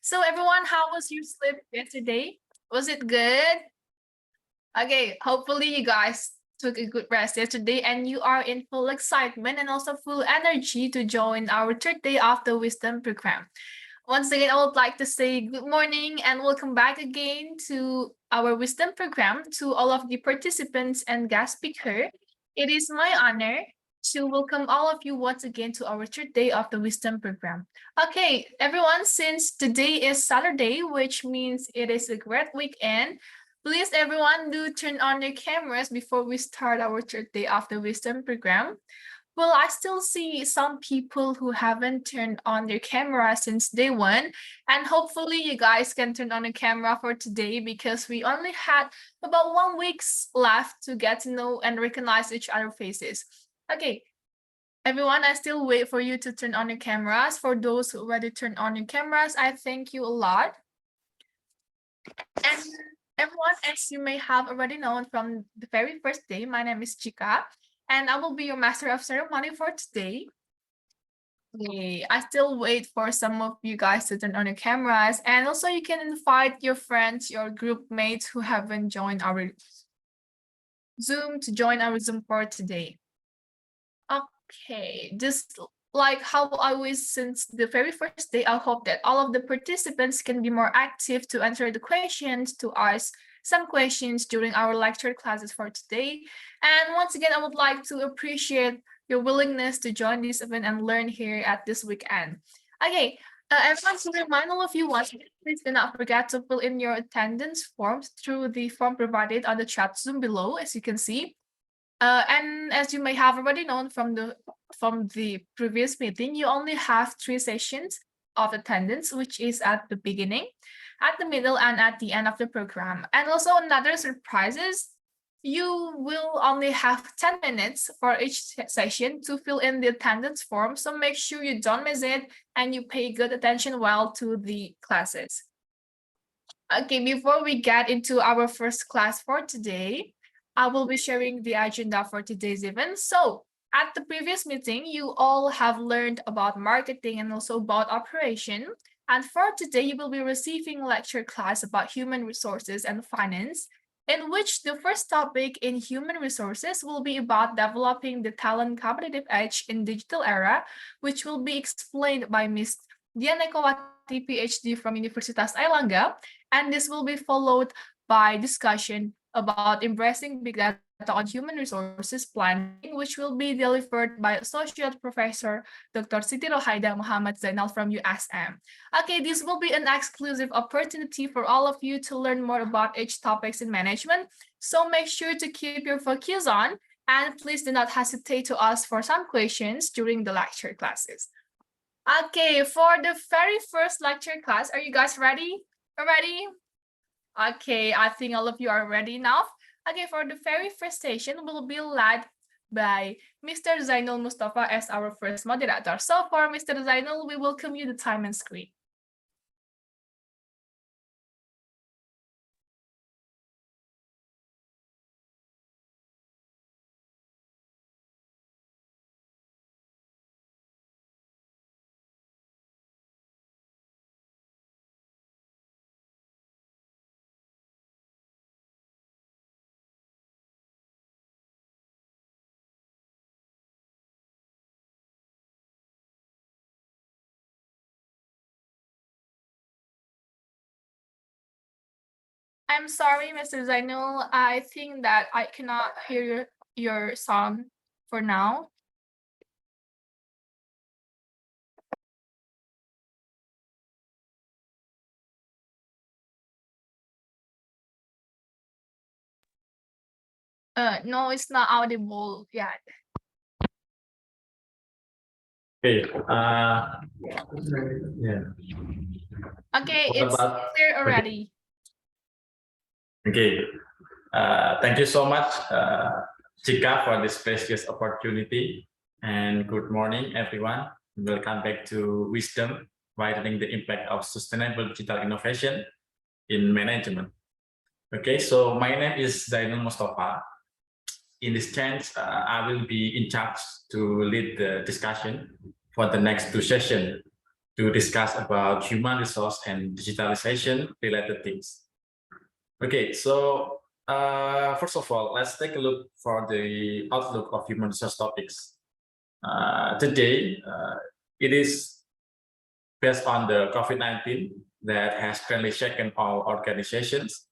So everyone, how was your sleep yesterday? Was it good? Okay, hopefully you guys took a good rest yesterday and you are in full excitement and also full energy to join our third day of the Wisdom program. Once again, I would like to say good morning and welcome back again to our Wisdom program to all of the participants and guest speaker. It is my honor to welcome all of you once again to our third day of the Wisdom program. Okay, everyone, since today is Saturday, which means it is a great weekend, please everyone do turn on your cameras before we start our third day of the Wisdom program. Well, I still see some people who haven't turned on their camera since day one, and hopefully you guys can turn on the camera for today because we only had about 1 week left to get to know and recognize each other's faces. Okay, everyone, I still wait for you to turn on your cameras. For those who already turned on your cameras, I thank you a lot. And everyone, as you may have already known from the very first day, my name is Chika, and I will be your master of ceremony for today. Okay, I still wait for some of you guys to turn on your cameras, and also you can invite your friends, your group mates who haven't joined our Zoom to join our Zoom for today. Okay, just like how I was since the very first day, I hope that all of the participants can be more active to answer the questions, to ask some questions during our lecture classes for today. And once again, I would like to appreciate your willingness to join this event and learn here at this weekend. Okay, everyone, to remind all of you once again, please do not forget to fill in your attendance forms through the form provided on the chat Zoom below, as you can see. And as you may have already known from the previous meeting, you only have 3 sessions of attendance, which is at the beginning, at the middle, and at the end of the program. And also another surprise is you will only have 10 minutes for each session to fill in the attendance form. So make sure you don't miss it and you pay good attention while to the classes. Okay, before we get into our first class for today, I will be sharing the agenda for today's event. So at the previous meeting, you all have learned about marketing and also about operation. And for today, you will be receiving a lecture class about human resources and finance, in which the first topic in human resources will be about developing the talent competitive edge in digital era, which will be explained by Ms. Dian Ekowati, Ph.D. from Universitas Airlangga, and this will be followed by discussion about embracing big data on human resources planning, which will be delivered by Associate Professor Dr. Siti Rohaida Mohamed Zainal from USM. Okay, this will be an exclusive opportunity for all of you to learn more about each topics in management. So make sure to keep your focus on, and please do not hesitate to ask for some questions during the lecture classes. Okay, for the very first lecture class, are you guys ready? Ready? Okay, I think all of you are ready now. Okay, for the very first session will be led by Mr. Zainal Mustafa as our first moderator. So for Mr. Zainal, we welcome you to time and screen. I'm sorry, Mr. Zainal. I think that I cannot hear your sound for now. No, it's not audible yet. Okay. Okay, it's clear already. Okay. Thank you so much, Chika, for this precious opportunity. And good morning, everyone. Welcome back to Wisdom, widening the impact of sustainable digital innovation in management. Okay, so my name is Zainal Mustafa. In this chance, I will be in charge to lead the discussion for the next 2 sessions. to discuss about human resource and digitalization related things. Okay, so first of all, let's take a look for the outlook of human resource topics. Today, it is based on the COVID-19 that has currently shaken all organizations,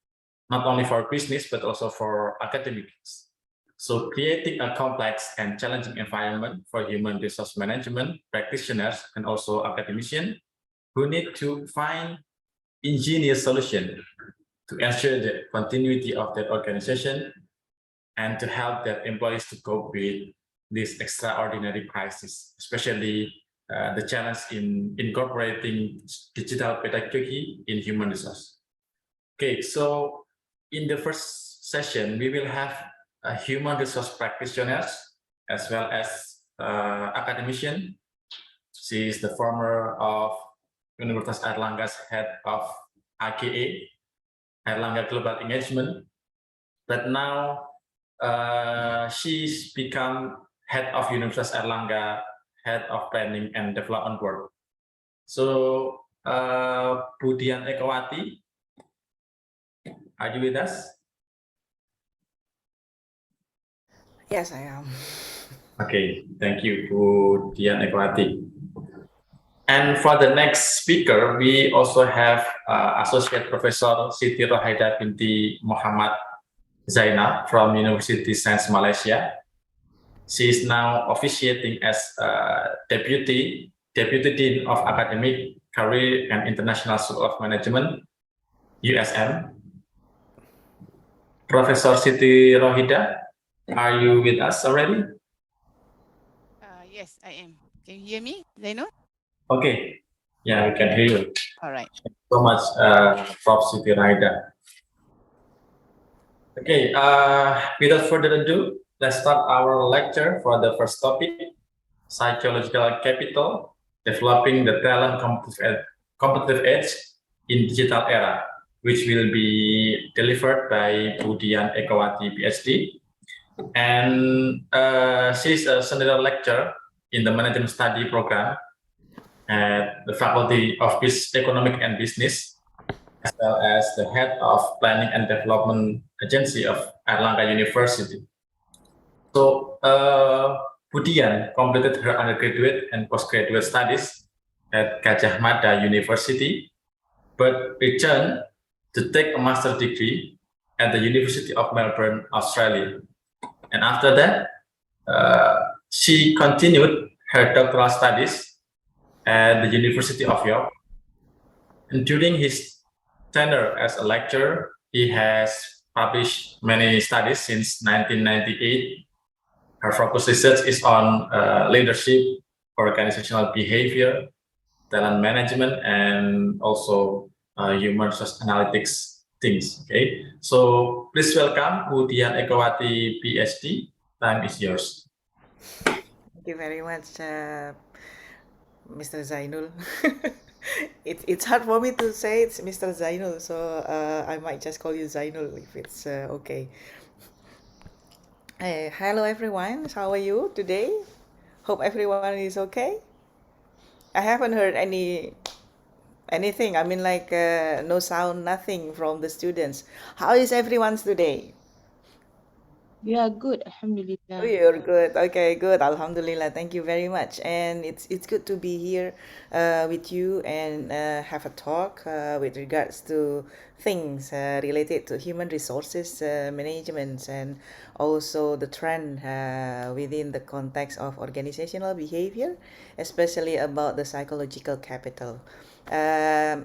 not only for business, but also for academics. So creating a complex and challenging environment for human resource management practitioners and also academicians who need to find ingenious solutions to ensure the continuity of that organization and to help their employees to cope with this extraordinary crisis, especially the challenge in incorporating digital pedagogy in human resource. Okay, so in the first session, we will have human resource practitioners as well as academician. She is the former of Universitas Airlangga's head of AGE, Airlangga Global Engagement, but now she's become head of Universitas Airlangga, head of planning and development work. So, Bu Dian Ekowati, are you with us? Yes, I am. Okay, thank you, Bu Dian Ekowati. And for the next speaker, we also have Associate Professor Siti Rohaida binti Mohamed Zainal from University Sains Malaysia. She is now officiating as Deputy Dean of Academic, Career and International School of Management, USM. Professor Siti Rohaida, are you with us already? Yes, I am. Can you hear me, Zainal? Okay. Yeah, we can hear you. All right. Thank you so much, Prof. Siti Rohaida. Okay, without further ado, let's start our lecture for the first topic, psychological capital, developing the talent competitive edge in digital era, which will be delivered by Bu Dian Ekowati, Ph.D. And she's a senior lecturer in the management study program at the Faculty of Economic and Business, as well as the head of planning and development agency of Airlangga University. So, Bu Dian completed her undergraduate and postgraduate studies at Gajah Mada University, but returned to take a master's degree at the University of Melbourne, Australia. And after that, she continued her doctoral studies at the University of York. And during his tenure as a lecturer, he has published many studies since 1998. Her focus research is on leadership, organizational behavior, talent management, and also human resource analytics things. Okay, so please welcome Bu Dian Ekowati, PhD. Time is yours. Thank you very much, Mr. Zainul. It's hard for me to say it's Mr. Zainul, so I might just call you Zainul if it's okay. Hello everyone, how are you today? Hope everyone is okay. I haven't heard anything. I mean, like no sound, nothing from the students. How is everyone's today? Yeah, good. Oh, Alhamdulillah. you're good. Okay, good. Alhamdulillah. Thank you very much. And it's good to be here with you and have a talk with regards to things related to human resources management and also the trend within the context of organizational behavior, especially about the psychological capital. I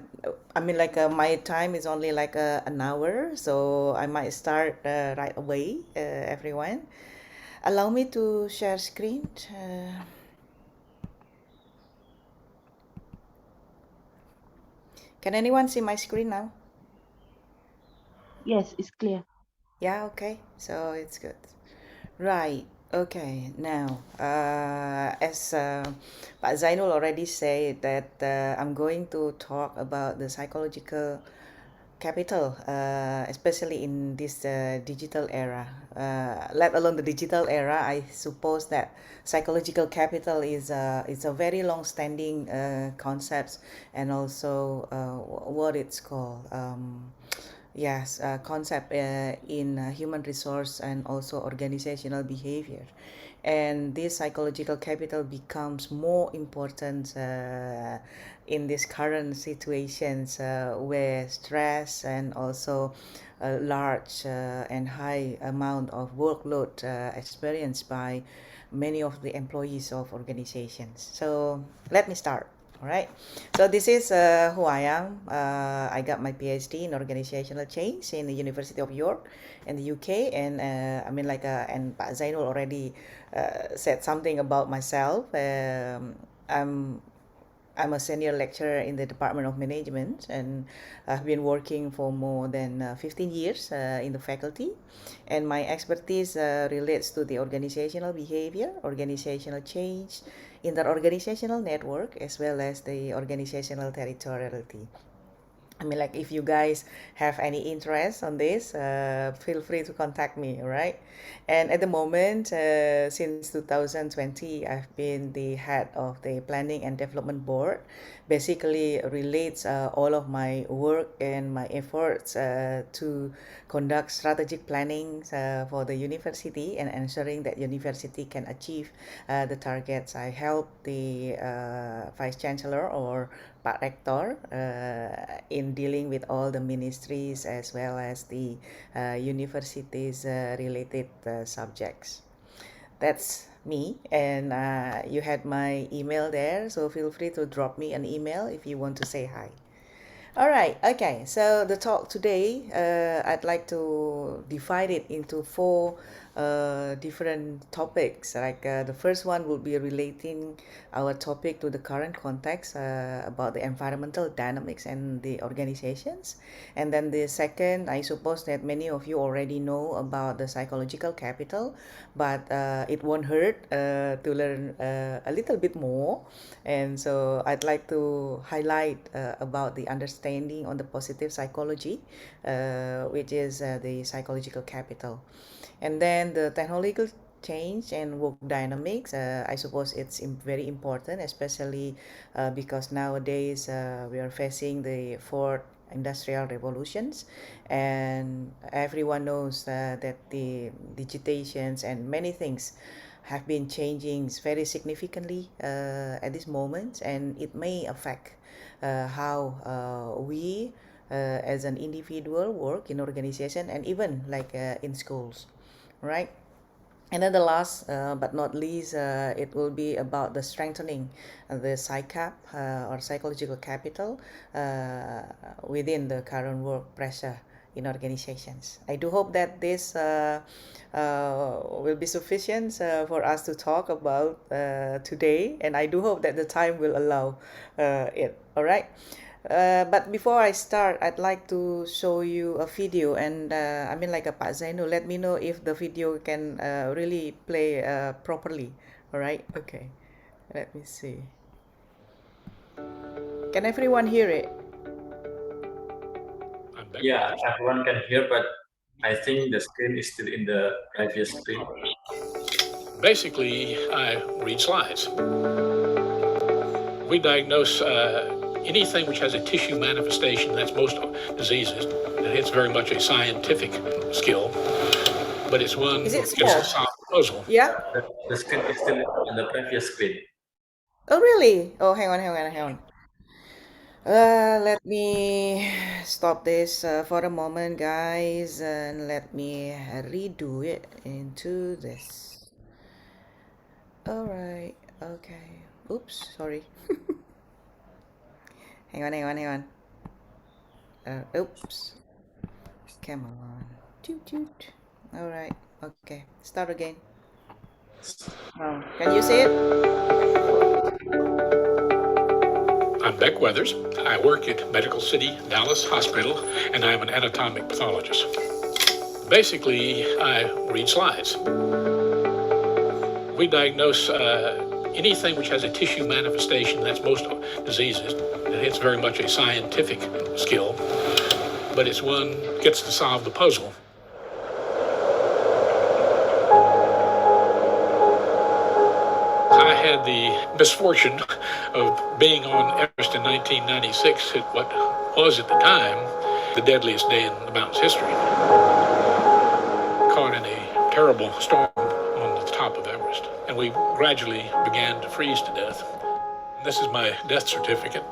mean, like my time is only like an hour, so I might start right away, everyone. Allow me to share screen. Can anyone see my screen now? Yes, it's clear. Yeah, okay. So it's good. Right. Okay. Now, as Pak Zainul already said that I'm going to talk about the psychological capital, especially in this digital era. Let alone the digital era, I suppose that psychological capital is a very long-standing concept, and also what it's called. Yes, concept in human resource and also organizational behavior. And this psychological capital becomes more important in this current situations where stress and also a large and high amount of workload experienced by many of the employees of organizations. So let me start. All right. So this is who I am. I got my PhD in organizational change in the University of York in the UK, and and Pak Zainal already said something about myself. I'm a senior lecturer in the Department of Management, and I've been working for more than 15 years in the faculty. And my expertise relates to the organizational behavior, organizational change, inter-organizational network, as well as the organizational territoriality. If you guys have any interest on this, feel free to contact me, all right? And at the moment, since 2020, I've been the head of the Planning and Development Board. Basically relates all of my work and my efforts to conduct strategic planning for the university and ensuring that university can achieve the targets. I help the Vice Chancellor or Pak Rector in dealing with all the ministries as well as the universities related subjects. That's me, and you had my email there, so feel free to drop me an email if you want to say hi. All right, okay, so the talk today, I'd like to divide it into four different topics. The first one will be relating our topic to the current context about the environmental dynamics and the organizations. And then the second, I suppose that many of you already know about the psychological capital, but it won't hurt to learn a little bit more. And so I'd like to highlight about the understanding on the positive psychology, which is the psychological capital. And then the technological change and work dynamics, I suppose it's very important, especially because nowadays we are facing the fourth industrial revolutions, and everyone knows that the digitations and many things have been changing very significantly at this moment, and it may affect how we as an individual work in organization and even in schools, right? And then the last but not least, it will be about the strengthening the PsyCap or psychological capital within the current work pressure in organizations. I do hope that this will be sufficient for us to talk about today, and I do hope that the time will allow it. All right. But before I start, I'd like to show you a video, and Pak Zainul, let me know if the video can really play properly. All right. Okay. Let me see. Can everyone hear it? Yeah, everyone can hear, but I think the screen is still in the previous screen. Basically, I read slides. We diagnose anything which has a tissue manifestation, that's most diseases. It's very much a scientific skill, but it's one Is it that gives small? a solid puzzle. Yeah. The screen is still in the previous screen. Oh, really? Oh, hang on. Let me stop this for a moment, guys, and let me redo it into this. All right. Okay. Oops. Sorry. Hang on. Oops. Come on. Toot. All right. Okay. Start again. Oh, can you see it? I'm Beck Weathers. I work at Medical City Dallas Hospital, and I'm an anatomic pathologist. Basically, I read slides. We diagnose anything which has a tissue manifestation, that's most diseases. It's very much a scientific skill, but it's one that gets to solve the puzzle. I had the misfortune of being on Everest in 1996 at what was at the time the deadliest day in the mountain's history. Caught in a terrible storm on the top of Everest, and we gradually began to freeze to death. This is my death certificate.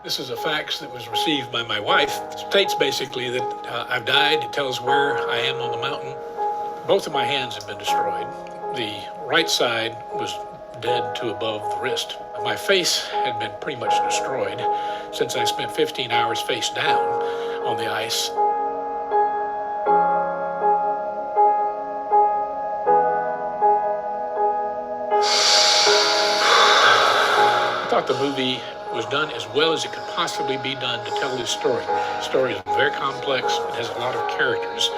This is a fax that was received by my wife. It states basically that I've died. It tells where I am on the mountain. Both of my hands have been destroyed. The right side was dead to above the wrist. My face had been pretty much destroyed since I spent 15 hours face down on the ice. I thought the movie was done as well as it could possibly be done to tell this story. The story is very complex, it has a lot of characters,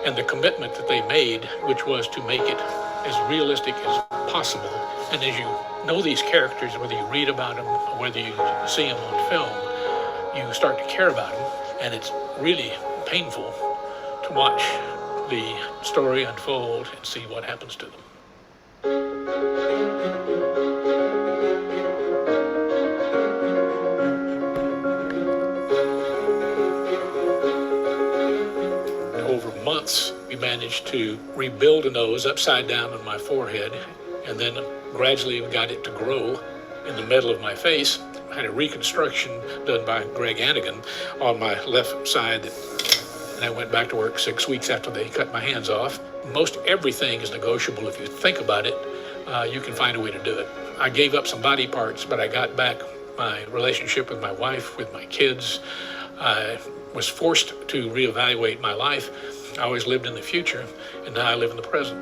and the commitment that they made, which was to make it as realistic as possible. And as you know these characters, whether you read about them or whether you see them on film, you start to care about them, and it's really painful to watch the story unfold and see what happens to them. Over months, we managed to rebuild a nose upside down on my forehead, and then gradually got it to grow in the middle of my face. I had a reconstruction done by Greg Anigan on my left side, and I went back to work 6 weeks after they cut my hands off. Most everything is negotiable. If you think about it, you can find a way to do it. I gave up some body parts, but I got back my relationship with my wife, with my kids. I was forced to reevaluate my life. I always lived in the future, and now I live in the present.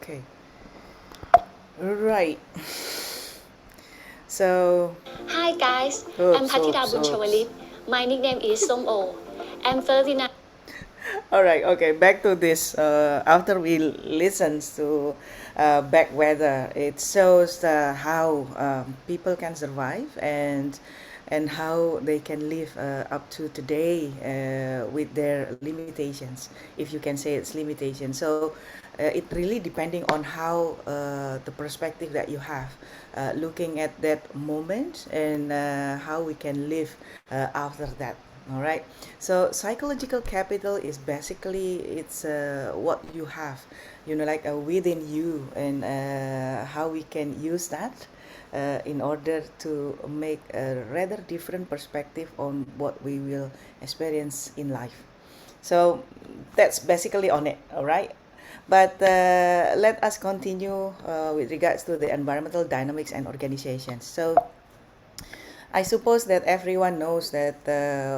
Okay. Right. So. Hi guys, I'm Patida Bunchawalit. My nickname is Somo. I'm 39. All right. Okay. Back to this. After we listen to back weather, it shows how people can survive and how they can live up to today with their limitations, if you can say it's limitation. So it really depending on how the perspective that you have, looking at that moment and how we can live after that. All right. So psychological capital is basically it's what you have, like within you, and how we can use that in order to make a rather different perspective on what we will experience in life. So that's basically on it. All right. But let us continue with regards to the environmental dynamics and organizations. So I suppose that everyone knows that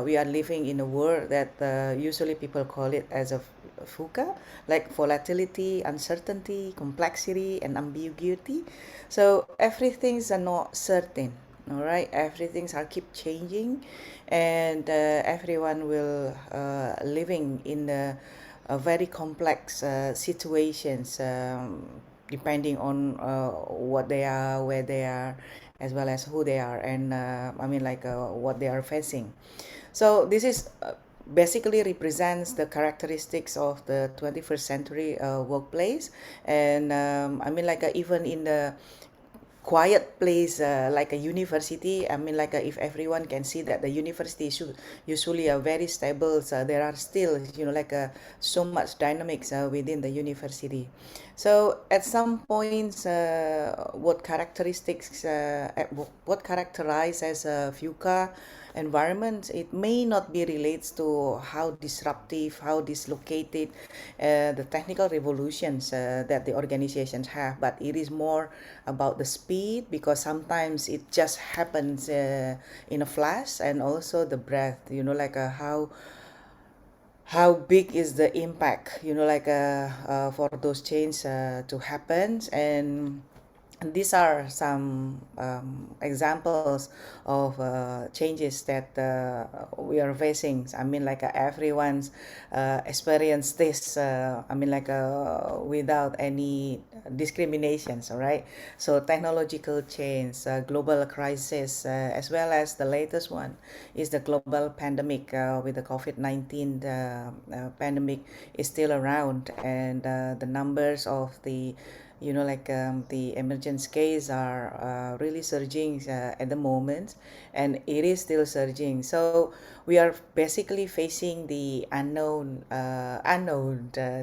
we are living in a world that usually people call it as a VUCA, like volatility, uncertainty, complexity, and ambiguity. So everything's are not certain, all right? Everything's are keep changing, and everyone will living in a very complex situations, depending on what they are, where they are, as well as who they are, and what they are facing. So this is basically represents the characteristics of the 21st century workplace, and even in the quiet place like a university, if everyone can see that the university is usually a very stable, so there are still so much dynamics within the university. So at some points, what characteristics what characterize as a VUCA environment, it may not be relates to how disruptive, how dislocated the technical revolutions that the organizations have, but it is more about the speed, because sometimes it just happens in a flash, and also the breadth, how big is the impact, for those changes to happen, and And these are some examples of changes that we are facing. I mean, like everyone's experienced this. I mean, like without any discriminations. All right. So technological change, global crisis, as well as the latest one is the global pandemic with the COVID-19 pandemic is still around, and the numbers of the the emergence case are really surging at the moment, and it is still surging. So we are basically facing the unknown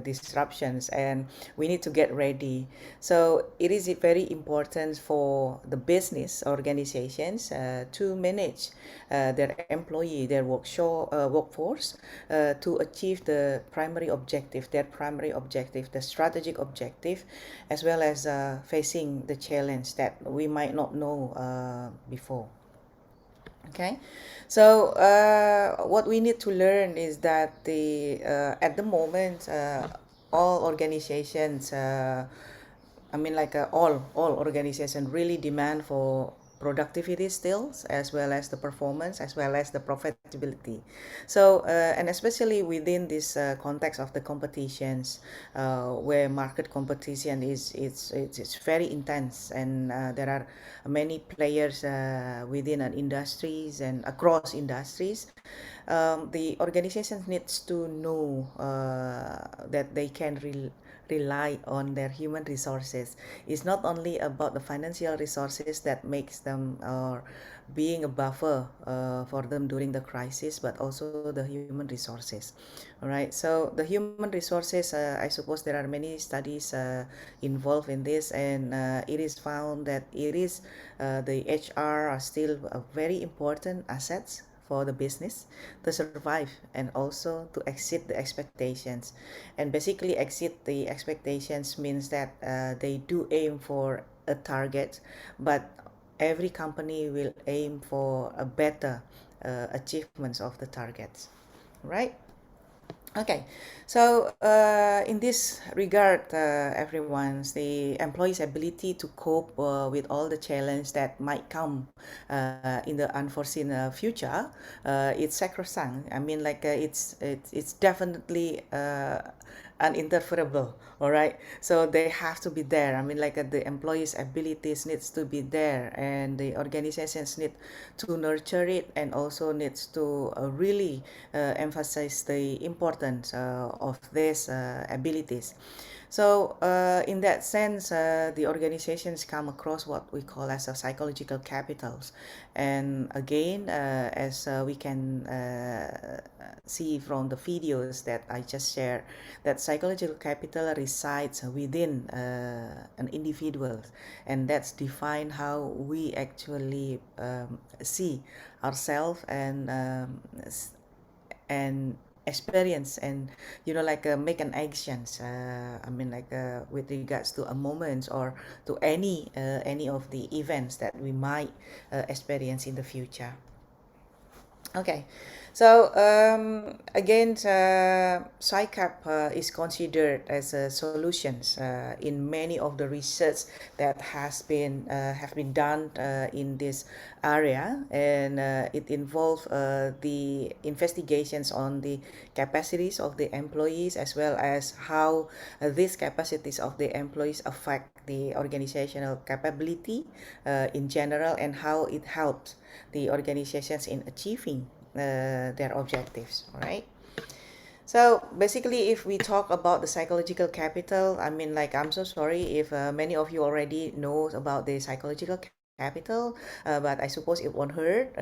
disruptions, and we need to get ready. So it is very important for the business organizations to manage their employee, their workforce, to achieve the primary objective, their primary objective, the strategic objective, as well as facing the challenge that we might not know before. Okay, so what we need to learn is that at the moment all organizations, I mean, like all organizations really demand for productivity skills, as well as the performance, as well as the profitability. So and especially within this context of the competitions, where market competition it's very intense, and there are many players within an industries and across industries. The organizations needs to know that they can rely on their human resources. It's not only about the financial resources that makes them or being a buffer for them during the crisis, but also the human resources. All right, so the human resources, I suppose there are many studies involved in this, and it is found that it is the HR are still a very important assets for the business to survive and also to exceed the expectations. And basically exceed the expectations means that they do aim for a target, but every company will aim for a better achievements of the targets, right? Okay, so in this regard, everyone's the employees' ability to cope with all the challenge that might come in the unforeseen future, it's sacrosanct. I mean, like it's definitely uninterferable. All right, so they have to be there. I mean, like the employees' abilities needs to be there, and the organizations need to nurture it, and also needs to really emphasize the importance of these abilities. So in that sense, the organizations come across what we call as a psychological capitals. And again, as we can see from the videos that I just shared, that psychological capital resides within an individual, and that's defined how we actually see ourselves and experience, and like make an actions. I mean, like with regards to a moment or to any of the events that we might experience in the future. Okay, so again, PsyCap is considered as a solutions in many of the research that have been done in this area, and it involves the investigations on the capacities of the employees, as well as how these capacities of the employees affect the organizational capability in general, and how it helps the organizations in achieving their objectives. All right. So basically, if we talk about the psychological capital, I mean, like, I'm so sorry if many of you already know about the psychological capital, but I suppose it won't hurt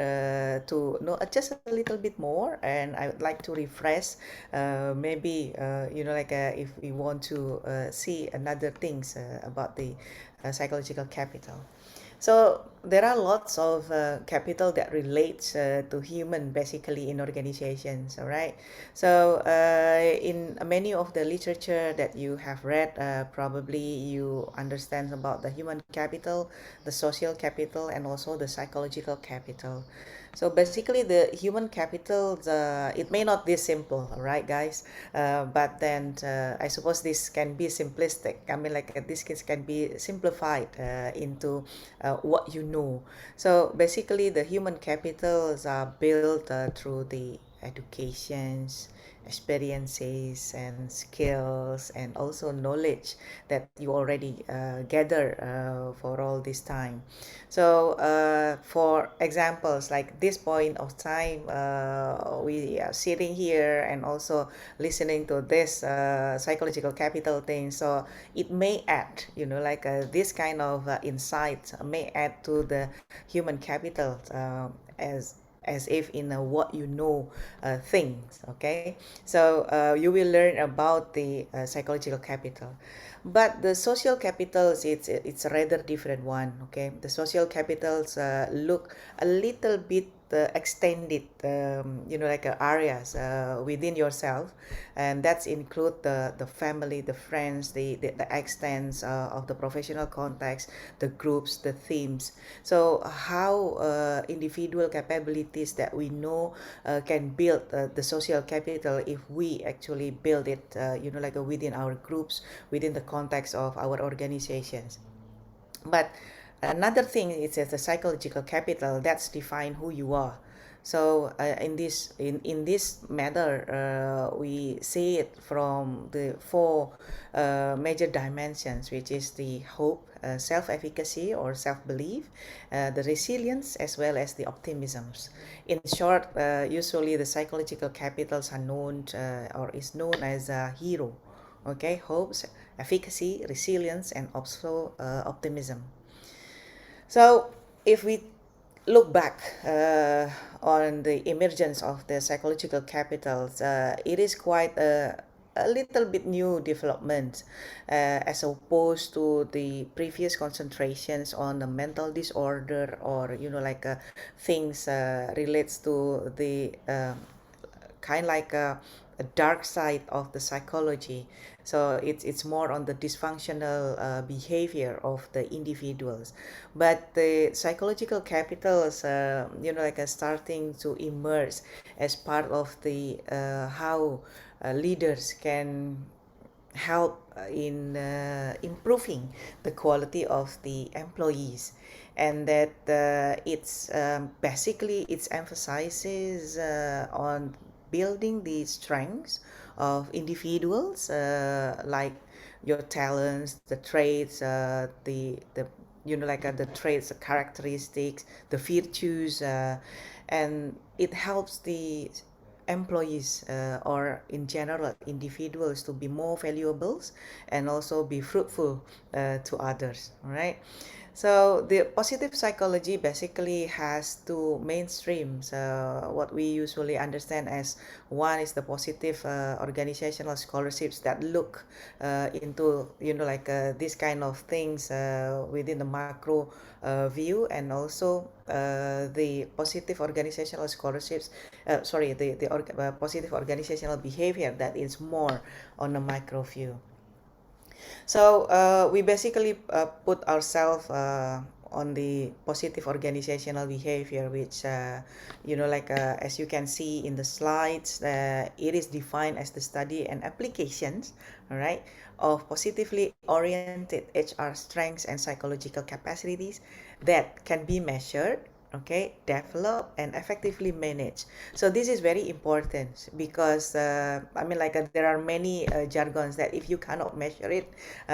to know just a little bit more, and I would like to refresh maybe like if we want to see another things about the psychological capital. So there are lots of capital that relates to human basically in organizations, all right? So in many of the literature that you have read, probably you understand about the human capital, the social capital, and also the psychological capital. So basically the human capital, it may not be simple, all right, guys? But then I suppose this can be simplistic. I mean, like this can be simplified into what you know. So basically the human capitals are built through the educations, experiences and skills and also knowledge that you already gather for all this time. So for examples like this point of time, we are sitting here and also listening to this psychological capital thing. So it may add, like this kind of insight may add to the human capital as if in a what you know things. Okay, so you will learn about the psychological capital, but the social capitals, it's a rather different one. Okay, the social capitals look a little bit extended, like areas within yourself, and that's include the family, the friends, the extents of the professional context, the groups, the themes. So how individual capabilities that we know can build the social capital if we actually build it, like within our groups, within the context of our organizations. But another thing is the psychological capital that's define who you are. So in this matter, we see it from the four major dimensions, which is the hope, self-efficacy or self-belief, the resilience, as well as the optimisms. In short, usually the psychological capitals are known or is known as a hero. Okay, hope, efficacy, resilience, and also optimism. So if we look back on the emergence of the psychological capitals, it is quite a little bit new development as opposed to the previous concentrations on the mental disorder or like things relates to the kind like a dark side of the psychology. So it's more on the dysfunctional behavior of the individuals, but the psychological capitals, like starting to emerge as part of the how leaders can help in improving the quality of the employees, and that it's basically it emphasizes on building the strengths of individuals, like your talents, the traits, the like the traits, the characteristics, the virtues, and it helps the employees or in general individuals to be more valuable and also be fruitful to others. All right. So the positive psychology basically has two mainstreams. What we usually understand as one is the positive organizational scholarships that look into like this kind of things within the macro view, and also the positive organizational scholarships. The positive organizational behavior that is more on a micro view. So we basically put ourselves on the positive organizational behavior, which like as you can see in the slides, it is defined as the study and applications, all right, of positively oriented HR strengths and psychological capacities that can be measured, okay, develop and effectively manage. So this is very important because I mean, like there are many jargons that if you cannot measure it,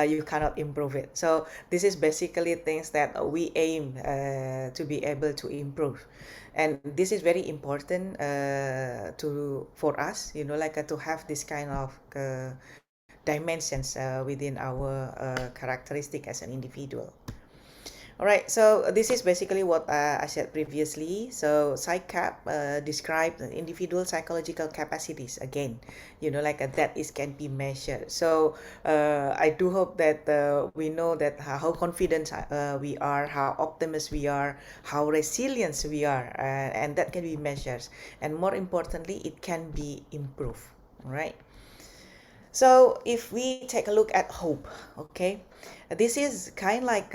you cannot improve it. So this is basically things that we aim to be able to improve, and this is very important for us, like to have this kind of dimensions within our characteristic as an individual. All right, so this is basically what I said previously. So PsyCap describes individual psychological capacities again, like that is can be measured. So I do hope that we know that how confident we are, how optimistic we are, how resilient we are, and that can be measured. And more importantly, it can be improved. All right. So if we take a look at hope, okay, this is kind of like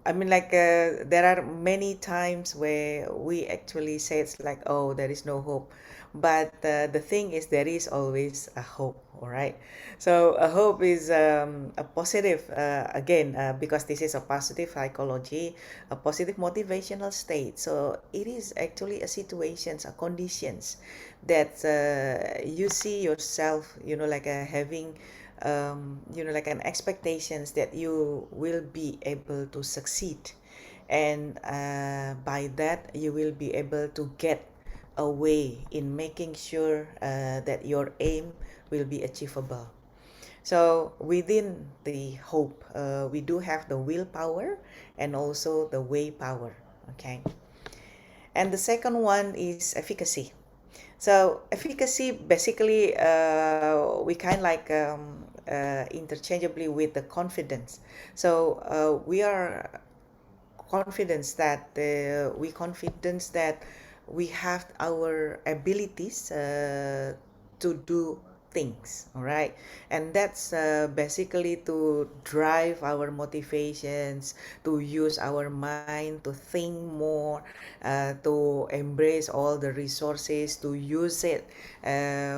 I mean, like there are many times where we actually say it's like, oh, there is no hope, but the thing is, there is always a hope. All right. So a hope is a positive again because this is a positive psychology, a positive motivational state. So it is actually a situations, a conditions that you see yourself, like having like an expectations that you will be able to succeed, and by that you will be able to get a way in making sure that your aim will be achievable. So within the hope, we do have the willpower and also the way power. Okay. And the second one is efficacy. So efficacy basically we kind of like interchangeably with the confidence. So we are confidence that we have our abilities to do things, all right, and that's basically to drive our motivations, to use our mind to think more, to embrace all the resources, to use it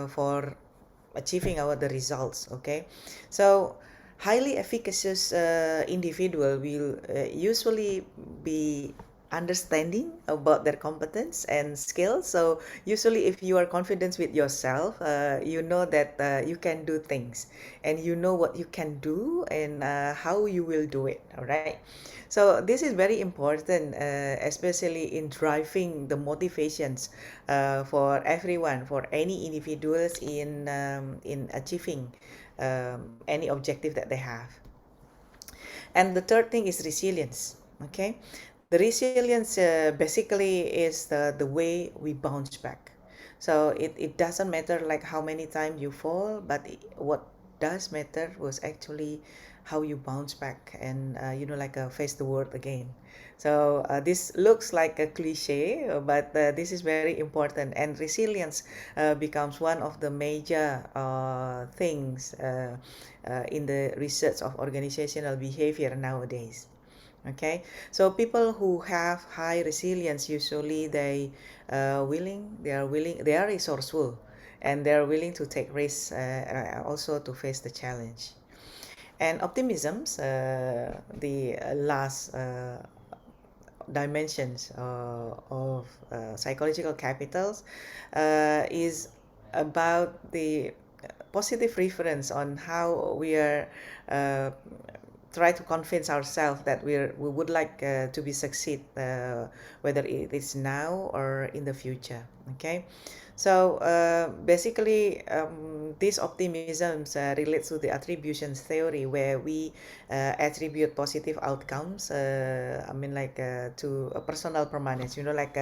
for achieving the results. Okay, so highly efficacious individual will usually be understanding about their competence and skills. So usually if you are confident with yourself, you know that you can do things, and you know what you can do and how you will do it. All right. So this is very important, especially in driving the motivations for everyone, for any individuals in achieving any objective that they have. And the third thing is resilience. Okay, the resilience basically is the way we bounce back. So it doesn't matter like how many times you fall, but what does matter was actually how you bounce back and like face the world again. So this looks like a cliche, but this is very important, and resilience becomes one of the major things in the research of organizational behavior nowadays. Okay, so people who have high resilience usually they are resourceful, and they are willing to take risks, also to face the challenge. And optimisms, the last dimensions of psychological capitals, is about the positive reference on how we are try to convince ourselves that we would like to be succeed, whether it is now or in the future. Okay, so basically these optimisms relates to the attributions theory, where we attribute positive outcomes, to a personal permanence, like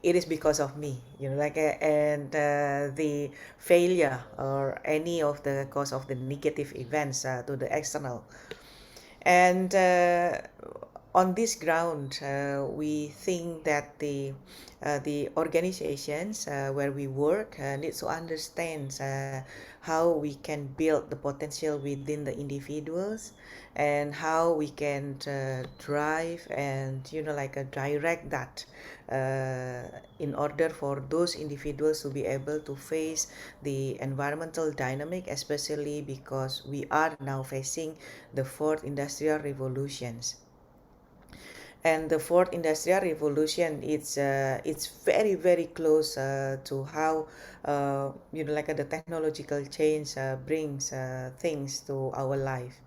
it is because of me, like and the failure or any of the cause of the negative events to the external. And on this ground, we think that the organizations where we work needs to understand how we can build the potential within the individuals, and how we can drive and direct that in order for those individuals to be able to face the environmental dynamic, especially because we are now facing the fourth industrial revolutions. And the fourth industrial revolution, it's very very close to how the technological change brings things to our life.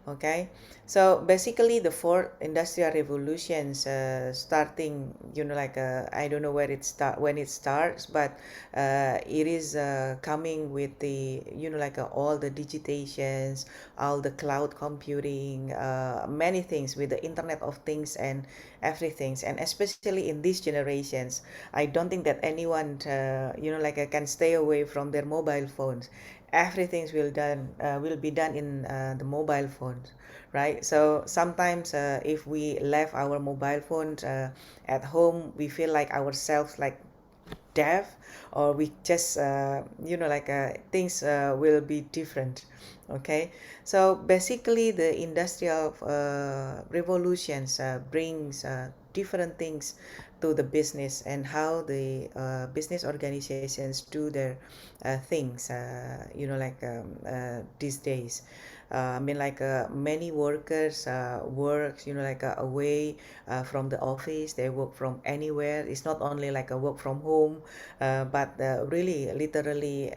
Okay, so basically the fourth industrial revolutions starting, I don't know when it starts, but it is coming with the all the digitations, all the cloud computing, many things with the Internet of Things and everything, and especially in these generations, I don't think that anyone can stay away from their mobile phones. Everything will be done in the mobile phones, right? So sometimes if we left our mobile phones at home, we feel like ourselves like deaf, or we just things will be different. Okay, so basically the industrial revolutions brings different things to the business, and how the business organizations do their things these days. Many workers work away from the office. They work from anywhere. It's not only like a work from home, but really literally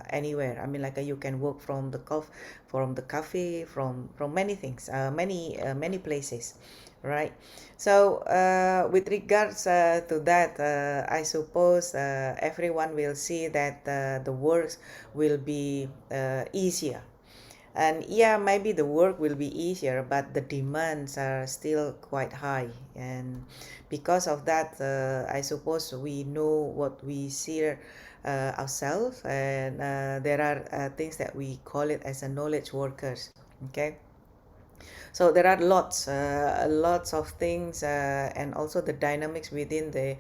anywhere. You can work from the cafe, from many things, many places, right? So with regards to that, I suppose everyone will see that the works will be easier. And yeah, maybe the work will be easier, but the demands are still quite high. And because of that, I suppose we know what we see ourselves, and there are things that we call it as a knowledge workers. Okay, so there are lots of things, and also the dynamics within the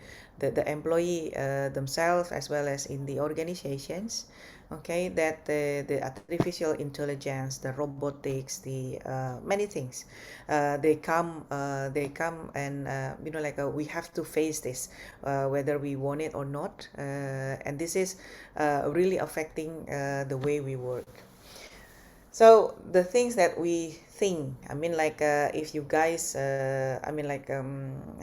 employee themselves, as well as in the organizations. Okay, that the artificial intelligence, the robotics, the many things, they come and we have to face this, whether we want it or not, and this is really affecting the way we work. So the things that we think, if you guys,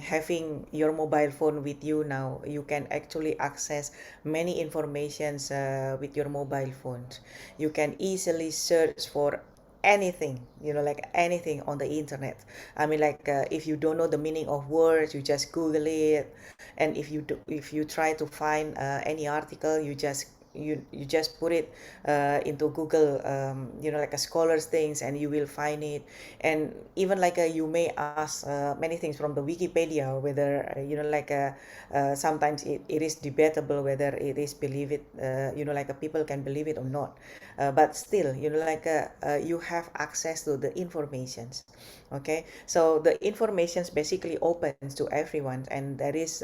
having your mobile phone with you now, you can actually access many informations with your mobile phones. You can easily search for anything, anything on the internet. If you don't know the meaning of words, you just Google it, and if you try to find any article, you just put it into Google, a scholar's things, and you will find it. And even you may ask many things from the Wikipedia, whether sometimes it is debatable whether it is believe it, people can believe it or not, but still, you have access to the informations. Okay, so the informations basically opens to everyone, and there is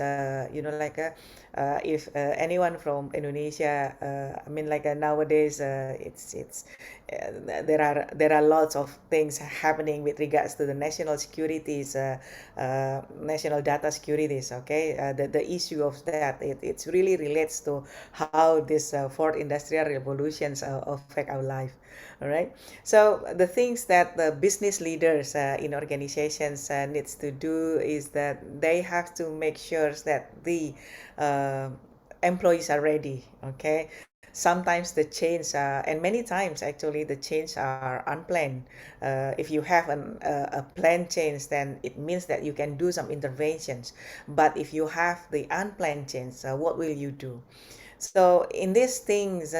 if anyone from Indonesia, nowadays, there are lots of things happening with regards to the national securities, national data securities. Okay, the issue of that, it's really relates to how this fourth industrial revolutions affect our life. All right, so the things that the business leaders in organizations needs to do is that they have to make sure that the employees are ready. Okay, sometimes the change, and many times actually the change are unplanned. If you have a planned change, then it means that you can do some interventions. But if you have the unplanned change, what will you do? So in these things,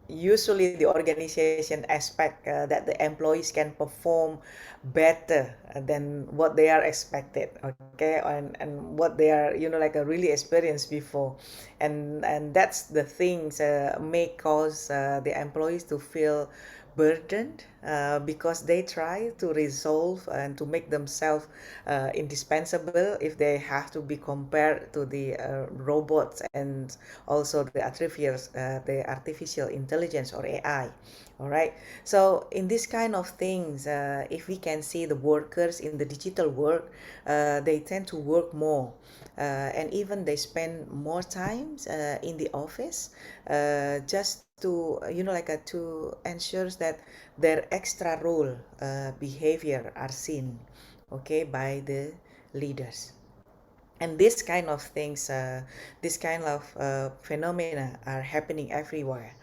usually the organization expect that the employees can perform better than what they are expected. Okay, and what they are really experienced before, and that's the things may cause the employees to feel burdened, because they try to resolve and to make themselves indispensable if they have to be compared to the robots, and also the artificial intelligence, or AI. All right, so in this kind of things, if we can see the workers in the digital work, they tend to work more, and even they spend more time in the office, just to to ensure that their extra role behavior are seen, okay, by the leaders. And this kind of things, this kind of phenomena are happening everywhere.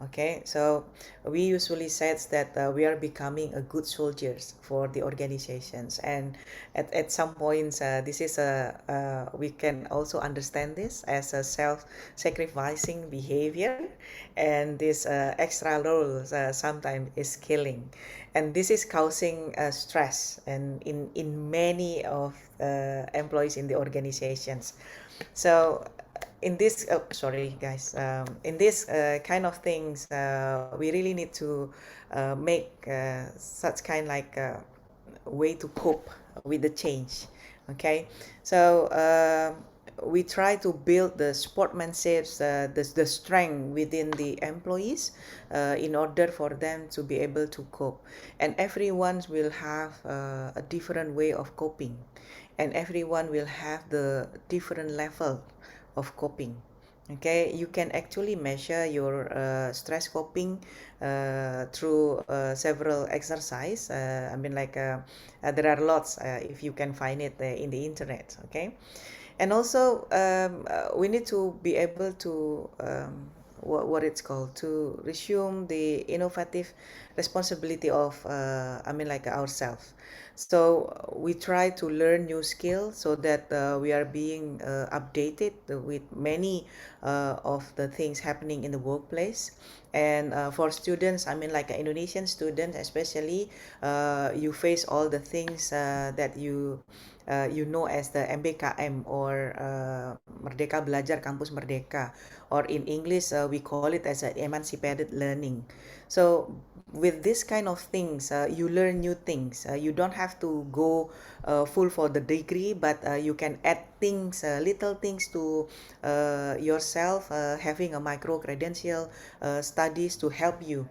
Okay, so we usually said that we are becoming a good soldiers for the organizations, and at some points this is we can also understand this as a self-sacrificing behavior, and this extra roles sometimes is killing, and this is causing stress and in many of employees in the organizations. So in this sorry guys, in this kind of things we really need to make such kind like way to cope with the change. Okay, so we try to build the sportsmanship, the strength within the employees in order for them to be able to cope, and everyone will have a different way of coping, and everyone will have the different level of coping. Okay, you can actually measure your stress coping through several exercise. I mean like there are lots if you can find it in the internet. Okay, and also we need to be able to what it's called, to resume the innovative responsibility of I mean like ourselves. So we try to learn new skills so that we are being updated with many of the things happening in the workplace. And for students, I mean like Indonesian students especially, you face all the things that you know as the MBKM, or Merdeka Belajar Kampus Merdeka, or in English we call it as an emancipated learning. So with this kind of things, you learn new things. You don't have to go full for the degree, but you can add things, little things to yourself, having a micro credential studies to help you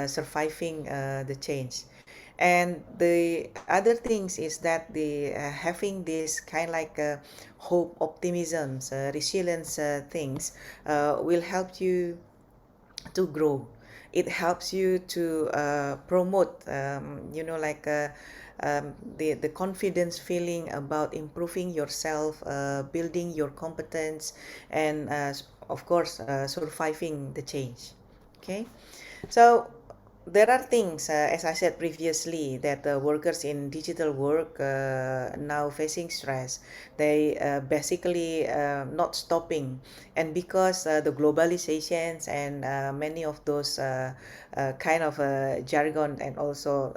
surviving the change. And the other things is that the having this kind like hope, optimism, resilience things will help you to grow. It helps you to promote you know like the confidence feeling about improving yourself, building your competence, and of course surviving the change. Okay, so there are things, as I said previously, that workers in digital work now facing stress. They basically not stopping, and because the globalizations and many of those kind of jargon, and also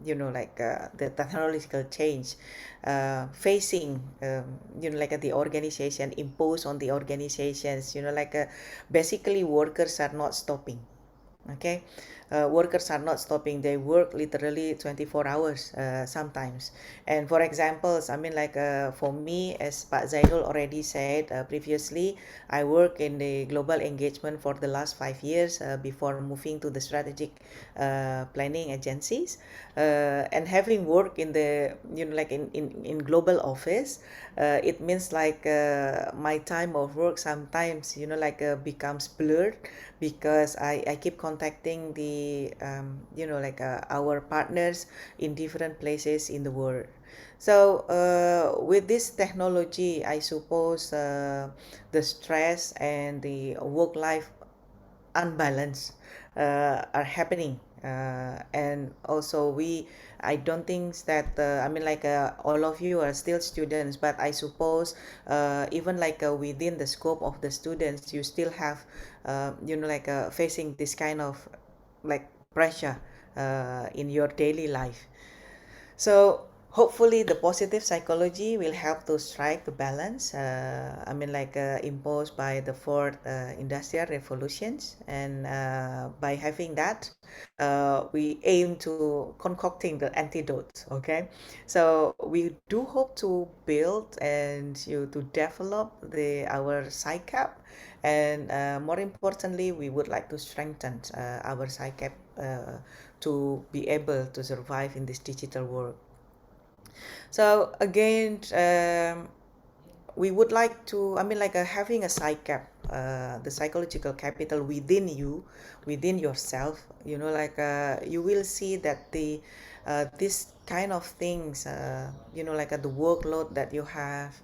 you know like the technological change facing you know like the organization imposed on the organizations, you know like basically workers are not stopping. Okay, workers are not stopping. They work literally 24 hours sometimes. And for examples, I mean like for me, as Pak Zainal already said previously, I work in the global engagement for the last 5 years before moving to the strategic planning agencies, and having worked in the you know like in global office, it means like my time of work sometimes you know like becomes blurred, because I keep contacting the you know like our partners in different places in the world. So with this technology, I suppose the stress and the work-life unbalance are happening, and also I don't think that I mean like all of you are still students, but I suppose even like within the scope of the students, you still have you know like facing this kind of like pressure in your daily life. So hopefully the positive psychology will help to strike the balance, I mean like imposed by the fourth industrial revolutions. And by having that, we aim to concocting the antidote. Okay, so we do hope to build and to develop our PsyCap, and more importantly, we would like to strengthen our PsyCap to be able to survive in this digital world. So again, we would like to, I mean like having a PsyCap, the psychological capital within you, within yourself, you know like you will see that this kind of things, like the workload that you have,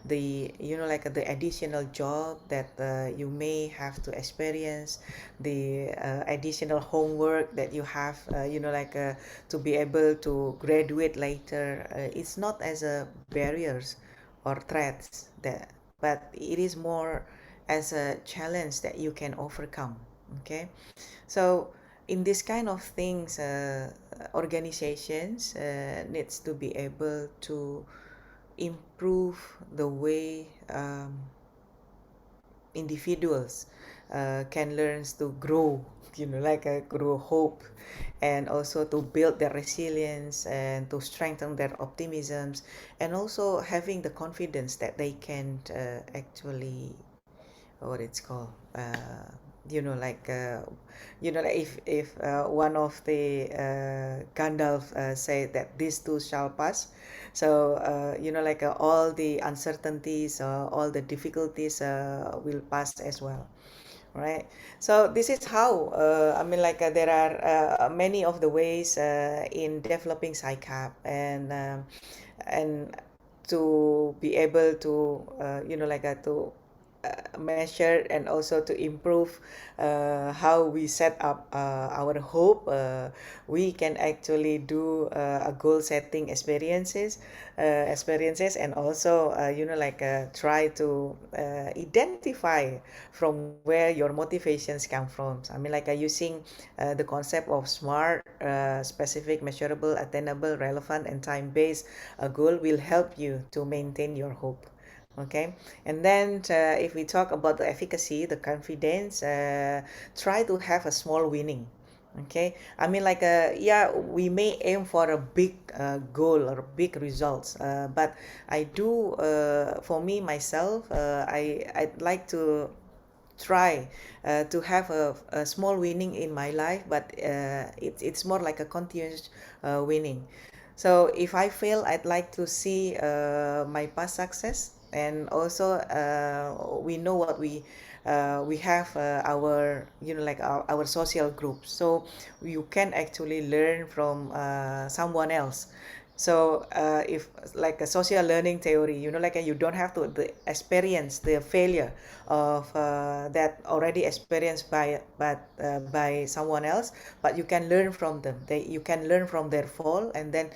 like the additional job that you may have to experience, the additional homework that you have, to be able to graduate later. It's not as a barriers or threats that, but it is more as a challenge that you can overcome. Okay, so in this kind of things, organizations needs to be able to improve the way individuals can learn to grow, grow hope, and also to build their resilience and to strengthen their optimisms, and also having the confidence that they can actually, what it's called, like if one of the Gandalf say that these two shall pass. So all the uncertainties, all the difficulties will pass as well, right? So this is how there are many of the ways in developing SciCap, and to be able to to measure and also to improve how we set up our hope. We can actually do a goal setting experiences, and also try to identify from where your motivations come from. Using the concept of SMART, specific, measurable, attainable, relevant, and time-based goal will help you to maintain your hope. Okay, and then if we talk about the efficacy, the confidence, try to have a small winning. Okay, we may aim for a big goal or big results, but I do, for me myself, I'd like to try to have a small winning in my life, but it's more like a continuous winning. So if I fail, I'd like to see my past success, and also we know what we have our our social groups, so you can actually learn from someone else. So if like a social learning theory, you don't have to experience the failure of that already experienced by someone else, but you can learn from them. You can learn from their fall, and then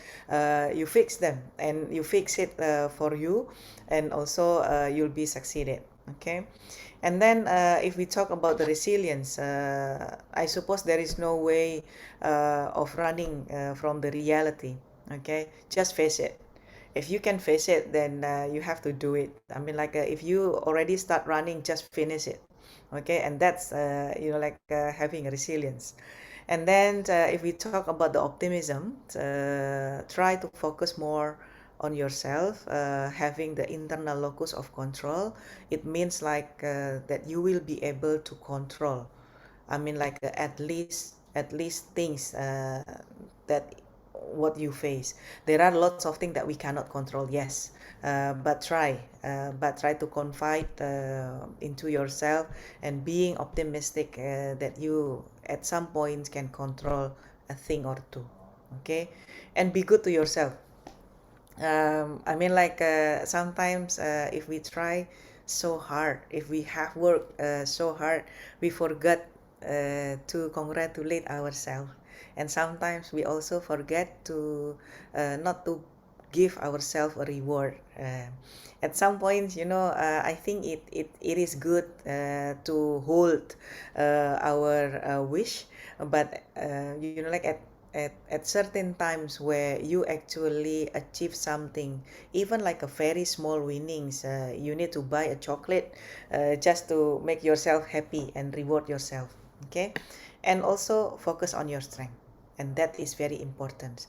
you fix them, and you fix it for you, and also you'll be succeeded. Okay, and then if we talk about the resilience, I suppose there is no way of running from the reality. Okay, just face it. If you can face it, then you have to do it. If you already start running, just finish it. Okay, and that's having resilience. And then if we talk about the optimism, try to focus more on yourself, having the internal locus of control. It means that you will be able to control. At least things that what you face. There are lots of things that we cannot control, yes, but try to confide into yourself, and being optimistic that you at some point can control a thing or two. Okay, and be good to yourself. Sometimes if we try so hard, if we have worked so hard, we forget to congratulate ourselves, and sometimes we also forget to not to give ourselves a reward. At some point, I think it is good to hold our wish, but at certain times where you actually achieve something, even like a very small winnings, you need to buy a chocolate just to make yourself happy and reward yourself. Okay, and also focus on your strength, and that is very important.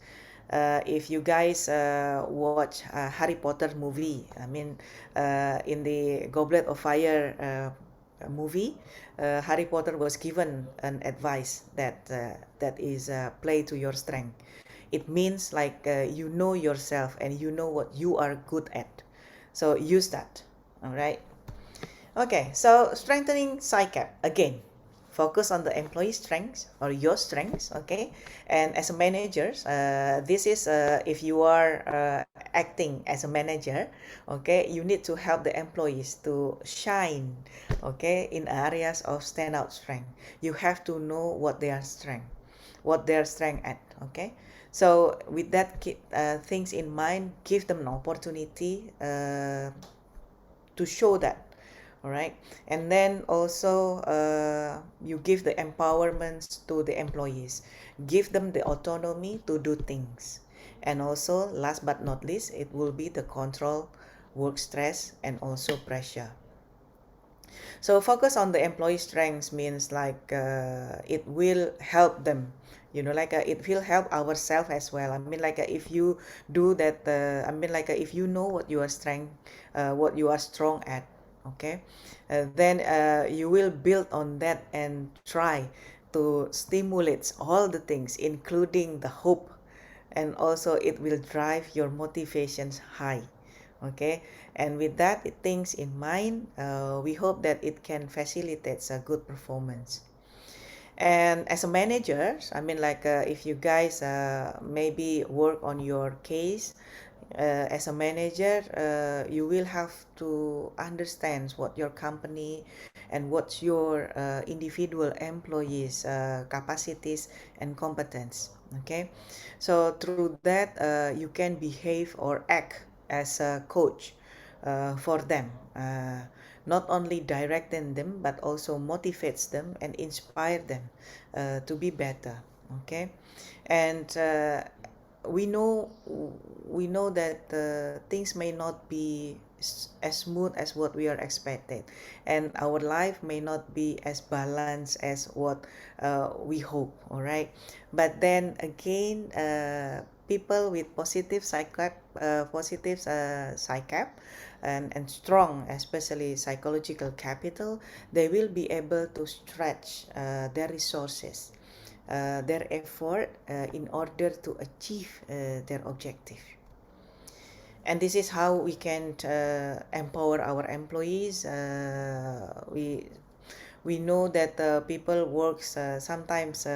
If you guys watch Harry Potter movie, in the Goblet of Fire movie, Harry Potter was given an advice that is play to your strength. It means you know yourself and you know what you are good at, so use that. All right. Okay, so strengthening SciCap again. focus on the employee strengths or your strengths, okay? And as a manager, this is if you are acting as a manager, okay, you need to help the employees to shine, okay, in areas of standout strength. You have to know what their strength at, okay? So with that things in mind, give them an opportunity to show that. All right, and then also you give the empowerments to the employees, give them the autonomy to do things. And also last but not least, it will be the control work stress and also pressure. So focus on the employee strengths means like it will help them, you know, like it will help ourselves as well. I mean, like if you do that, I mean, like if you know what you are what you are strong at, okay, then you will build on that and try to stimulate all the things, including the hope, and also it will drive your motivations high. Okay, and with that things in mind, we hope that it can facilitate a good performance. And as a manager, I mean, like if you guys maybe work on your case as a manager, you will have to understand what your company and what's your individual employees capacities and competence. Okay, so through that you can behave or act as a coach for them, not only directing them but also motivates them and inspire them to be better. Okay, and we know that things may not be as smooth as what we are expected, and our life may not be as balanced as what we hope. All right, but then again, people with positive psychap and strong, especially psychological capital, they will be able to stretch their resources, their effort in order to achieve their objective. And this is how we can empower our employees. We know that people works sometimes,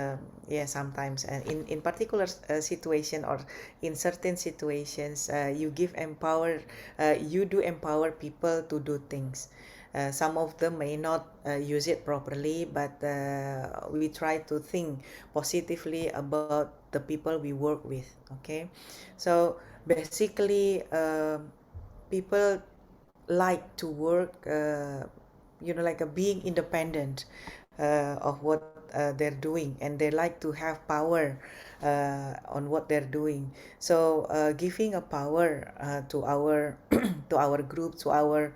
sometimes in particular situation or in certain situations, you do empower people to do things. Some of them may not use it properly, but we try to think positively about the people we work with. Okay, so basically people like to work like being independent of what they're doing, and they like to have power on what they're doing. So giving a power to our to our group, to our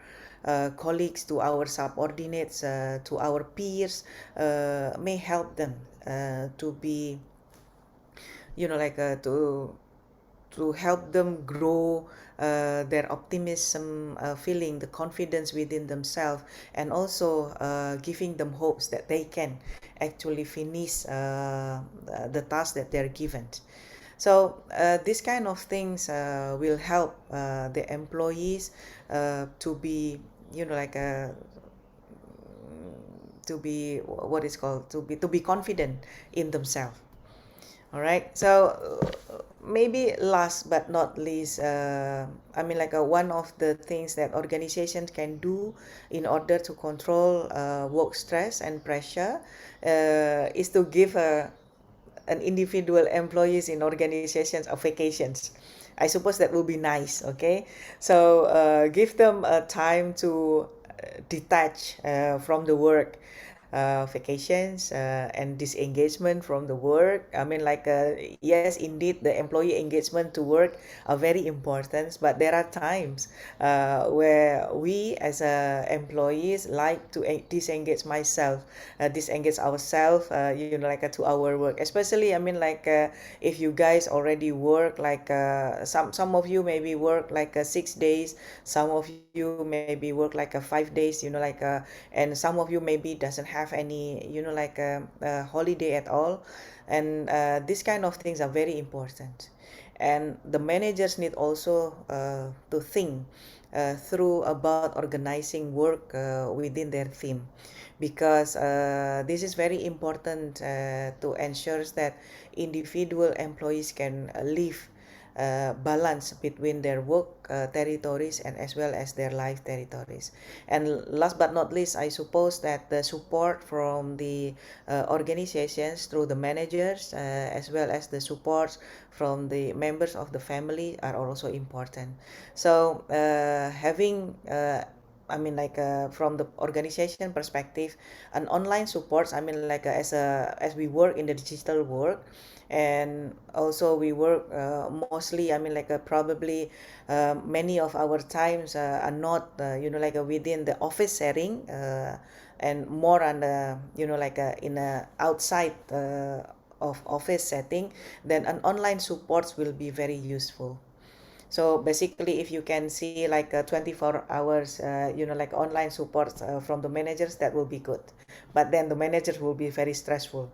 colleagues, to our subordinates, to our peers, may help them to be to help them grow their optimism, feeling the confidence within themselves, and also giving them hopes that they can actually finish the task that they're given. So this kind of things will help the employees to be to be what is called to be confident in themselves. All right, so maybe last but not least, one of the things that organizations can do in order to control work stress and pressure is to give an individual employees in organizations of vacations. I suppose that will be nice. Okay, so give them time to detach from the work. Vacations and disengagement from the work. Yes, indeed, the employee engagement to work are very important, but there are times where we as employees like to disengage ourselves, to our work. Especially, if you guys already work some of you maybe work 6 days, some of you maybe work 5 days, and some of you maybe doesn't have any holiday at all, and these kind of things are very important. and the managers need also to think through about organizing work within their team, because this is very important to ensure that individual employees can live balance between their work territories and as well as their life territories. And last but not least, I suppose that the support from the organizations through the managers as well as the supports from the members of the family are also important. So having from the organization perspective, an online supports, as we work in the digital work, and also we work mostly, probably many of our times are not within the office setting, and more on the in a outside of office setting, then an online supports will be very useful. So basically, if you can see 24 hours, online support from the managers, that will be good. But then the managers will be very stressful.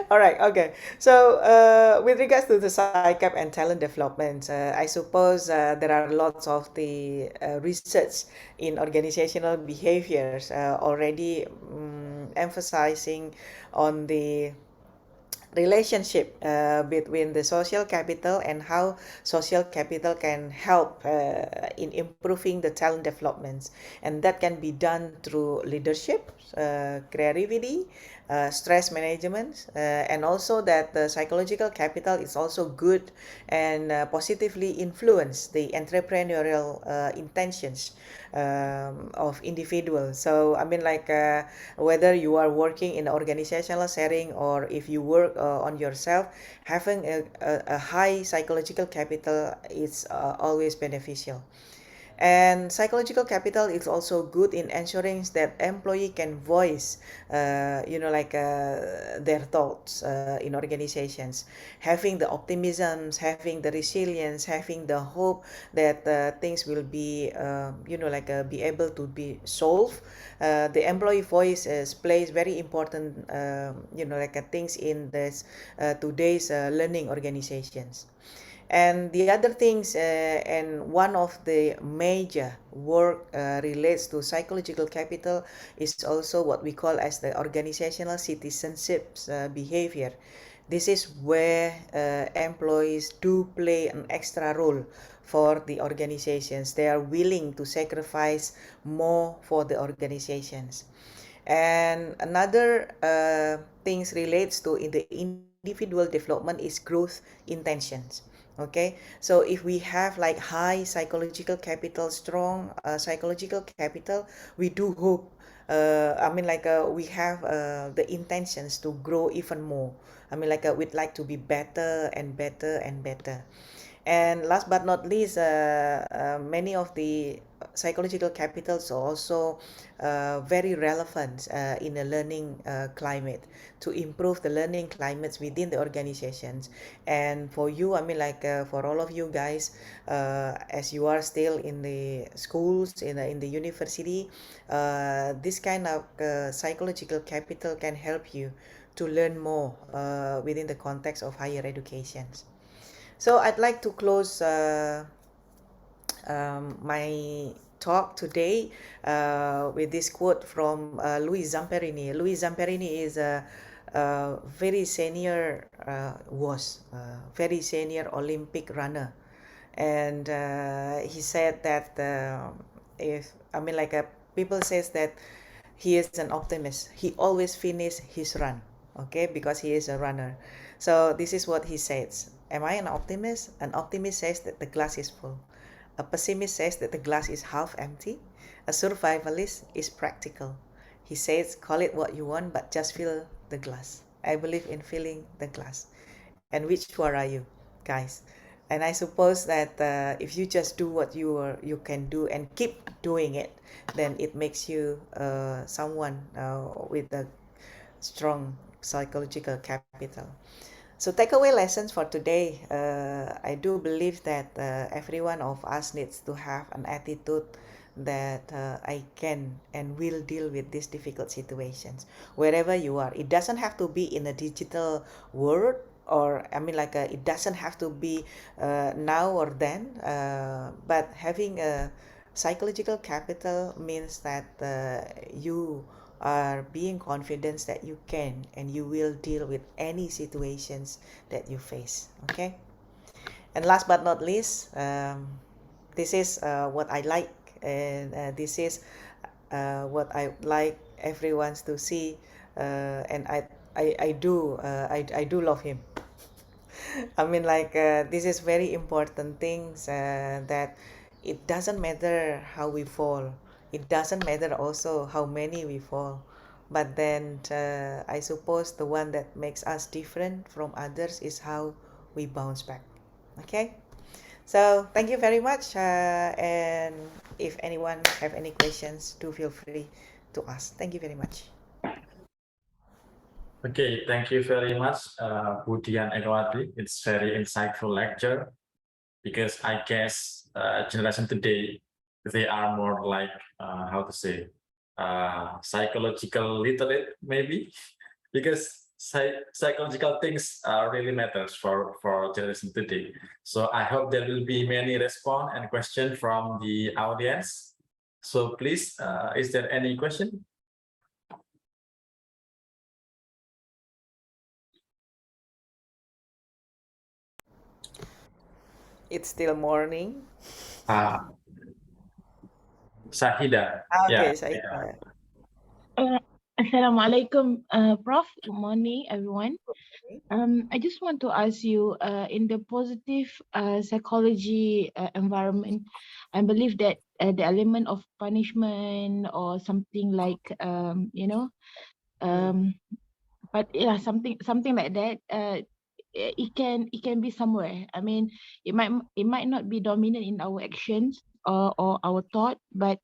All right, okay. So with regards to the SciCap and talent development, I suppose there are lots of the research in organizational behaviors already emphasizing on the relationship between the social capital and how social capital can help in improving the talent developments, and that can be done through leadership, creativity, stress management, and also that the psychological capital is also good and positively influence the entrepreneurial intentions of individuals. So whether you are working in an organizational setting or if you work on yourself, having a high psychological capital is always beneficial. And psychological capital is also good in ensuring that employee can voice, their thoughts in organizations, having the optimisms, having the resilience, having the hope that things will be, be able to be solved. The employee voice plays very important, things in this today's learning organizations. And the other things, and one of the major work relates to psychological capital is also what we call as the organizational citizenship behavior. This is where employees do play an extra role for the organizations. They are willing to sacrifice more for the organizations. And another things relates to in the individual development is growth intentions. Okay, so if we have high psychological capital, strong psychological capital, we do hope, we have the intentions to grow even more. We'd like to be better and better and better. And last but not least, many of the psychological capitals are also very relevant in the learning climate, to improve the learning climates within the organizations. And for you, for all of you guys, as you are still in the schools, in the university, this kind of psychological capital can help you to learn more within the context of higher education. So I'd like to close my talk today with this quote from Louis Zamperini. Louis Zamperini is a very senior, very senior Olympic runner, and he said that people says that he is an optimist. He always finishes his run, okay, because he is a runner. So this is what he says. Am I an optimist? An optimist says that the glass is full. A pessimist says that the glass is half empty. A survivalist is practical. He says, call it what you want, but just fill the glass. I believe in filling the glass. And which one are you, guys? And I suppose that if you just do what you can do and keep doing it, then it makes you someone with a strong psychological capital. So takeaway lessons for today. I do believe that every one of us needs to have an attitude that I can and will deal with these difficult situations wherever you are. It doesn't have to be in a digital world or I mean like it doesn't have to be now or then, but having a psychological capital means that you are being confident that you can and you will deal with any situations that you face. Okay, and last but not least, this is what I like, and this is what I like everyone to see, and I do love him. I mean, like this is very important things that it doesn't matter how we fall. It doesn't matter also how many we fall. But then I suppose the one that makes us different from others is how we bounce back. Okay. So thank you very much. And if anyone have any questions, do feel free to ask. Thank you very much. Okay, thank you very much, Bu Dian Ekowati. It's very insightful lecture because I guess generation today, they are more like, how to say, psychological literate maybe, because psychological things really matters for generation today. So I hope there will be many response and question from the audience. So please, is there any question? It's still morning. Sahida. Okay, Yeah. Sahida. Assalamualaikum, Prof. Good morning, everyone. I just want to ask you, in the positive psychology environment, I believe that the element of punishment or something like, but yeah, something like that. It can be somewhere. I mean, it might not be dominant in our actions or our thought, but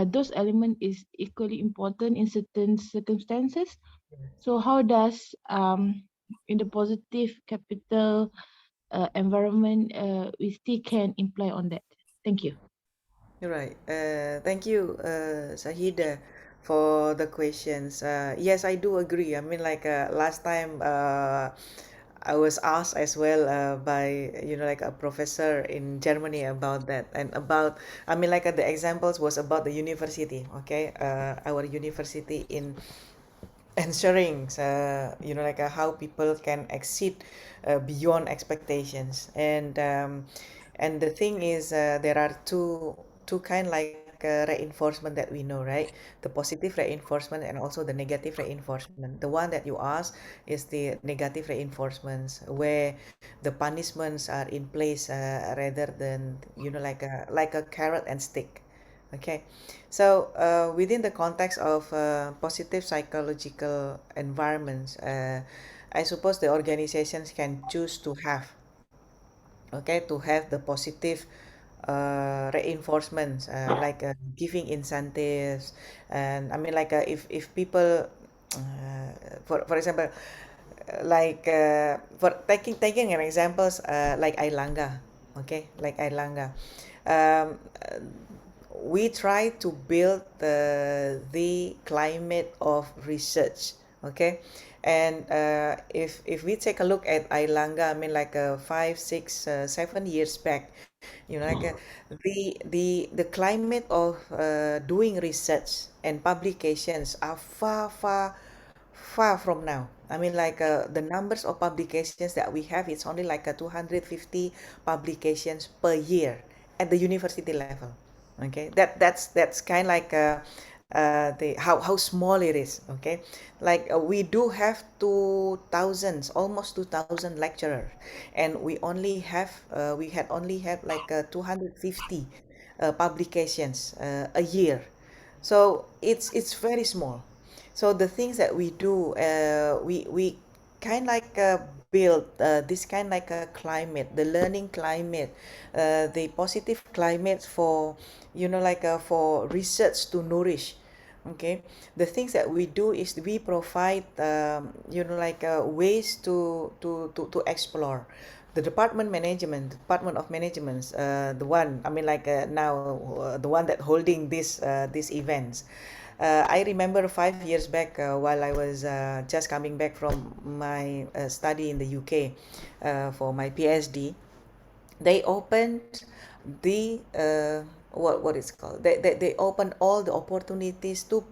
those elements is equally important in certain circumstances. So how does in the positive capital environment we still can imply on that? Thank you. Right. Thank you, Sahida, for the questions. Yes, I do agree. I mean, like last time, I was asked as well by like a professor in Germany about that and about. I mean, like the examples was about the university. Okay, our university in ensuring like how people can exceed beyond expectations, and the thing is there are two kind like reinforcement that we know, right? The positive reinforcement and also the negative reinforcement. The one that you ask is the negative reinforcements, where the punishments are in place rather than like a carrot and stick. Okay, so within the context of positive psychological environments, I suppose the organizations can choose to have, okay, to have the positive reinforcements, like giving incentives, and I mean like if people, for example, like for taking an examples like Airlangga, okay, like Airlangga. Um, we try to build the climate of research, okay, and if we take a look at Airlangga, I mean like 5, 6, 7 years back, like the climate of doing research and publications are far from now. I mean, like the numbers of publications that we have, it's only like 250 publications per year at the university level. Okay, that's kind of like the how small it is. Okay, like we do have 2,000, almost 2,000 lecturers, and we had only have like 250 publications a year, so it's very small. So the things that we do, we kind like build this kind like a climate, the learning climate, the positive climate for like for research to nourish. Okay, the things that we do is we provide like ways to explore. The department of management, the one I mean like now the one that holding these events, I remember 5 years back while I was just coming back from my study in the UK for my PhD, they opened the what is called, they opened all the opportunities to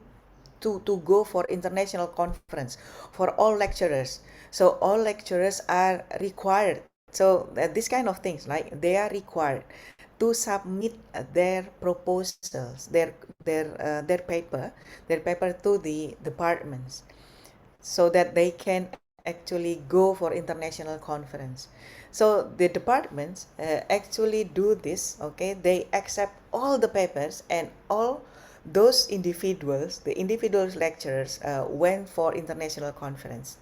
go for international conference for all lecturers. So all lecturers are required. So this kind of things, like they are required to submit their proposals, their paper to the departments, so that they can actually go for international conference. So the departments actually do this. Okay, they accept all the papers, and all those individuals, the individual lecturers, went for international conference.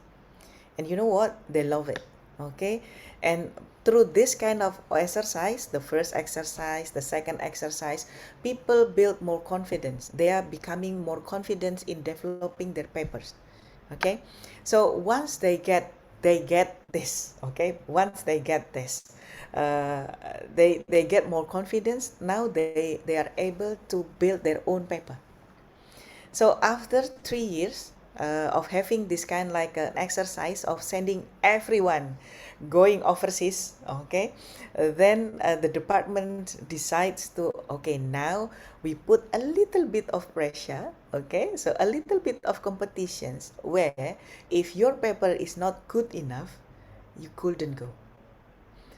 And you know what? They love it. Okay, and through this kind of exercise, the first exercise, the second exercise, people build more confidence. They are becoming more confident in developing their papers. Okay, so once they get this, okay, once they get this, they get more confidence. Now they are able to build their own paper. So after 3 years of having this kind like an exercise of sending everyone going overseas, okay, then the department decides to, okay, now we put a little bit of pressure, okay, so a little bit of competitions where if your paper is not good enough, you couldn't go.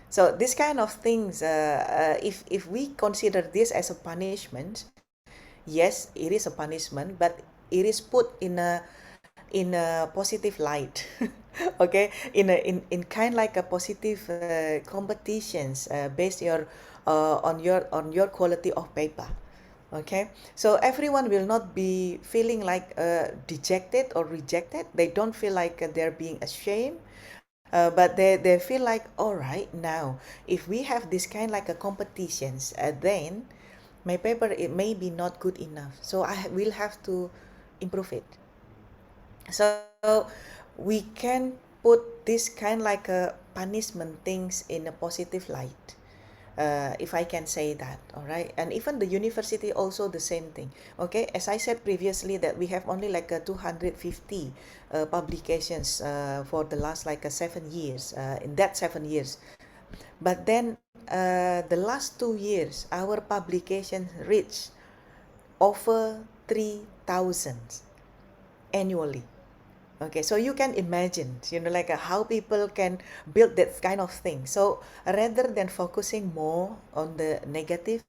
So this kind of things, if we consider this as a punishment, yes, it is a punishment, but it is put in a positive light. Okay, in kind like a positive competitions based on your quality of paper. Okay, so everyone will not be feeling like dejected or rejected. They don't feel like they're being ashamed. But they feel like, all right, now if we have this kind like a competitions, then my paper, it may be not good enough, so I will have to improve it. So we can put this kind like a punishment things in a positive light, if I can say that. All right, and even the university also the same thing. Okay, as I said previously, that we have only like a 250 publications for the last like 7 years, in that 7 years. But then the last 2 years, our publications reached over 3,000 annually. Okay, so you can imagine, like how people can build that kind of thing. So rather than focusing more on the negative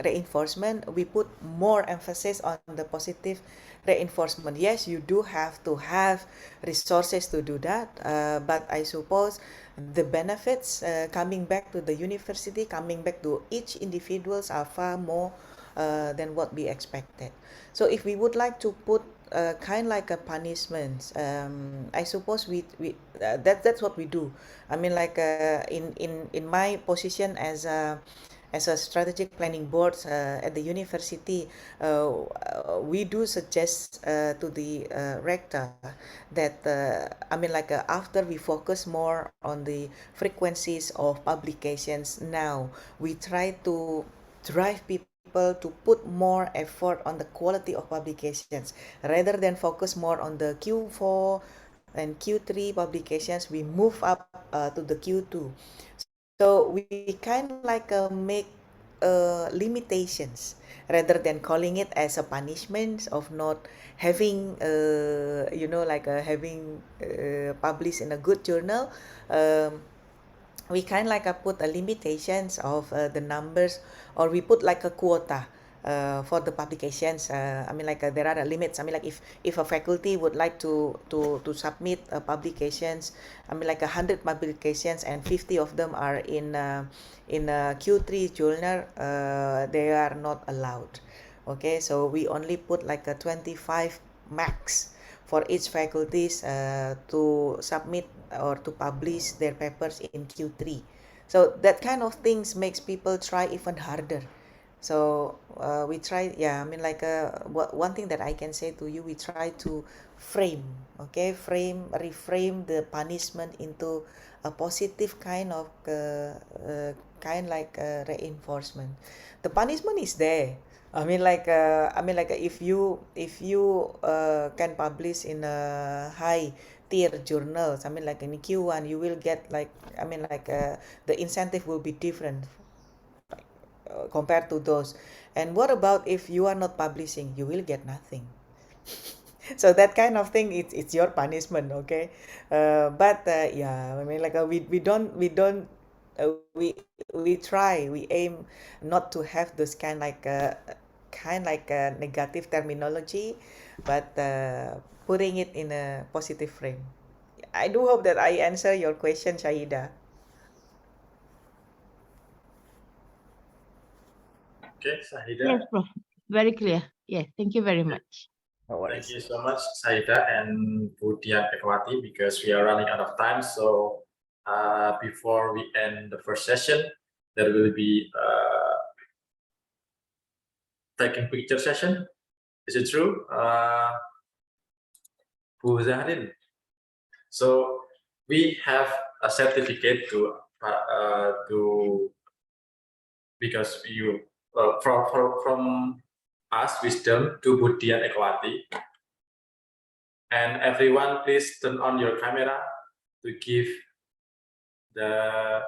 reinforcement, we put more emphasis on the positive reinforcement. Yes, you do have to have resources to do that, but I suppose the benefits coming back to the university, coming back to each individuals are far more than what we expected. So if we would like to put kind like a punishment, I suppose that's what we do. I mean, like in my position as a strategic planning board at the university, we do suggest to the rector that I mean, like after we focus more on the frequencies of publications, now we try to drive people to put more effort on the quality of publications rather than focus more on the Q4 and Q3 publications. We move up to the Q2. So we kind of like make limitations rather than calling it as a punishment of not having like having published in a good journal. We kind of like put a limitations of the numbers, or we put like a quota for the publications. I mean, like there are limits. I mean, like if a faculty would like to submit publications, I mean, like 100 publications and 50 of them are in a Q3 journal, they are not allowed. Okay, so we only put like a 25 max for each faculties to submit or to publish their papers in Q3. So that kind of things makes people try even harder. So we try, yeah, I mean, like one thing that I can say to you, we try to frame, okay, reframe the punishment into a positive kind of kind like reinforcement. The punishment is there. If you can publish in a high tier journals, like in Q1, you will get like the incentive will be different compared to those. And what about if you are not publishing? You will get nothing. So that kind of thing, it's your punishment, okay? Yeah, we aim not to have this kind like negative terminology, but putting it in a positive frame. I do hope that I answer your question, Shahida. Okay, Sahida. Yes, Prof. Very clear. Yes, thank you very much. No Thank worries. you so much, Sahida and Bu Dian Ekowati, because we are running out of time. So before we end the first session, there will be taking picture session. Is it true, Bu Zahrin? So we have a certificate to because you from us wisdom to Bu Dian Ekowati. And everyone, please turn on your camera to give the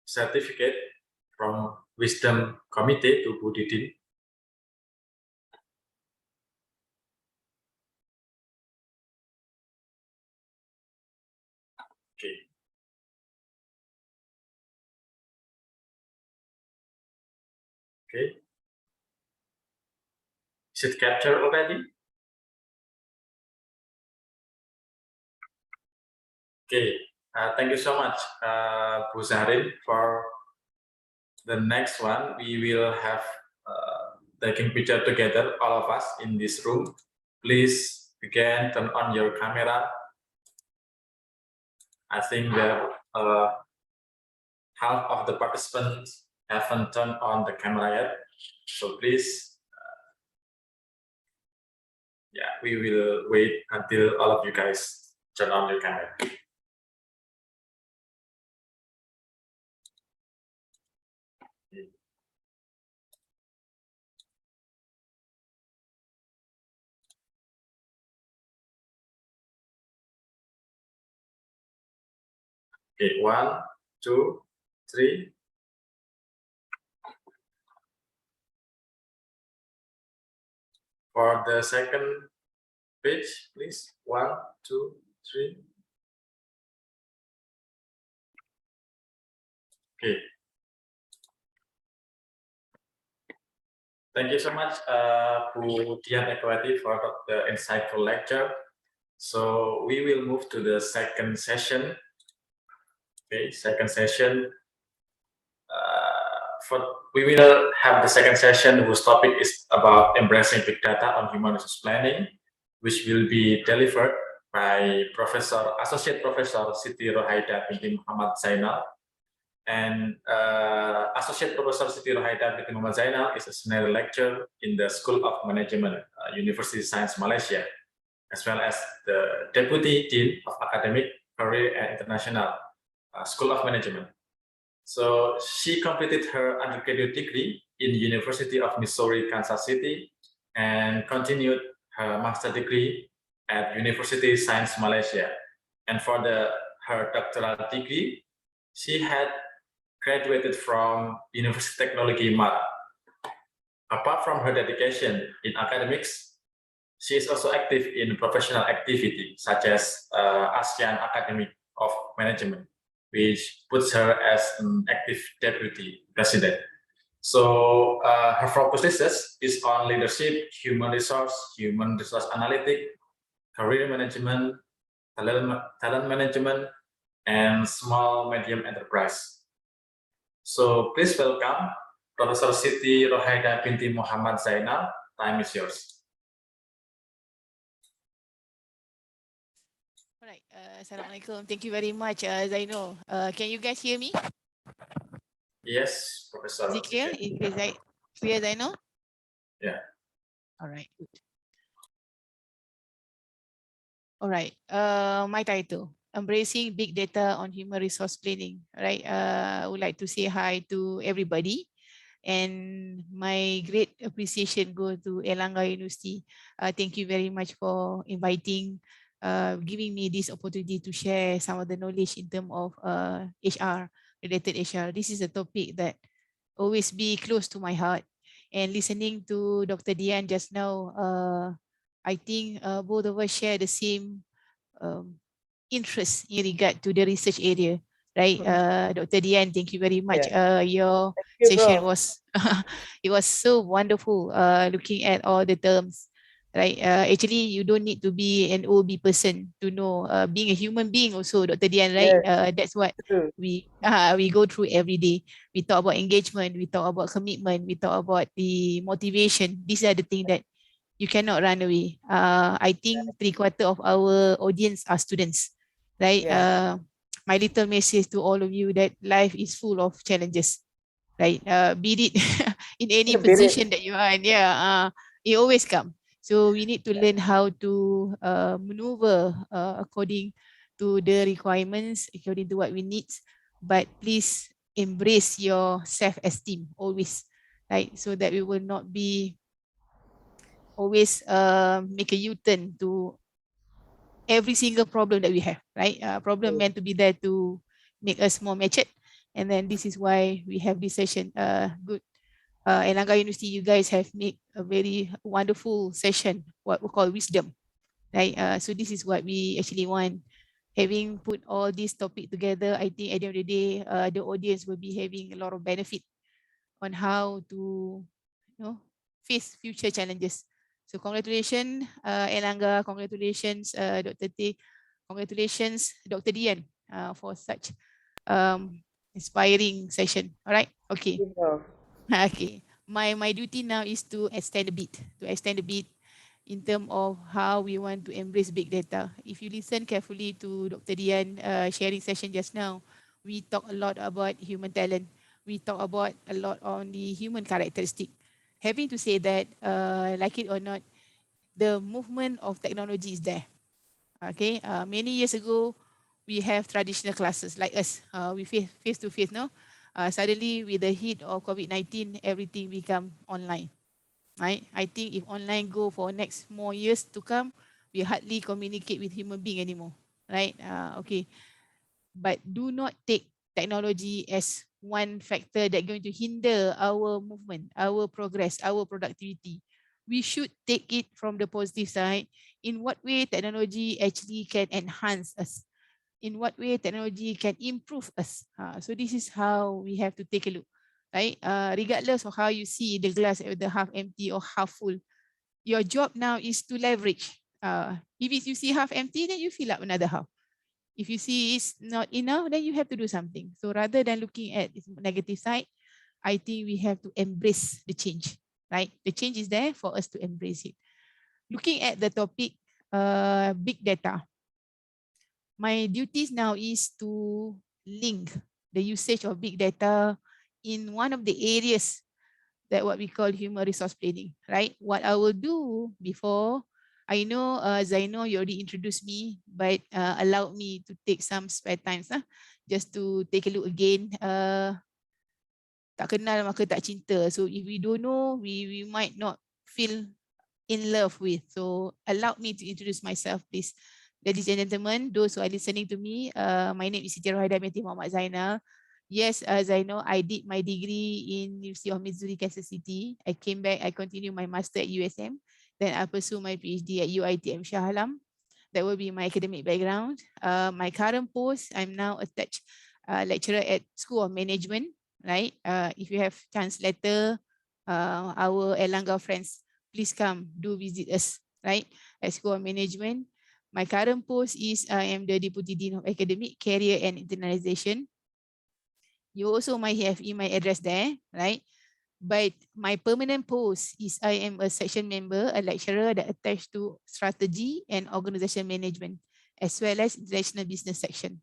certificate from Wisdom Committee to Bu Didin. Okay. Okay. Is it captured already? Okay. Thank you so much, Bu Zahrin. For the next one, we will have taking picture together, all of us in this room. Please again turn on your camera. I think that half of the participants haven't turned on the camera yet. So please, yeah, we will wait until all of you guys turn on your camera. Okay, 1, 2, 3. For the second page, please. 1, 2, 3. Okay. Thank you so much, Bu Dian Ekowati, for the insightful lecture. So we will move to the second session. Okay, second session. We will have the second session whose topic is about embracing big data on human resource planning, which will be delivered by Associate Professor Siti Rohaida binti Mohamed Zainal. And Associate Professor Siti Rohaida binti Mohamed Zainal is a senior lecturer in the School of Management, University Sains Malaysia, as well as the Deputy Dean of Academic Career and International School of Management. So she completed her undergraduate degree in University of Missouri, Kansas City, and continued her master degree at University Sains Malaysia. And for her doctoral degree, she had graduated from University Technology Mara. Apart from her dedication in academics, she is also active in professional activity such as ASEAN Academy of Management, which puts her as an active deputy president. So her focus is on leadership, human resource analytics, career management, talent management, and small medium enterprise. So please welcome Professor Siti Rohaida binti Mohamed Zainal. Time is yours. All right. Assalamualaikum. Thank you very much, Zainal. Can you guys hear me? Yes, Professor. Is it clear? Is it clear, Zainal? Yeah. All right. Good. All right. My title. embracing big data on human resource planning, right? I would like to say hi to everybody. And my great appreciation go to Airlangga University. Thank you very much for inviting, giving me this opportunity to share some of the knowledge in terms of HR, related HR. This is a topic that always be close to my heart. And listening to Dr. Dian just now, I think both of us share the same interest in regard to the research area, right? Dr. Dian, thank you very much. Your you, session Prof. was it was so wonderful. Looking at all the terms, right? Actually, you don't need to be an OB person to know. Being a human being, also, Dr. Dian, right? That's what True. we go through every day. We talk about engagement, we talk about commitment, we talk about the motivation. These are the things that you cannot run away. I think 3/4 of our audience are students, right? Yeah. My little message to all of you that life is full of challenges, right? Be it in any Beat it. position that you are in, it always come. So we need to learn how to maneuver according to the requirements, according to what we need. But please embrace your self-esteem always, right? So that we will not be always make a U-turn to every single problem that we have, right? Problem meant to be there to make us more matured. And then this is why we have this session. Good. Airlangga University, you guys have made a very wonderful session, what we call wisdom, right? So this is what we actually want. Having put all these topic together, I think at the end of the day, the audience will be having a lot of benefit on how to, face future challenges. So congratulations, Airlangga, congratulations, Dr. T, congratulations, Dr. Dian, for such inspiring session. All right, okay. Okay, my duty now is to extend a bit, in terms of how we want to embrace big data. If you listen carefully to Dr. Dian sharing session just now, we talk a lot about human talent. We talk about a lot on the human characteristic. Having to say that, like it or not, the movement of technology is there. Okay, many years ago, we have traditional classes like us. We face to face, no? Suddenly, with the hit of COVID-19, everything become online. Right? I think if online go for next more years to come, we hardly communicate with human being anymore. Right? Okay. But do not take technology as one factor that going to hinder our movement, our progress, our productivity. We should take it from the positive side. In what way technology actually can enhance us? In what way technology can improve us? So this is how we have to take a look, right? Regardless of how you see the glass, whether half empty or half full, your job now is to leverage. If you see half empty, then you fill up another half. If you see it's not enough, then you have to do something. So rather than looking at the negative side, I think we have to embrace the change, right? The change is there for us to embrace it. Looking at the topic, big data. My duties now is to link the usage of big data in one of the areas that what we call human resource planning, right? What I will do before, I know Zainal, you already introduced me, but allow me to take some spare times just to take a look again. Tak kenal maka tak cinta. So if we don't know, we might not feel in love with. So allow me to introduce myself, please. Ladies and gentlemen, those who are listening to me, my name is Siti Rohaida binti Mohamed Zainal. Yes, as I know, I did my degree in University of Missouri, Kansas City. I came back, I continued my master at USM. Then I pursue my PhD at UiTM Shah Alam. That will be my academic background. My current post, I'm now attached lecturer at School of Management, right? If you have chance later, our Airlangga friends, please come, do visit us, right? At School of Management. My current post is I am the Deputy Dean of Academic Career and Internationalization. You also might have email address there, right? But my permanent post is I am a section member, a lecturer that attached to strategy and organization management, as well as international business section,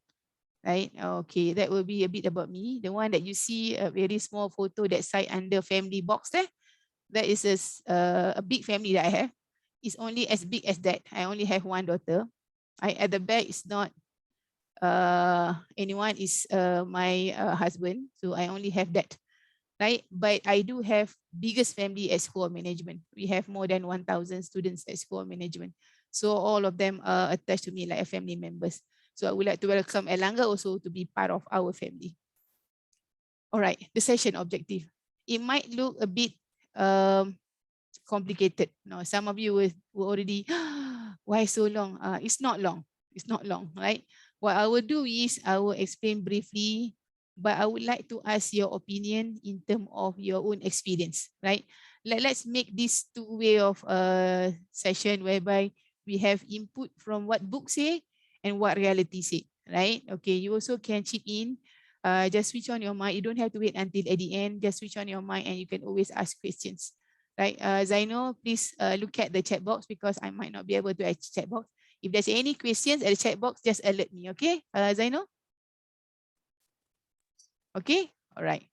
right? Okay, that will be a bit about me. The one that you see a very small photo that side under family box there, that is a big family that I have. It's only as big as that. I only have one daughter. At the back is not anyone is my husband, so I only have that, right? But I do have biggest family at School of Management. We have more than 1,000 students at School of Management. So all of them are attached to me like a family members. So I would like to welcome Airlangga also to be part of our family. All right, the session objective. It might look a bit complicated. No, some of you were already, why so long? It's not long. It's not long, right? What I will do is I will explain briefly, but I would like to ask your opinion in terms of your own experience, right? Let's make this two-way of session whereby we have input from what books say and what reality say, right? Okay, you also can chip in. Just switch on your mic. You don't have to wait until at the end. Just switch on your mic and you can always ask questions. Right, Zainal, please look at the chat box because I might not be able to access chat box. If there's any questions at the chat box, just alert me, okay, Zainal? Okay, all right.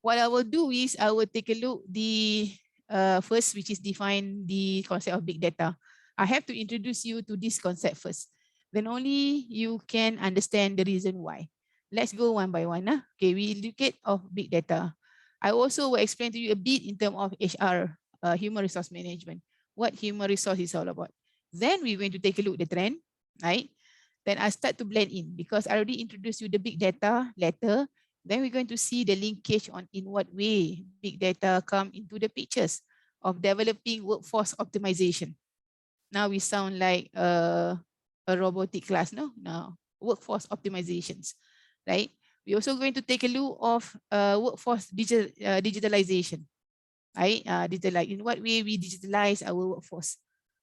What I will do is I will take a look the first, which is define the concept of big data. I have to introduce you to this concept first. Then only you can understand the reason why. Let's go one by one. Okay, we look at of big data. I also will explain to you a bit in terms of HR, human resource management, what human resource is all about. Then we're going to take a look at the trend, right? Then I start to blend in because I already introduced you the big data letter. Then we're going to see the linkage on in what way big data come into the pictures of developing workforce optimization. Now we sound like a robotic class, no? No, workforce optimizations, right? We're also going to take a look of workforce digitalization, right? In what way we digitalize our workforce,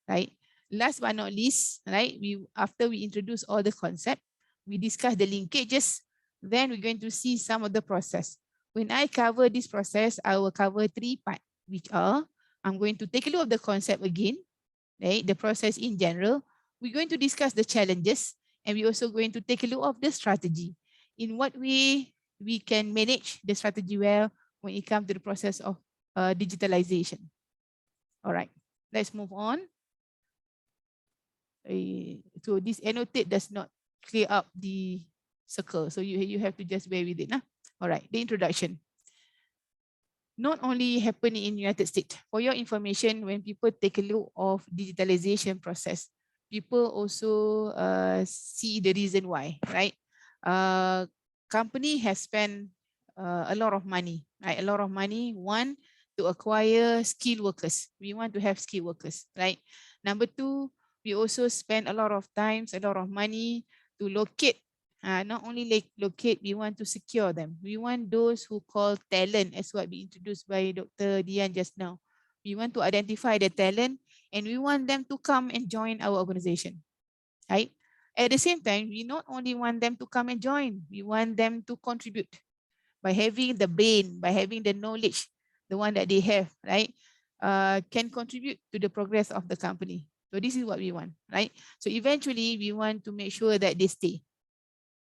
right? Last but not least, right? After we introduce all the concept, we discuss the linkages. Then we're going to see some of the process. When I cover this process, I will cover 3 parts, which are I'm going to take a look at the concept again, right? The process in general. We're going to discuss the challenges, and we're also going to take a look of the strategy. In what way we can manage the strategy well when it comes to the process of digitalization. All right, let's move on. So this annotate does not clear up the circle, so you have to just bear with it. All right, the introduction. Not only happening in United States. For your information, when people take a look of digitalization process, people also see the reason why, right? Company has spent a lot of money, right? A lot of money, one, to acquire skilled workers. We want to have skilled workers, right? Number two, we also spend a lot of times, a lot of money to locate. Not only locate, we want to secure them. We want those who call talent, as what we introduced by Dr. Dian just now. We want to identify the talent and we want them to come and join our organization, right? At the same time, we not only want them to come and join, we want them to contribute by having the brain, by having the knowledge, the one that they have, right? Can contribute to the progress of the company. So this is what we want, right? So eventually we want to make sure that they stay.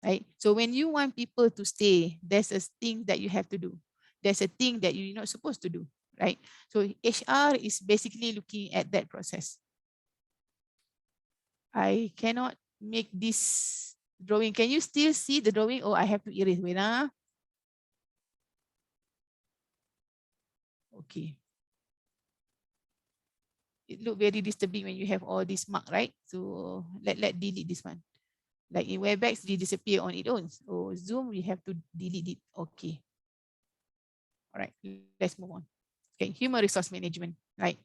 Right? So when you want people to stay, there's a thing that you have to do. There's a thing that you're not supposed to do, right? So HR is basically looking at that process. I cannot make this drawing. Can you still see the drawing? Oh, I have to erase. Wait, okay. It looks very disturbing when you have all this mark, right? So let delete this one. Like in Webex, they disappear on its own. So Zoom, we have to delete it. Okay. All right, let's move on. Okay, human resource management, right?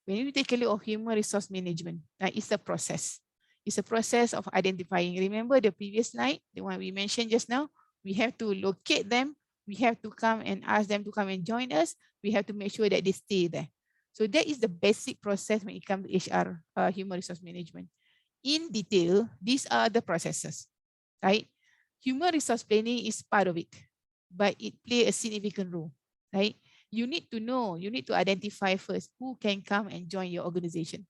When you take a look of human resource management, it's a process. It's a process of identifying. Remember the previous slide, the one we mentioned just now? We have to locate them. We have to come and ask them to come and join us. We have to make sure that they stay there. So that is the basic process when it comes to HR, human resource management. In detail, these are the processes, right? Human resource planning is part of it, but it plays a significant role, right? You need to know, you need to identify first who can come and join your organization.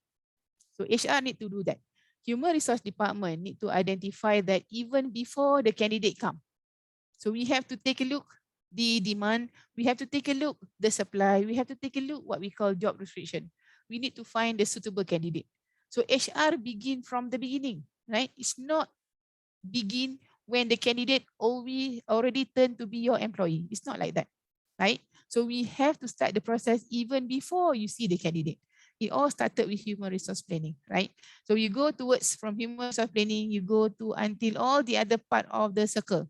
So HR need to do that. Human resource department need to identify that even before the candidate come. So we have to take a look the demand, we have to take a look the supply, we have to take a look what we call job description. We need to find the suitable candidate. So HR begin from the beginning, right? It's not begin when the candidate already turned to be your employee. It's not like that, right? So we have to start the process even before you see the candidate. It all started with human resource planning, right? So you go towards from human resource planning, you go to until all the other part of the circle.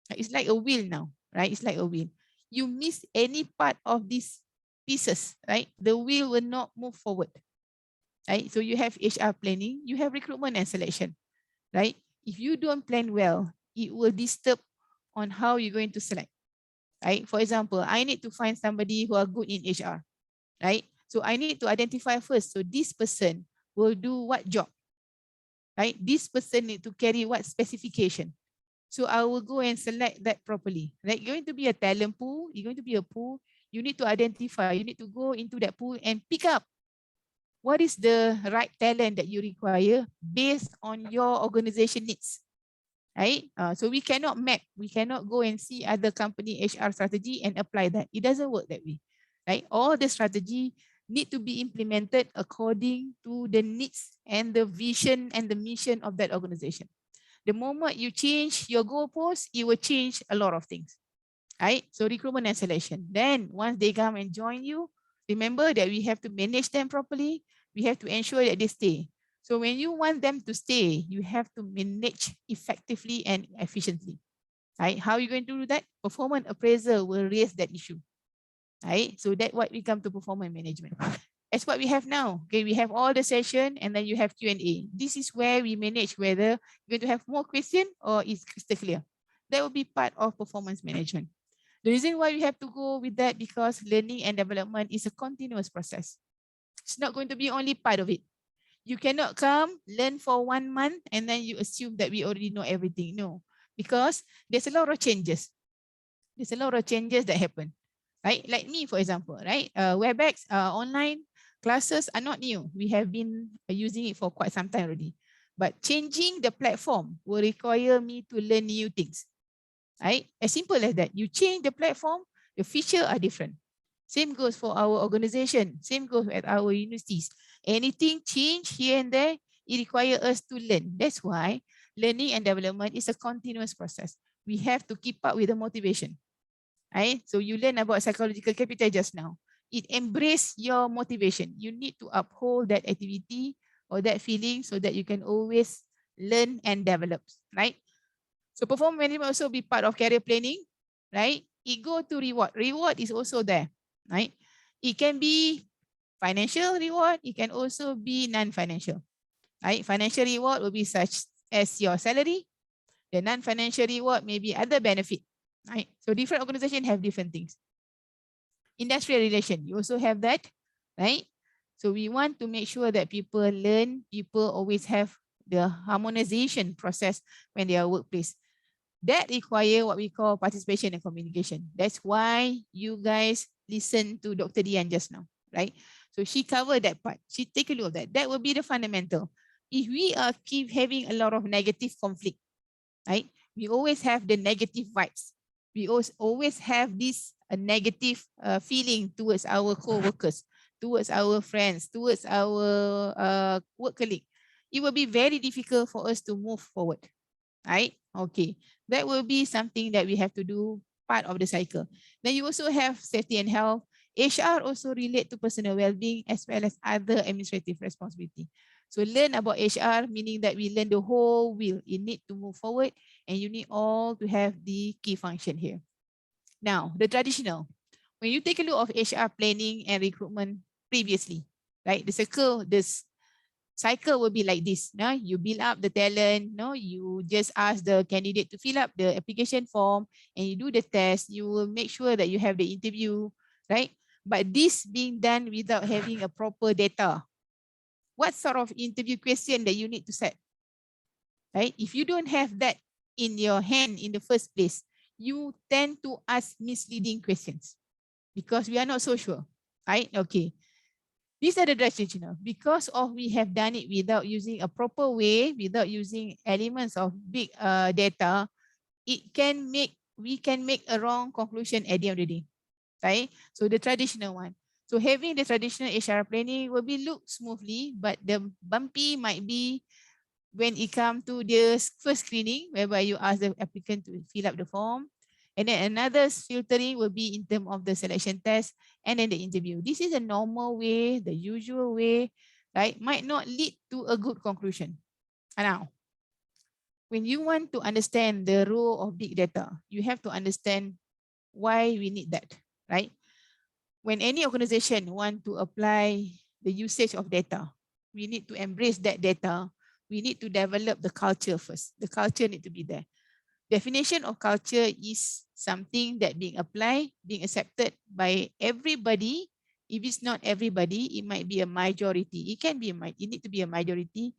It's like a wheel now, right? It's like a wheel. You miss any part of these pieces, right? The wheel will not move forward, right? So you have HR planning, you have recruitment and selection, right? If you don't plan well, it will disturb on how you're going to select, right? For example, I need to find somebody who are good in HR, right? So I need to identify first. So this person will do what job, right? This person need to carry what specification. So I will go and select that properly. Like you're going to be a talent pool, you're going to be a pool, you need to identify, you need to go into that pool and pick up what is the right talent that you require based on your organization needs, right? So we cannot map, we cannot go and see other company HR strategy and apply that. It doesn't work that way, right? All the strategy need to be implemented according to the needs and the vision and the mission of that organization. The moment you change your goalpost, it will change a lot of things, right? So recruitment and selection. Then once they come and join you, remember that we have to manage them properly. We have to ensure that they stay. So when you want them to stay, you have to manage effectively and efficiently, right? How are you going to do that? Performance appraiser will raise that issue, right? So that's what we come to performance management. That's what we have now. Okay, we have all the session and then you have Q&A. This is where we manage whether you're going to have more question or it's crystal clear. That will be part of performance management. The reason why we have to go with that because learning and development is a continuous process. It's not going to be only part of it. You cannot come, learn for 1 month, and then you assume that we already know everything. No, because there's a lot of changes. There's a lot of changes that happen, right? Like me, for example, right? WebEx, online classes are not new. We have been using it for quite some time already. But changing the platform will require me to learn new things, right? As simple as that. You change the platform, the features are different. Same goes for our organization. Same goes at our universities. Anything change here and there, it requires us to learn. That's why learning and development is a continuous process. We have to keep up with the motivation, right? So you learn about psychological capital just now. It embrace your motivation. You need to uphold that activity or that feeling so that you can always learn and develop, right? So performance management also be part of career planning, right? It go to reward. Reward is also there, right? It can be financial reward. It can also be non-financial, right? Financial reward will be such as your salary. The non-financial reward may be other benefit, right? So different organizations have different things. Industrial relation, you also have that, right? So we want to make sure that people learn, people always have the harmonization process when they are workplace. That require what we call participation and communication. That's why you guys listen to Dr. Dian just now, right? So she covered that part. She take a look at that. That will be the fundamental. If we are keep having a lot of negative conflict, right? We always have the negative vibes. We always have this negative feeling towards our co-workers, towards our friends, towards our work colleague. It will be very difficult for us to move forward, right? Okay, that will be something that we have to do part of the cycle. Then you also have safety and health. HR also relate to personal well-being as well as other administrative responsibility. So learn about HR, meaning that we learn the whole wheel. It need to move forward and you need all to have the key function here. Now, the traditional. When you take a look of HR planning and recruitment previously, right? The circle, this cycle will be like this. No? You build up the talent, no? You just ask the candidate to fill up the application form and you do the test. You will make sure that you have the interview, right? But this being done without having a proper data. What sort of interview question that you need to set, right? If you don't have that in your hand in the first place, you tend to ask misleading questions because we are not so sure, right? Okay. These are the traditional. Because of we have done it without using a proper way, without using elements of big data, we can make a wrong conclusion at the end of the day, right? So the traditional one. So having the traditional HR planning will be look smoothly, but the bumpy might be when it comes to the first screening, whereby you ask the applicant to fill up the form, and then another filtering will be in terms of the selection test and then the interview. This is a normal way, the usual way, right? Might not lead to a good conclusion. And now, when you want to understand the role of big data, you have to understand why we need that, right? When any organization want to apply the usage of data, we need to embrace that data. We need to develop the culture first. The culture need to be there. Definition of culture is something that being applied, being accepted by everybody. If it's not everybody, it might be a majority. It can be it need to be a majority.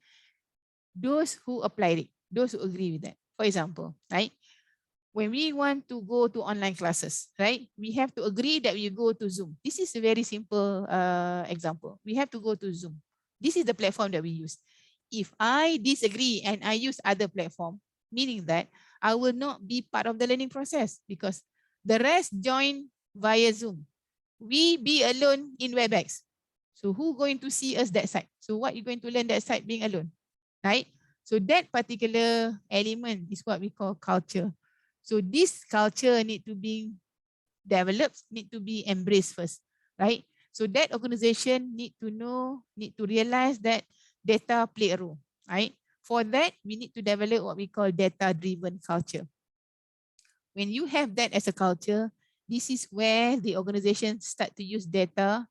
Those who applied it, those who agree with that. For example, right? When we want to go to online classes, right? We have to agree that we go to Zoom. This is a very simple example. We have to go to Zoom. This is the platform that we use. If I disagree and I use other platform, meaning that I will not be part of the learning process because the rest join via Zoom. We be alone in WebEx. So who going to see us that side? So what you going to learn that side being alone, right? So that particular element is what we call culture. So this culture need to be developed, need to be embraced first, right? So that organization need to know, need to realize that data play a role, right? For that, we need to develop what we call data-driven culture. When you have that as a culture, this is where the organization start to use data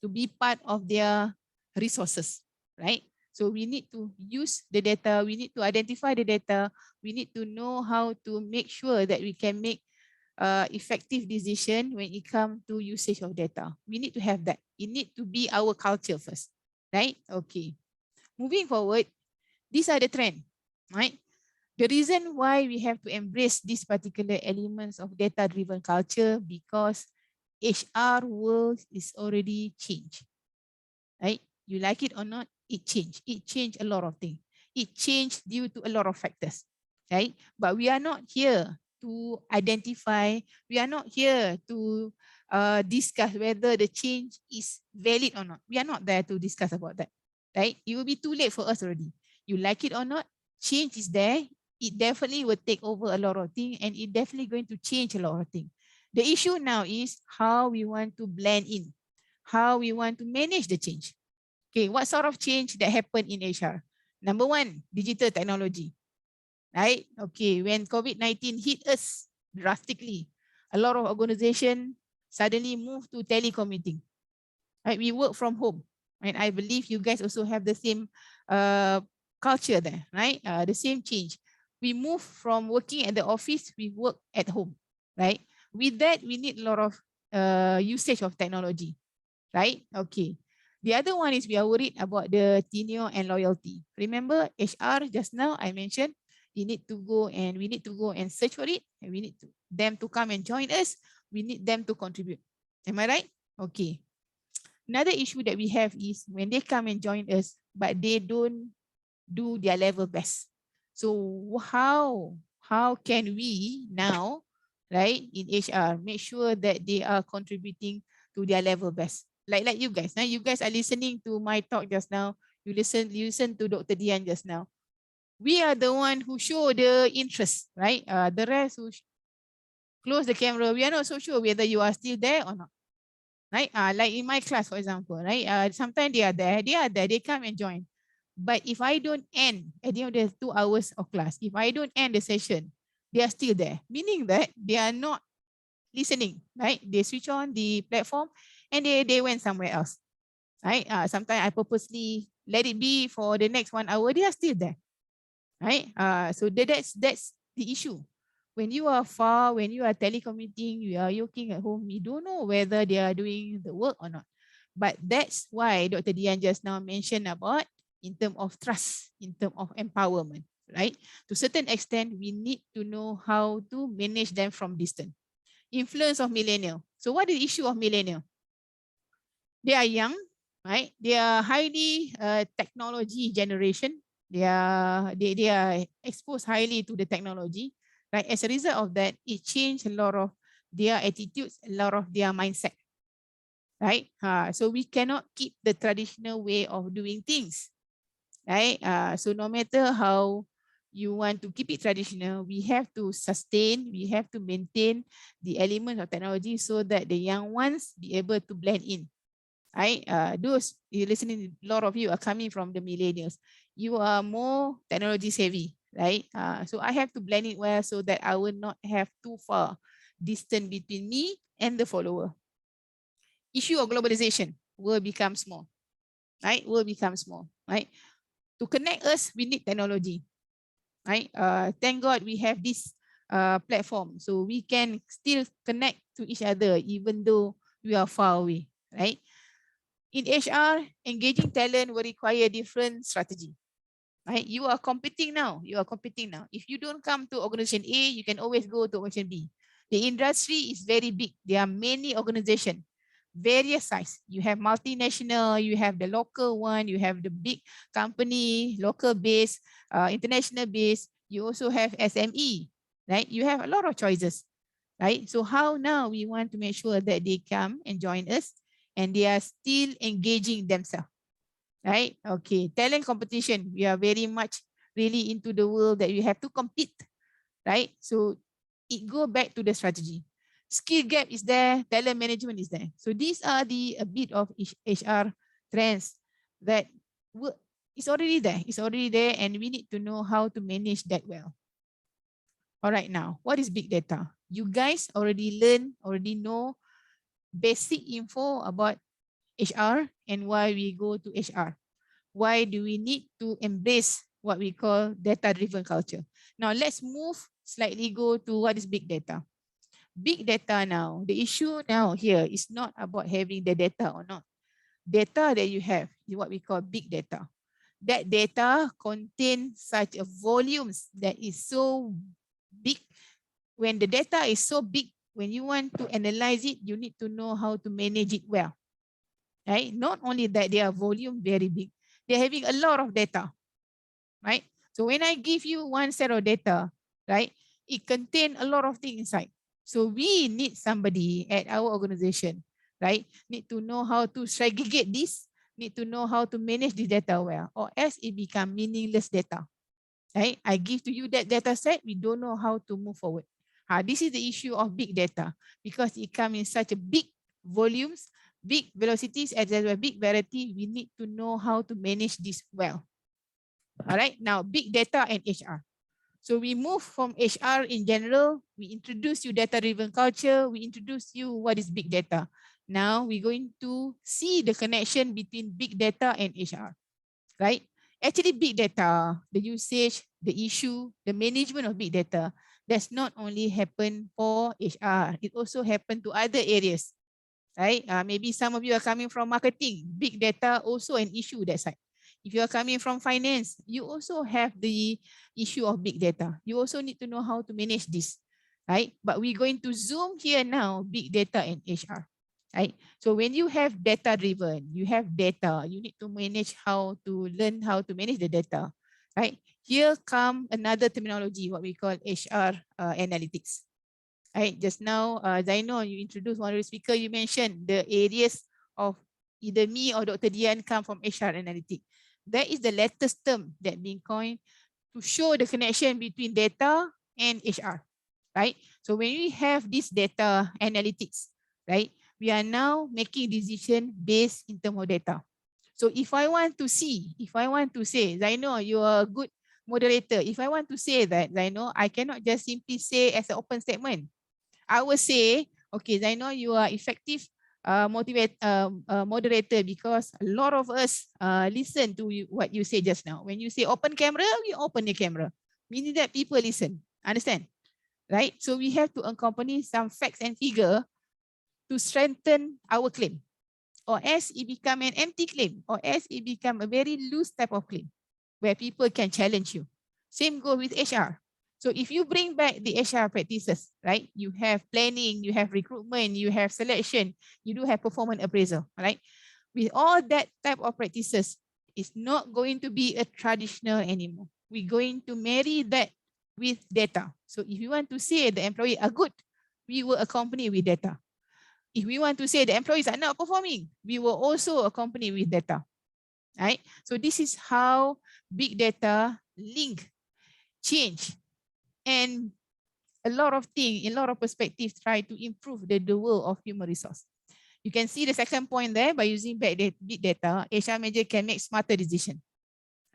to be part of their resources, right? So we need to use the data, we need to identify the data, we need to know how to make sure that we can make effective decision when it comes to usage of data. We need to have that. It needs to be our culture first, right? Okay. Moving forward, these are the trends, right? The reason why we have to embrace these particular elements of data-driven culture because HR world is already changed, right? You like it or not, it changed. It changed a lot of things. It changed due to a lot of factors, right? But we are not here to identify, we are not here to discuss whether the change is valid or not. We are not there to discuss about that, right? It will be too late for us already. You like it or not, change is there. It definitely will take over a lot of things and it definitely going to change a lot of things. The issue now is how we want to blend in, how we want to manage the change. Okay, what sort of change that happened in HR? Number one, digital technology, right? Okay, when COVID-19 hit us drastically, a lot of organizations suddenly moved to telecommuting, right? We work from home, right? I believe you guys also have the same culture there, right? The same change. We move from working at the office, we work at home, right? With that, we need a lot of usage of technology, right? Okay. The other one is we are worried about the tenure and loyalty. Remember HR just now I mentioned we need to go and search for it and we need them to come and join us. We need them to contribute. Am I right? Okay. Another issue that we have is when they come and join us, but they don't do their level best. So how can we now, right, in HR, make sure that they are contributing to their level best? Like you guys. Now you guys are listening to my talk just now. You listen to Dr. Dian just now. We are the one who show the interest, right? The rest who close the camera, we are not so sure whether you are still there or not. Right? Like in my class, for example, right? Sometimes they are there, they come and join. But if I don't end at the end of the 2 hours of class, if I don't end the session, they are still there, meaning that they are not listening, right? They switch on the platform and they went somewhere else, right? Sometimes I purposely let it be for the next 1 hour, they are still there, right? So that's the issue. When you are far, when you are telecommuting, you are working at home, you don't know whether they are doing the work or not. But that's why Dr. Dian just now mentioned about in terms of trust, in terms of empowerment, right? To a certain extent, we need to know how to manage them from distance. Influence of millennial. So what is the issue of millennial? They are young, right? They are highly technology generation. They are exposed highly to the technology, right? As a result of that, it changed a lot of their attitudes, a lot of their mindset, right? So we cannot keep the traditional way of doing things. right? So no matter how you want to keep it traditional, we have to sustain, we have to maintain the element of technology so that the young ones be able to blend in. Right? Those you listening, a lot of you are coming from the millennials. You are more technology savvy, right? So I have to blend it well so that I will not have too far distance between me and the follower. Issue of globalization will become small, right? Will become small, right? To connect us, we need technology, right? Thank God we have this platform, so we can still connect to each other even though we are far away, right? In HR, engaging talent will require different strategy, right? You are competing now. You are competing now. If you don't come to organization A, you can always go to organization B. The industry is very big. There are many organizations, various size. You have multinational, you have the local one, you have the big company, local base, international base. You also have SME, right? You have a lot of choices, right? So how now we want to make sure that they come and join us and they are still engaging themselves, right? Okay, talent competition. We are very much really into the world that you have to compete, right? So it go back to the strategy. Skill gap is there, talent management is there. So these are the a bit of HR trends that it's already there. It's already there, and we need to know how to manage that well. All right, now, what is big data? You guys already learn, already know basic info about HR and why we go to HR. Why do we need to embrace what we call data-driven culture? Now let's move slightly, go to what is big data. Big data now, the issue now here is not about having the data or not. Data that you have is what we call big data. That data contains such a volumes that is so big. When the data is so big, when you want to analyze it, you need to know how to manage it well, right? Not only that, their volume very big, they're having a lot of data, right? So when I give you one set of data, right, it contains a lot of things inside. So we need somebody at our organization, right, need to know how to segregate this, need to know how to manage the data well, or else it becomes meaningless data, right? I give to you that data set, we don't know how to move forward. This is the issue of big data because it comes in such a big volumes, big velocities, as well as big variety. We need to know how to manage this well. All right, now big data and HR. So we move from HR in general, we introduce you data-driven culture, we introduce you what is big data. Now we're going to see the connection between big data and HR, right? Actually, big data, the usage, the issue, the management of big data, does not only happen for HR, it also happen to other areas, right? Maybe some of you are coming from marketing, big data also an issue that side. If you are coming from finance, you also have the issue of big data. You also need to know how to manage this, right? But we're going to zoom here now, big data and HR, right? So when you have data driven, you have data, you need to manage how to learn how to manage the data, right? Here come another terminology, what we call HR analytics. Right, just now, Zainal, you introduced one of the speaker, you mentioned the areas of either me or Dr. Dian come from HR analytics. That is the latest term that being coined to show the connection between data and HR, right? So when we have this data analytics, right, we are now making decision based in terms of data. So if I want to see, if I want to say, Zainal, you are a good moderator. If I want to say that, Zainal, I cannot just simply say as an open statement. I will say, okay, Zainal, you are effective moderator because a lot of us listen to what you say just now. When you say open camera, we open the camera, meaning that people listen. Understand? Right? So we have to accompany some facts and figure to strengthen our claim, or else it become an empty claim, or else it become a very loose type of claim where people can challenge you. Same go with HR. So if you bring back the HR practices, right? You have planning, you have recruitment, you have selection, you do have performance appraisal, right? With all that type of practices, it's not going to be a traditional anymore. We're going to marry that with data. So if you want to say the employee are good, we will accompany with data. If we want to say the employees are not performing, we will also accompany with data. right? So this is how big data link, change, and a lot of things, a lot of perspectives try to improve the world of human resource. You can see the second point there, by using big data, HR manager can make smarter decisions.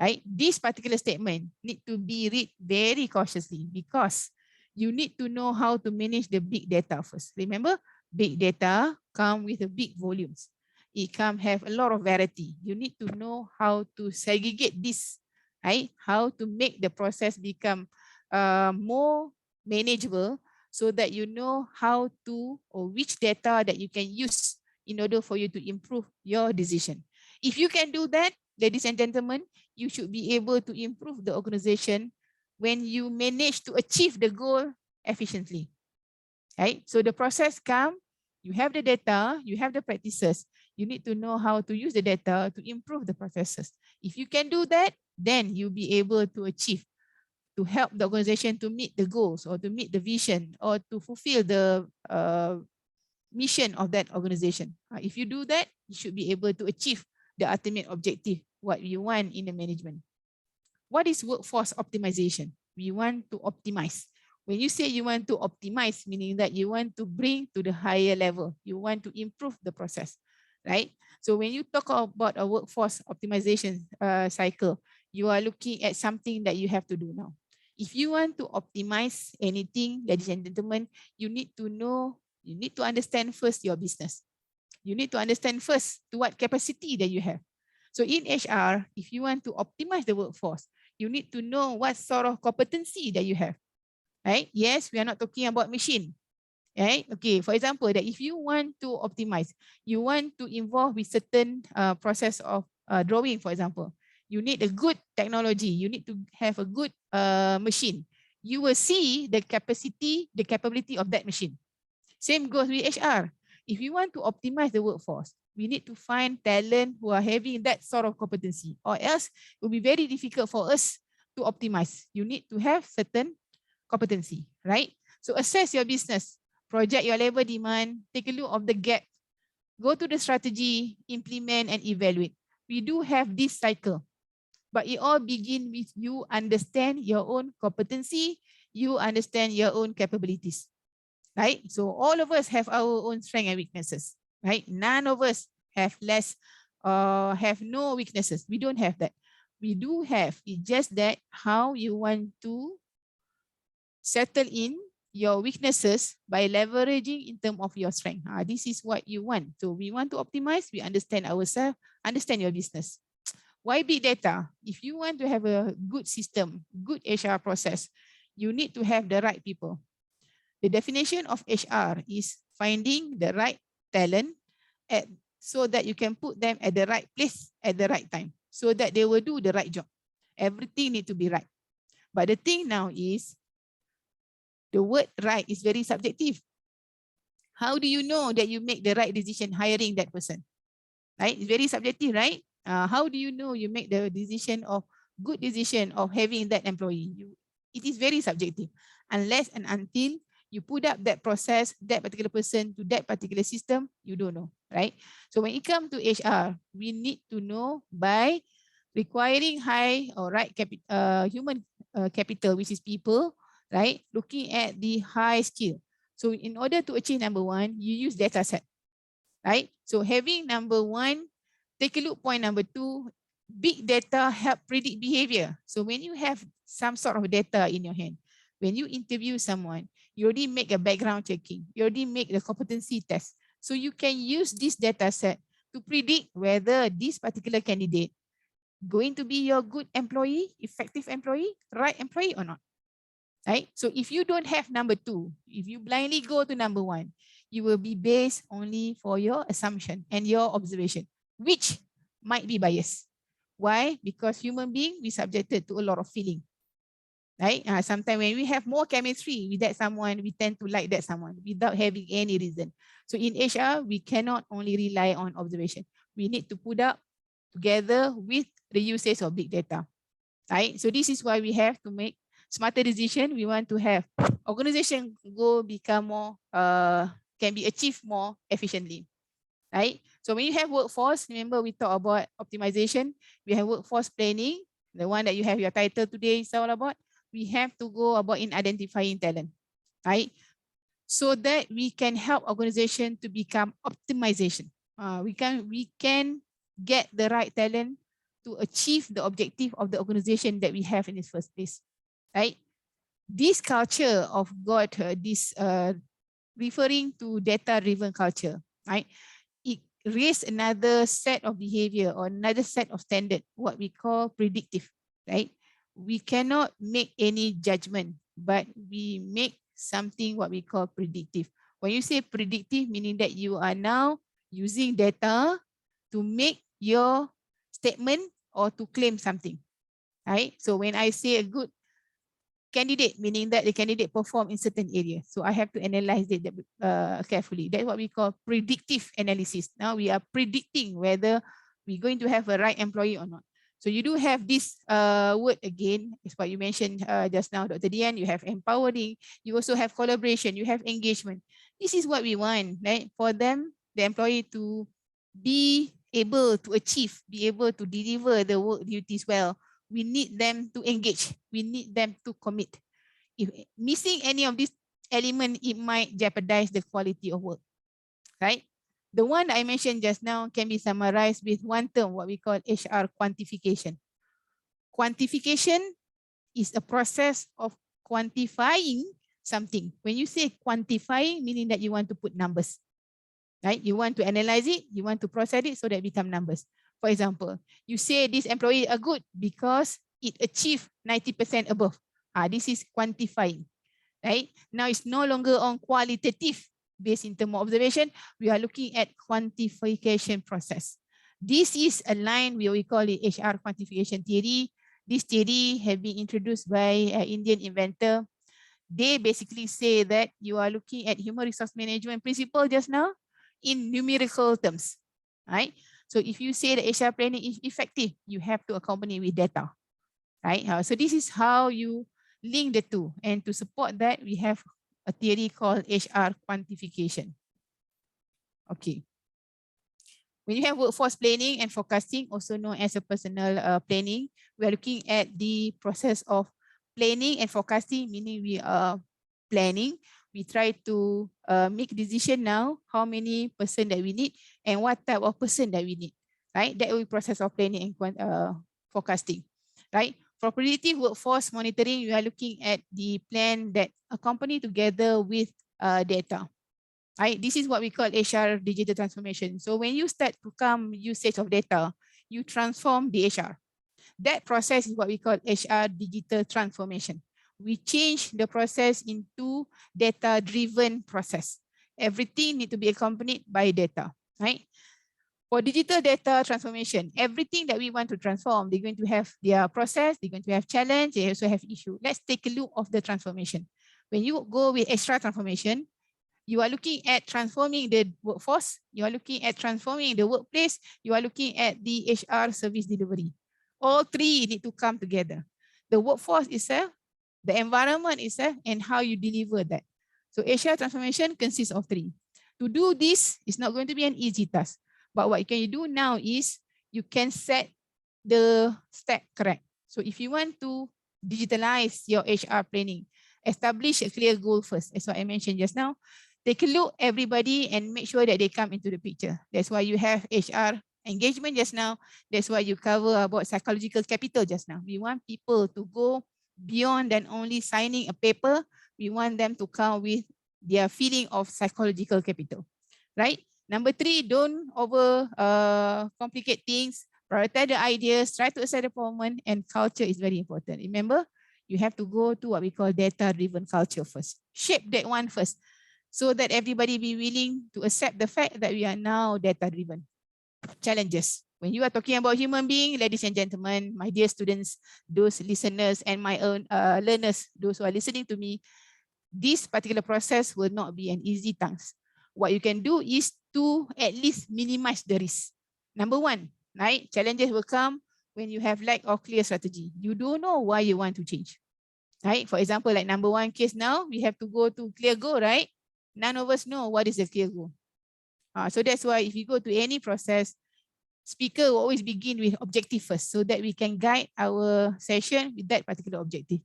Right? This particular statement need to be read very cautiously because you need to know how to manage the big data first. Remember, big data come with a big volumes. It can have a lot of variety. You need to know how to segregate this, right? How to make the process become more manageable so that you know how to, or which data that you can use in order for you to improve your decision. If you can do that, ladies and gentlemen, you should be able to improve the organization when you manage to achieve the goal efficiently, right? So the process comes, you have the data, you have the practices, you need to know how to use the data to improve the processes. If you can do that, then you'll be able to achieve, to help the organization to meet the goals or to meet the vision or to fulfill the mission of that organization. If you do that, you should be able to achieve the ultimate objective, what you want in the management. What is workforce optimization? We want to optimize. When you say you want to optimize, meaning that you want to bring to the higher level, you want to improve the process, right? So when you talk about a workforce optimization cycle, you are looking at something that you have to do now. If you want to optimize anything, ladies and gentlemen, you need to know, you need to understand first your business. You need to understand first to what capacity that you have. So in HR, if you want to optimize the workforce, you need to know what sort of competency that you have, right? Yes, we are not talking about machine, right? Okay, for example, that if you want to optimize, you want to involve with certain process of drawing, for example, you need a good technology, you need to have a good machine. You will see the capacity, the capability of that machine. Same goes with HR. If you want to optimize the workforce, we need to find talent who are having that sort of competency, or else it will be very difficult for us to optimize. You need to have certain competency, right? So assess your business, project your labor demand, take a look of the gap, go to the strategy, implement and evaluate. We do have this cycle, but it all begins with you understand your own competency, you understand your own capabilities. Right? So all of us have our own strengths and weaknesses, right? None of us have have no weaknesses. We don't have that. We do have, it's just that how you want to settle in your weaknesses by leveraging in terms of your strength. This is what you want. So we want to optimize, we understand ourselves, understand your business. Why big data? If you want to have a good system, good HR process, you need to have the right people. The definition of HR is finding the right talent so that you can put them at the right place at the right time so that they will do the right job. Everything needs to be right. But the thing now is the word right is very subjective. How do you know that you make the right decision hiring that person? Right? It's very subjective, right? How do you know you make the decision of good decision of having that employee? It is very subjective unless and until you put up that process, that particular person to that particular system, you don't know, right? So when it comes to HR, we need to know by requiring high or right human capital, which is people, right? Looking at the high skill. So in order to achieve number one, you use data set, right? So having number one, take a look point number two, big data help predict behavior. So when you have some sort of data in your hand, when you interview someone, you already make a background checking, you already make the competency test. So you can use this data set to predict whether this particular candidate going to be your good employee, effective employee, right employee or not, right? So if you don't have number two, if you blindly go to number one, you will be based only for your assumption and your observation, which might be biased. Why? Because human being, we subjected to a lot of feeling. Right? Sometimes when we have more chemistry with that someone, we tend to like that someone without having any reason. So in HR, we cannot only rely on observation. We need to put up together with the usage of big data. Right? So this is why we have to make smarter decision. We want to have organization go become more, can be achieved more efficiently. right? So when you have workforce, remember we talk about optimization, we have workforce planning, the one that you have your title today is all about. We have to go about in identifying talent, right? So that we can help organization to become optimization. We can get the right talent to achieve the objective of the organization that we have in this first place, right? This culture of got this referring to data-driven culture, right? It raised another set of behavior or another set of standard, what we call predictive, right? We cannot make any judgment, but we make something what we call predictive. When you say predictive, meaning that you are now using data to make your statement or to claim something, right? So when I say a good candidate, meaning that the candidate perform in certain areas. So I have to analyze it carefully. That's what we call predictive analysis. Now we are predicting whether we're going to have a right employee or not. So you do have this word again, is what you mentioned just now, Dr. Dian. You have empowering, you also have collaboration, you have engagement. This is what we want, right? For them, the employee to be able to achieve, be able to deliver the work duties well. We need them to engage. We need them to commit. If missing any of these elements, it might jeopardize the quality of work, right? The one I mentioned just now can be summarized with one term, what we call HR quantification. Quantification is a process of quantifying something. When you say quantifying, meaning that you want to put numbers, right? You want to analyze it, you want to process it so that it become numbers. For example, you say this employee are good because it achieved 90% above. This is quantifying, right? Now it's no longer on qualitative based in terms of observation. We are looking at quantification process. This is a line we call it HR quantification theory. This theory has been introduced by an Indian inventor. They basically say that you are looking at human resource management principle just now in numerical terms, right? So if you say that HR planning is effective, you have to accompany with data, right? So this is how you link the two. And to support that, we have a theory called HR quantification. Okay. When you have workforce planning and forecasting, also known as a personal planning, we are looking at the process of planning and forecasting, meaning we are planning. We try to make decision now, how many person that we need and what type of person that we need, right? That will be process of planning and forecasting, right? For predictive workforce monitoring, we are looking at the plan that accompany together with data, right? This is what we call HR digital transformation. So when you start to come usage of data, you transform the HR. That process is what we call HR digital transformation. We change the process into data-driven process. Everything need to be accompanied by data, right? For digital data transformation, everything that we want to transform, they're going to have their process, they're going to have challenge, they also have issue. Let's take a look of the transformation. When you go with extra transformation, you are looking at transforming the workforce, you are looking at transforming the workplace, you are looking at the HR service delivery. All three need to come together. The workforce itself, the environment itself, and how you deliver that. So HR transformation consists of three. To do this, it's not going to be an easy task. But what can you do now is you can set the step correct. So if you want to digitalize your HR planning, establish a clear goal first. As what I mentioned just now. Take a look everybody and make sure that they come into the picture. That's why you have HR engagement just now. That's why you cover about psychological capital just now. We want people to go beyond than only signing a paper. We want them to come with their feeling of psychological capital, right? Number three, don't over complicate things. Prioritize the ideas, try to assess the performance, and culture is very important. Remember, you have to go to what we call data-driven culture first. Shape that one first, so that everybody be willing to accept the fact that we are now data-driven. Challenges. When you are talking about human being, ladies and gentlemen, my dear students, those listeners and my own learners, those who are listening to me, this particular process will not be an easy task. What you can do is to at least minimize the risk. Number one, right? Challenges will come when you have lack of clear strategy. You don't know why you want to change, right? For example, like number one case now, we have to go to clear goal, right? None of us know what is the clear goal. So that's why if you go to any process, speaker will always begin with objective first so that we can guide our session with that particular objective.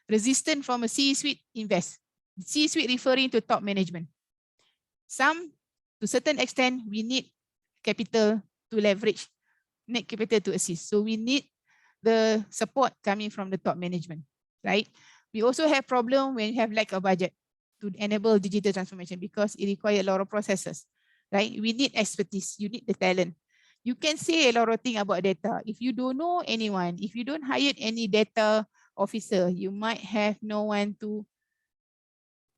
Resistance from a C-suite invest. C-suite referring to top management. Some, to certain extent, we need capital to leverage, need capital to assist. So we need the support coming from the top management, right? We also have problem when you have lack of budget to enable digital transformation because it requires a lot of processes, right? We need expertise, you need the talent. You can say a lot of things about data. If you don't know anyone, if you don't hire any data officer, you might have no one to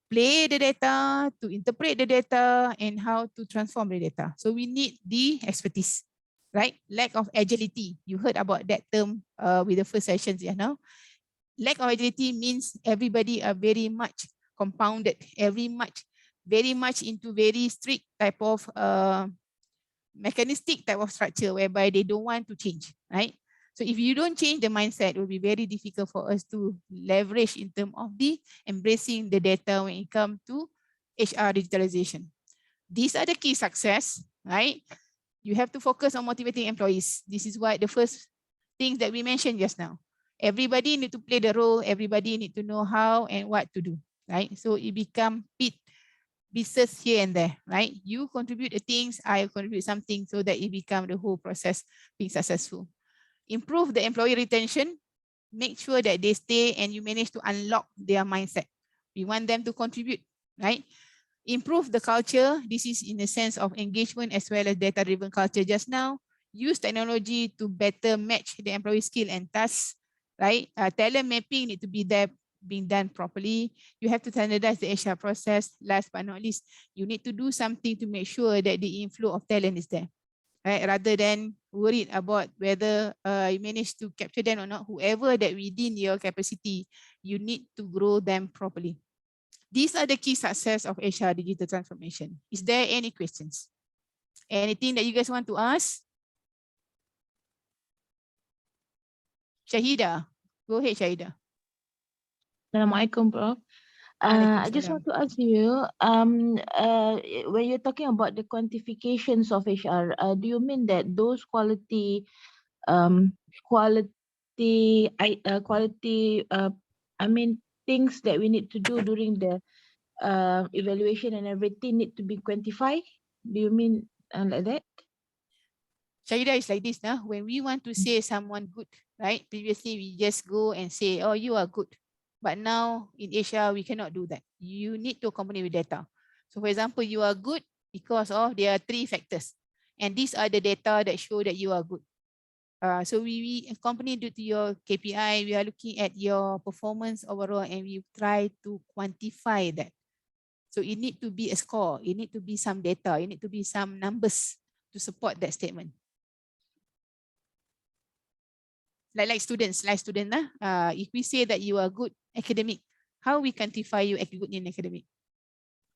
play the data, to interpret the data, and how to transform the data. So we need the expertise, right? Lack of agility. You heard about that term with the first sessions, yeah, now. Lack of agility means everybody are very much compounded, very much into very strict type of mechanistic type of structure whereby they don't want to change, right? So if you don't change the mindset, it will be very difficult for us to leverage in terms of the embracing the data when it comes to HR digitalization. These are the key success, right? You have to focus on motivating employees. This is what the first things that we mentioned just now. Everybody need to play the role. Everybody need to know how and what to do, right? So it become pieces here and there, right? You contribute the things, I contribute something so that it become the whole process being successful. Improve the employee retention, make sure that they stay and you manage to unlock their mindset. We want them to contribute, right? Improve the culture. This is in the sense of engagement as well as data-driven culture just now. Use technology to better match the employee skill and tasks, right? Talent mapping need to be there, being done properly. You have to standardize the HR process. Last but not least, you need to do something to make sure that the inflow of talent is there, right? Rather than worried about whether you manage to capture them or not, whoever that within your capacity, you need to grow them properly. These are the key success of HR digital transformation. Is there any questions? Anything that you guys want to ask? Shahida, go ahead, Shahida. Assalamualaikum, Prof. I just want to ask you, when you're talking about the quantifications of HR, do you mean that those quality, things that we need to do during the evaluation and everything need to be quantified? Do you mean like that? Shahida is like this, nah? When we want to say someone good, right? Previously, we just go and say, oh, you are good. But now in Asia, we cannot do that. You need to accompany with data. So for example, you are good because of there are 3 factors. And these are the data that show that you are good. So we accompany to your KPI, we are looking at your performance overall and we try to quantify that. So it need to be a score, it need to be some data, it need to be some numbers to support that statement. Like students, if we say that you are good academic, how we quantify you good in academic?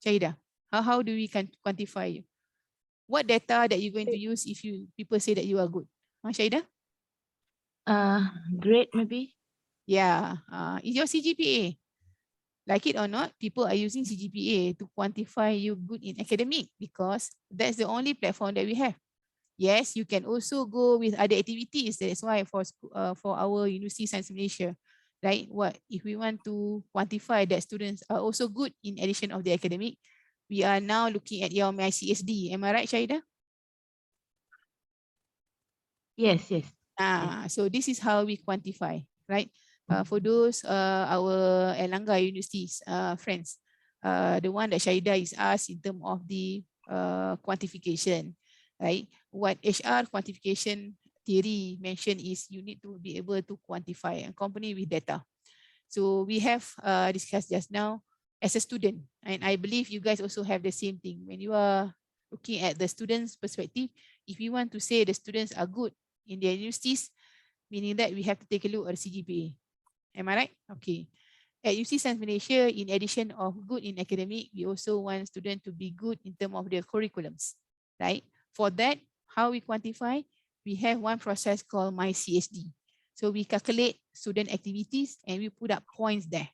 Shahida, how do we quantify you? What data that you're going to use if people say that you are good? Shahida? Grade maybe. Yeah, is your CGPA. Like it or not, people are using CGPA to quantify you good in academic because that's the only platform that we have. Yes, you can also go with other activities. That's why for our University Sains Malaysia, right? What if we want to quantify that students are also good in addition of the academic? We are now looking at your M.Si. Am I right, Shahida? Yes. So this is how we quantify, right? For those our Airlangga universities friends, the one that Shahida is asked in terms of the quantification, right? What HR quantification theory mentioned is you need to be able to quantify and accompany with data. So we have discussed just now as a student, and I believe you guys also have the same thing. When you are looking at the students' perspective, if you want to say the students are good in their universities, meaning that we have to take a look at the CGPA. Am I right? Okay. At Universiti Sains Malaysia, in addition of good in academic, we also want students to be good in terms of their curriculums, right? For that, how we quantify? We have one process called MyCSD. So we calculate student activities and we put up points there,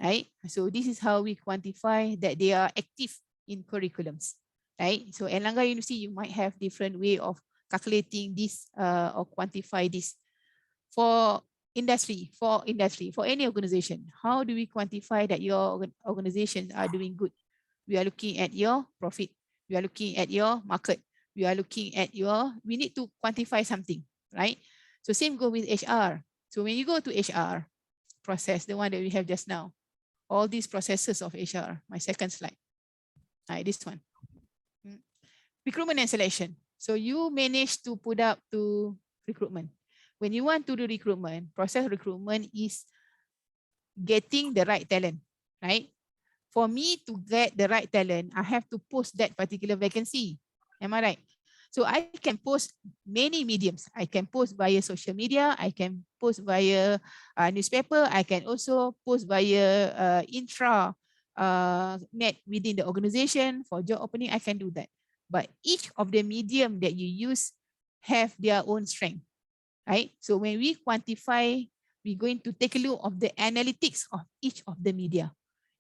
right? So this is how we quantify that they are active in curriculums. right? So Airlangga University, you might have different way of calculating this or quantify this. For industry, for any organization, how do we quantify that your organizations are doing good? We are looking at your profit. We are looking at your market. We are looking at we need to quantify something, right? So same go with HR. So when you go to HR process, the one that we have just now, all these processes of HR, my second slide, this one. Recruitment and selection. So you manage to put up to recruitment. When you want to do recruitment, process recruitment is getting the right talent, right? For me to get the right talent, I have to post that particular vacancy. Am I right? So I can post many mediums. I can post via social media. I can post via newspaper. I can also post via net within the organization for job opening. I can do that. But each of the medium that you use have their own strength, right? So when we quantify, we're going to take a look of the analytics of each of the media.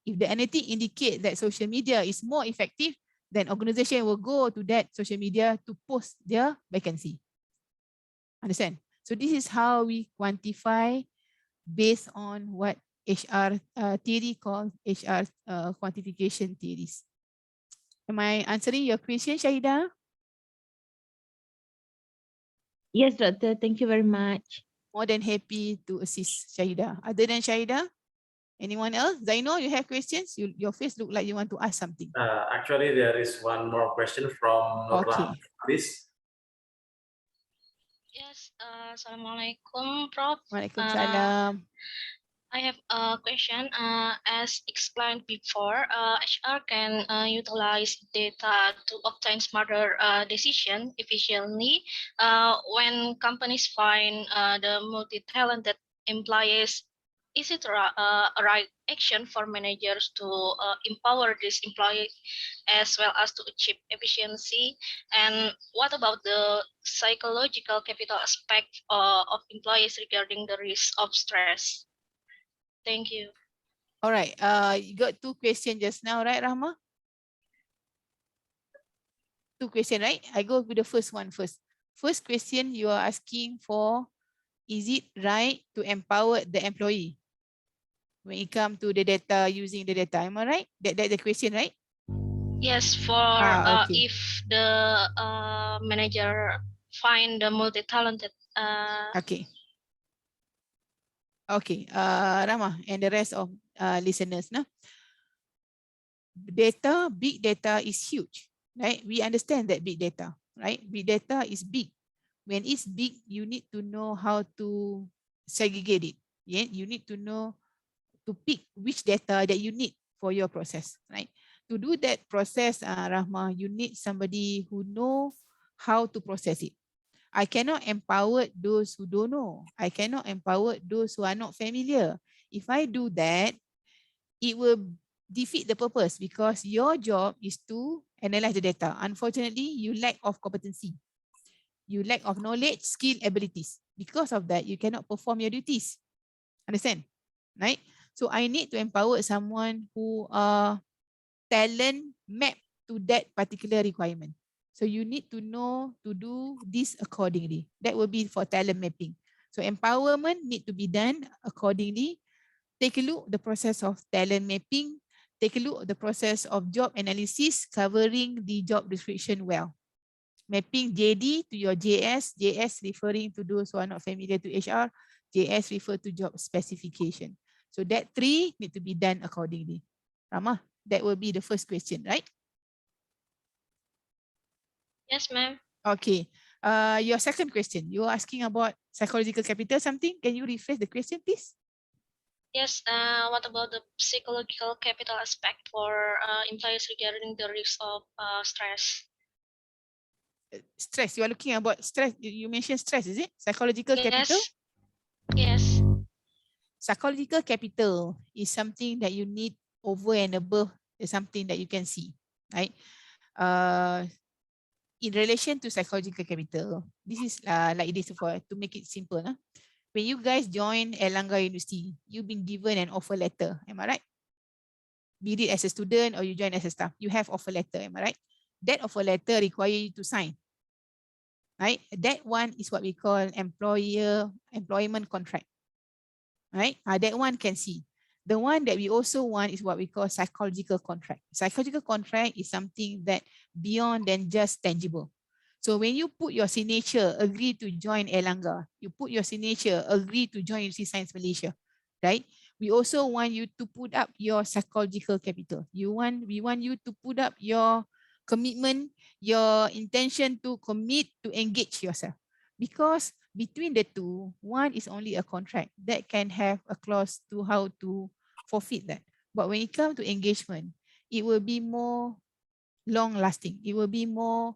If the analytics indicate that social media is more effective, then organization will go to that social media to post their vacancy. Understand? So this is how we quantify based on what HR theory called HR quantification theories. Am I answering your question, Shahida? Yes, Doctor. Thank you very much. More than happy to assist Shahida. Other than Shahida, anyone else? Zainal, you have questions? Your face look like you want to ask something. Actually, there is one more question from Nurlan. Please. Yes, Assalamualaikum, Prof. Waalaikumsalam. I have a question. As explained before, HR can utilize data to obtain smarter decision efficiently. When companies find the multi-talented employees, is it a right action for managers to empower these employees as well as to achieve efficiency? And what about the psychological capital aspect of employees regarding the risk of stress? Thank you. All right. You got two questions just now, right, Rahma? Two questions, right? I go with the first one first. First question you are asking for, is it right to empower the employee when it comes to the data, using the data? Am I right? That's the question, right? Yes, for Okay. if the manager find the multi-talented. Okay. Okay, Rama and the rest of listeners, no? Data, big data is huge, right? We understand that big data, right? Big data is big. When it's big, you need to know how to segregate it. Yeah, you need to know to pick which data that you need for your process, right? To do that process, Rahma, you need somebody who know how to process it. I cannot empower those who don't know. I cannot empower those who are not familiar. If I do that, it will defeat the purpose because your job is to analyze the data. Unfortunately, you lack of competency. You lack of knowledge, skill, abilities. Because of that, you cannot perform your duties. Understand? Right? So I need to empower someone who are talent map to that particular requirement. So you need to know to do this accordingly. That will be for talent mapping. So empowerment need to be done accordingly. Take a look at the process of talent mapping. Take a look at the process of job analysis covering the job description well. Mapping JD to your JS. JS referring to those who are not familiar to HR. JS refer to job specification. So that three need to be done accordingly. Rama, that will be the first question, right? Yes, ma'am. Okay. Your second question, you're asking about psychological capital something. Can you rephrase the question, please? Yes. What about the psychological capital aspect for employees regarding the risk of stress? Stress. You are looking about stress. You mentioned stress, is it? Psychological capital? Yes. Psychological capital is something that you need over and above something that you can see, right? In relation to psychological capital, this is like this to make it simple. When you guys join Airlangga University, you've been given an offer letter. Am I right? Be it as a student or you join as a staff, you have offer letter. Am I right? that offer letter require you to sign. Right? That one is what we call employment contract. Right? That one can see. The one that we also want is what we call psychological contract. Psychological contract is something that beyond than just tangible. So when you put your signature, agree to join Airlangga, you put your signature, agree to join University Sains Malaysia, right? We also want you to put up your psychological capital. We want you to put up your commitment, your intention to commit to engage yourself. Because between the two, one is only a contract that can have a clause to how to forfeit that. But when it comes to engagement, it will be more long lasting. It will be more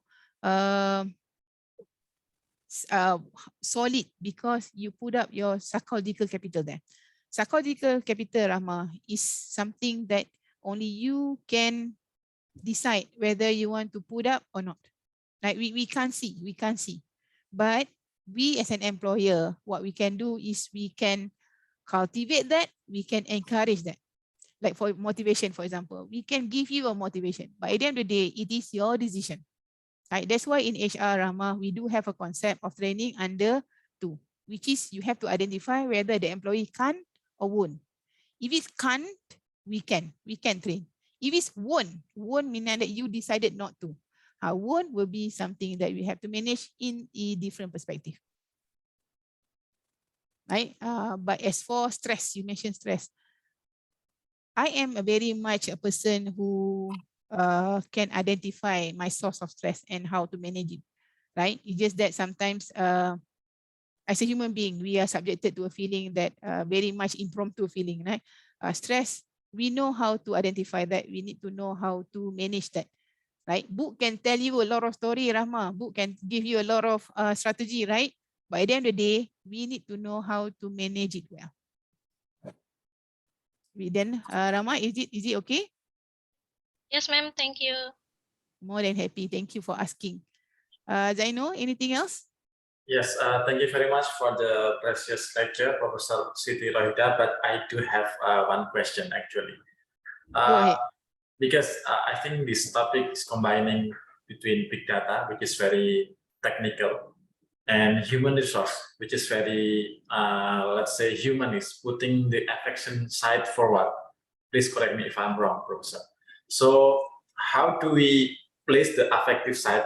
solid because you put up your psychological capital there. Psychological capital, Rahma, is something that only you can decide whether you want to put up or not. Like we can't see. But we as an employer, what we can do is we can cultivate that, we can encourage that. Like for motivation, for example, we can give you a motivation, but at the end of the day, it is your decision. Right? That's why in HR, Rahma, we do have a concept of training under 2, which is you have to identify whether the employee can or won't. If it can't, we can train. If it's won't meaning that you decided not to. Won't will be something that we have to manage in a different perspective. Right? But as for stress, you mentioned stress. I am very much a person who can identify my source of stress and how to manage it. Right? It's just that sometimes as a human being, we are subjected to a feeling that very much impromptu feeling. Right? Stress, we know how to identify that. We need to know how to manage that. Right? Book can tell you a lot of story, Rahma. Book can give you a lot of strategy, right? But at the end of the day, we need to know how to manage it well. Then, Rahma, is it okay? Yes, ma'am. Thank you. More than happy. Thank you for asking. Zainal, anything else? Yes, thank you very much for the precious lecture, Professor Siti Rohaida, but I do have one question actually. Go ahead. Because I think this topic is combining between big data, which is very technical, and human resource, which is very, let's say, human, is putting the affection side forward. Please correct me if I'm wrong, Professor. So how do we place the affective side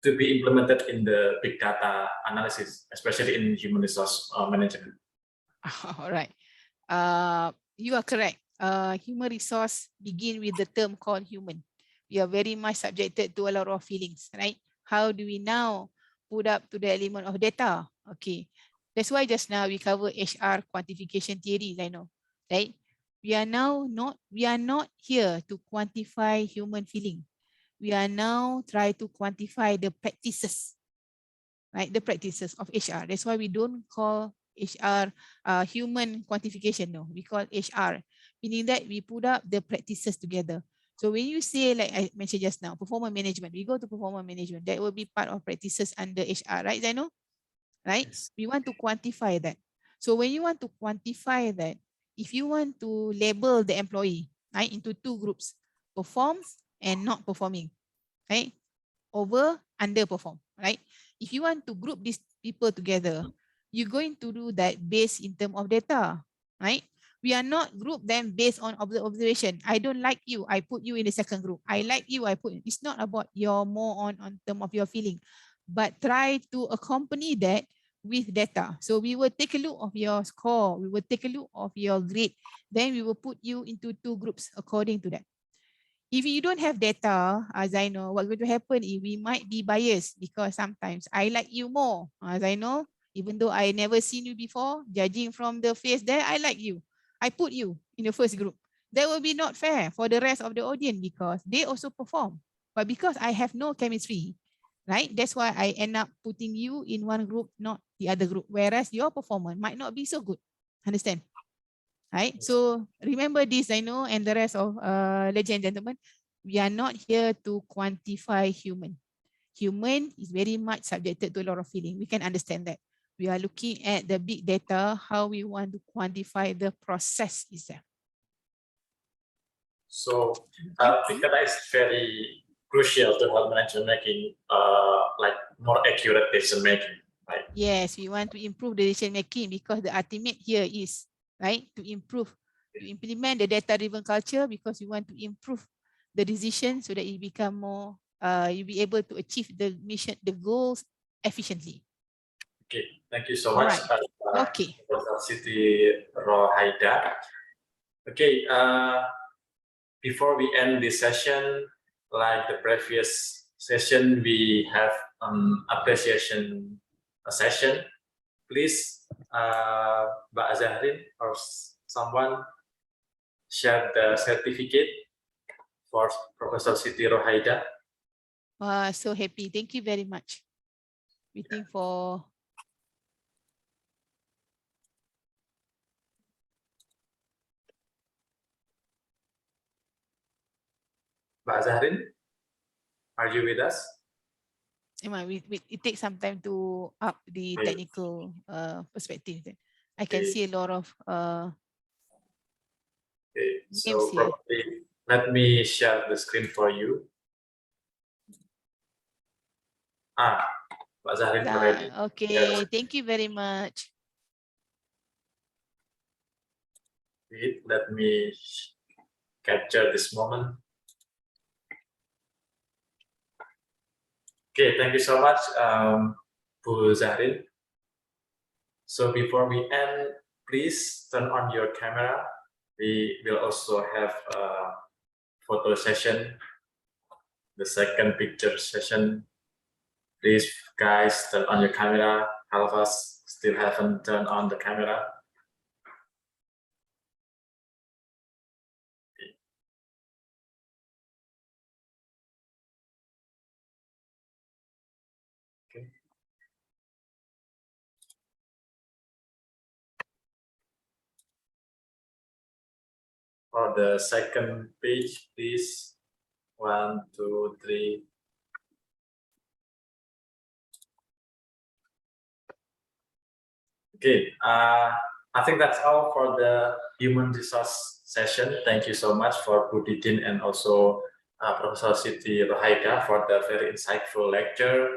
to be implemented in the big data analysis, especially in human resource management? All right. You are correct. Human resource begin with the term called human. We are very much subjected to a lot of feelings, right? How do we now put up to the element of data? Okay. That's why just now we cover HR quantification theory, I know, right? We are not here to quantify human feeling. We are now trying to quantify the practices, right? The practices of HR. That's why we don't call HR human quantification. No, we call HR, meaning that we put up the practices together. So when you say, like I mentioned just now, performance management, we go to performance management, that will be part of practices under HR, right, Zainal? Right? Yes. We want to quantify that. So when you want to quantify that, if you want to label the employee, right, into 2 groups, performs and not performing, right? Over, underperform, right? If you want to group these people together, you're going to do that based in terms of data, right? We are not group them based on observation. I don't like you, I put you in the second group. I like you, I put. It's not about your more on term of your feeling, but try to accompany that with data. So we will take a look of your score, we will take a look of your grade, then we will put you into 2 groups according to that. If you don't have data, as I know, what's going to happen is we might be biased because sometimes I like you more, as I know, even though I never seen you before, judging from the face there, I like you. I put you in the first group. That will be not fair for the rest of the audience because they also perform. But because I have no chemistry, right? That's why I end up putting you in one group, not the other group, whereas your performance might not be so good. Understand? Right? So remember this, I know, and the rest of ladies and gentlemen, we are not here to quantify human. Human is very much subjected to a lot of feeling. We can understand that. We are looking at the big data, how we want to quantify the process itself. So big data is very crucial to help management making, like more accurate decision making, right? Yes, we want to improve the decision making because the ultimate here is right to improve, to implement the data-driven culture because we want to improve the decision so that it become more, you'll be able to achieve the mission, the goals efficiently. Okay, thank you so All much, right. Okay. Professor Siti Rohaida. Okay, before we end this session, like the previous session, we have appreciation session. Please, Mbak Zahrin or someone share the certificate for Professor Siti Rohaida. So happy. Thank you very much. Waiting for. Mbak Zahrin, are you with us? It takes some time to up the technical perspective. I can see a lot of okay, names so here. probably let me share the screen for you. Mbak Zahrin already. Okay, thank you very much. Wait, let me capture this moment. Okay, thank you so much, Bu Zahrin. So before we end, please turn on your camera. We will also have a photo session, the second picture session. Please, guys, turn on your camera. All of us still haven't turned on the camera. Okay. For the second page, please. 1, 2, 3. Okay, I think that's all for the human resource session. Thank you so much for Bu Dian and also Professor Siti Rohaida for the very insightful lecture.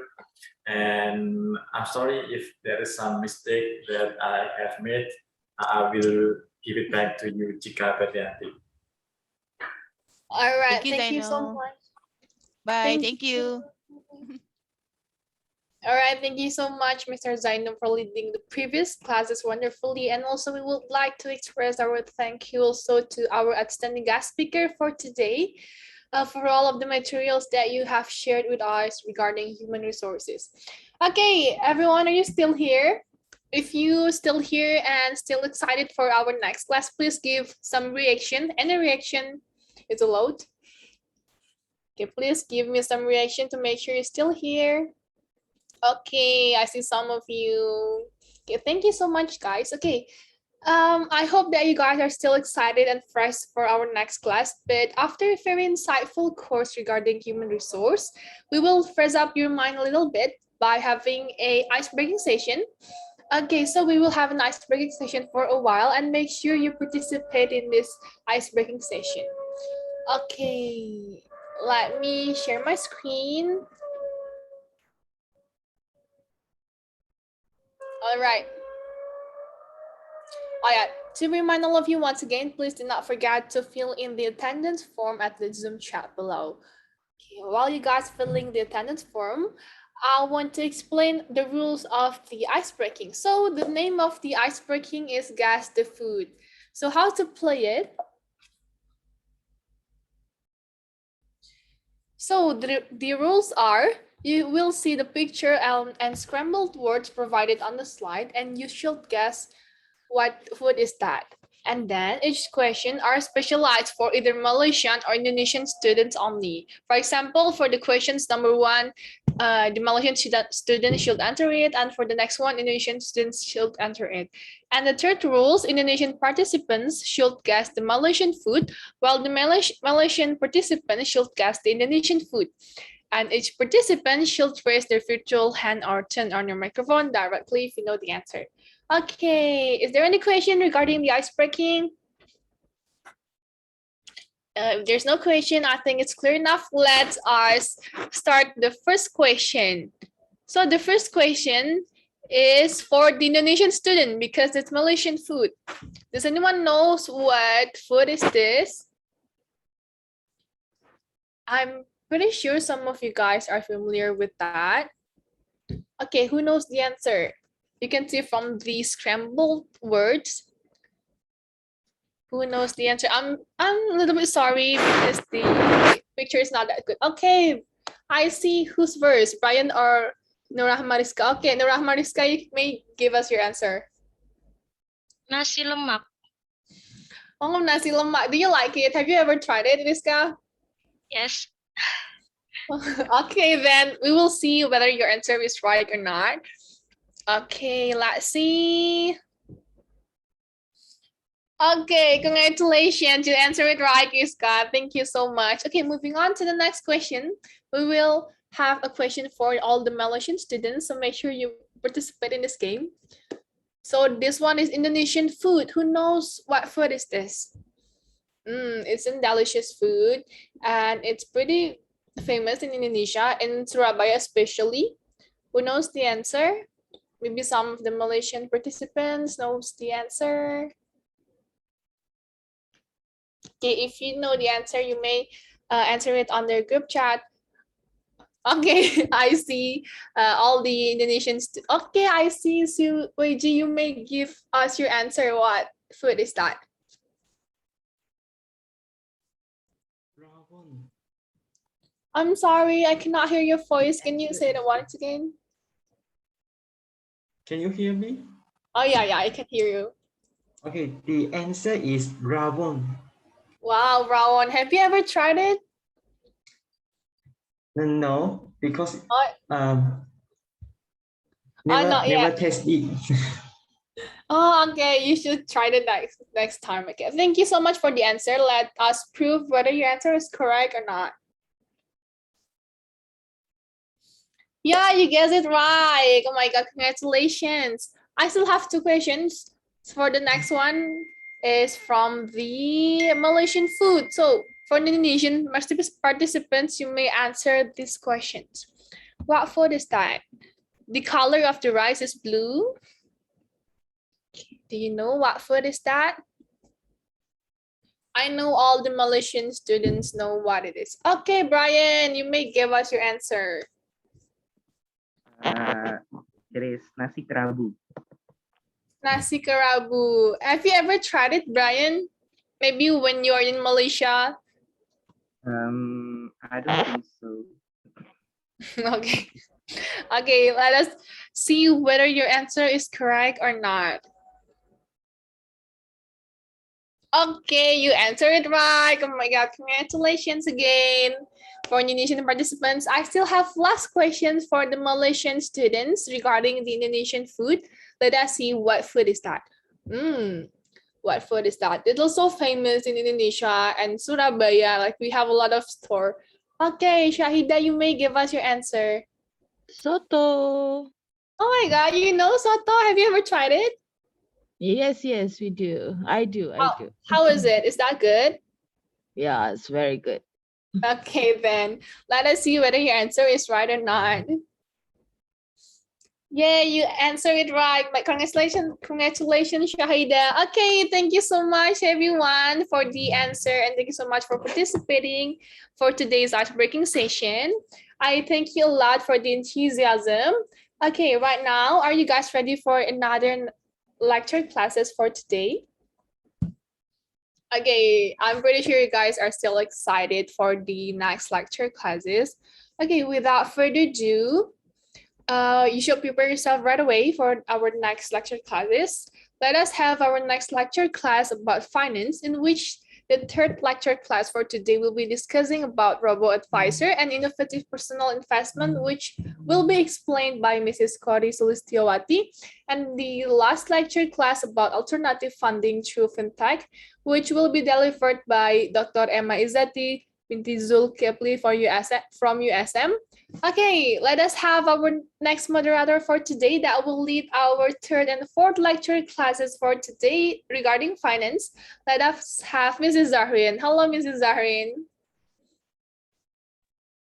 And I'm sorry if there is some mistake that I have made. I will give it back to you, Chika Bedianti. All right, thank you so Zainal. much. Bye, thank you. All right, thank you so much, Mr. Zainal, for leading the previous classes wonderfully. And also we would like to express our thank you also to our outstanding guest speaker for today, for all of the materials that you have shared with us regarding human resources. Okay, everyone, are you still here? If you still here and still excited for our next class, please give some reaction. Any reaction is allowed. Okay, please give me some reaction to make sure you're still here. Okay, I see some of you. Okay, thank you so much, guys. Okay, I hope that you guys are still excited and fresh for our next class. But after a very insightful course regarding human resource, we will fresh up your mind a little bit by having a ice-breaking session. Okay, so we will have an ice-breaking session for a while and make sure you participate in this ice-breaking session. Okay, let me share my screen. All right. Oh yeah, to remind all of you once again, please do not forget to fill in the attendance form at the Zoom chat below. Okay, while you guys filling the attendance form, I want to explain the rules of the ice breaking. So the name of the ice breaking is Guess the Food. So how to play it? So the rules are, you will see the picture and scrambled words provided on the slide, and you should guess what food is that. And then each question are specialized for either Malaysian or Indonesian students only. For example, for the questions number 1, the Malaysian student should enter it, and for the next one, Indonesian students should enter it. And the third rules, Indonesian participants should guess the Malaysian food, while the Malaysian participants should guess the Indonesian food. And each participant should raise their virtual hand or turn on your microphone directly if you know the answer. Okay, is there any question regarding the ice breaking? If there's no question, I think it's clear enough. Let us start the first question. So the first question is for the Indonesian student because it's Malaysian food. Does anyone knows what food is this? I'm pretty sure some of you guys are familiar with that. Okay, who knows the answer? You can see from the scrambled words. Who knows the answer? I'm a little bit sorry because the picture is not that good. Okay, I see who's first, Brian or Nurah Mariska. Okay, Nurah Mariska, you may give us your answer. Nasi lemak. Oh, nasi lemak. Do you like it? Have you ever tried it, Rizka? Yes. Okay, then we will see whether your answer is right or not. Okay, let's see. Okay, congratulations. You answered it right, Rizka. Thank you so much. Okay, moving on to the next question. We will have a question for all the Malaysian students, so make sure you participate in this game. So this one is Indonesian food. Who knows what food is this? It's a delicious food and it's pretty famous in Indonesia, in Surabaya especially. Who knows the answer? Maybe some of the Malaysian participants knows the answer. Okay, if you know the answer, you may answer it on their group chat. Okay, I see all the Indonesians. Okay, I see. So, Weiji, you may give us your answer. What food is that? I'm sorry, I cannot hear your voice. Can you say it once again? Can you hear me? Oh, yeah, I can hear you. Okay, the answer is rawon. Wow, rawon. Have you ever tried it? No, because not never yet. taste it. Oh, okay. You should try it next time. Okay. Thank you so much for the answer. Let us prove whether your answer is correct or not. Yeah, you guessed it right. Oh my God, congratulations. I still have 2 questions. For the next one is from the Malaysian food. So for the Indonesian participants, you may answer these questions. What food is that? The color of the rice is blue. Do you know what food is that? I know all the Malaysian students know what it is. Okay, Brian, you may give us your answer. It is nasi kerabu. Nasi kerabu. Have you ever tried it, Brian? Maybe when you're in Malaysia? I don't think so. Okay. Okay, let us see whether your answer is correct or not. Okay, you answered it right. Oh my God, congratulations again. For Indonesian participants, I still have last questions for the Malaysian students regarding the Indonesian food. Let us see what food is that. What food is that? It's also famous in Indonesia and Surabaya. Like we have a lot of store. Okay, Shahida, you may give us your answer. Soto. Oh my God, you know soto? Have you ever tried it? Yes, we do. I do. How is it? Is that good? Yeah, it's very good. Okay, then let us see whether your answer is right or not. Yeah, you answered it right. But congratulations, Shahida. Okay, thank you so much, everyone, for the answer, and thank you so much for participating for today's icebreaking session. I thank you a lot for the enthusiasm. Okay, right now, are you guys ready for another lecture classes for today? Okay, I'm pretty sure you guys are still excited for the next lecture classes. Okay, without further ado, you should prepare yourself right away for our next lecture classes. Let us have our next lecture class about finance, in which the 3rd lecture class for today will be discussing about robo-advisor and innovative personal investment, which will be explained by Mrs. Chorry Sulistyowati. And the last lecture class about alternative funding through Fintech, which will be delivered by Dr. Izati, Binti Zull Kepili from USM. Okay, let us have our next moderator for today that will lead our third and fourth lecture classes for today regarding finance. Let us have Mrs. Zahrin. Hello, Mrs. Zahrin.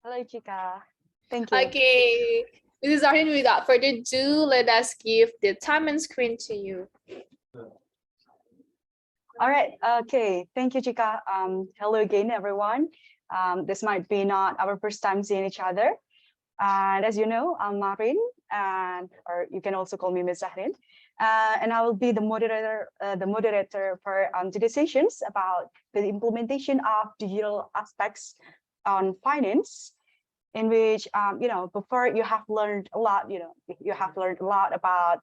Hello, Chika. Thank you. Okay, Mrs. Zahrin, without further ado, let us give the time and screen to you. All right. Okay. Thank you, Chika. Hello again, everyone. This might be not our first time seeing each other. And as you know, I'm Marin, or you can also call me Ms. Zahrin. And I will be the moderator for today's sessions about the implementation of digital aspects on finance, in which before you have learned a lot. You have learned a lot about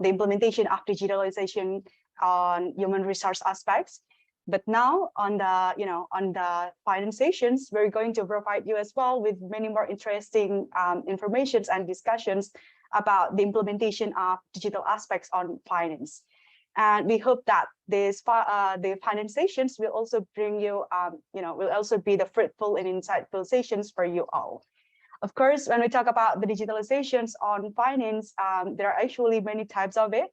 the implementation of digitalization on human resource aspects. But now on the finance sessions, we're going to provide you as well with many more interesting informations and discussions about the implementation of digital aspects on finance. And we hope that the finance sessions will also bring you, will also be the fruitful and insightful sessions for you all. Of course, when we talk about the digitalizations on finance, there are actually many types of it.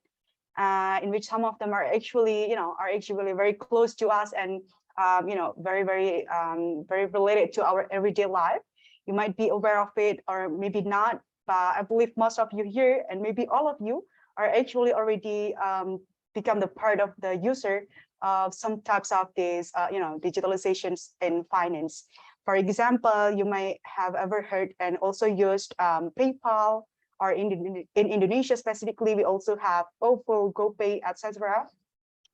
In which some of them are actually, very close to us and, very related to our everyday life. You might be aware of it or maybe not, but I believe most of you here and maybe all of you are actually already become the part of the user of some types of these, digitalizations in finance. For example, you might have ever heard and also used PayPal, or in Indonesia specifically, we also have OVO, GoPay, etc.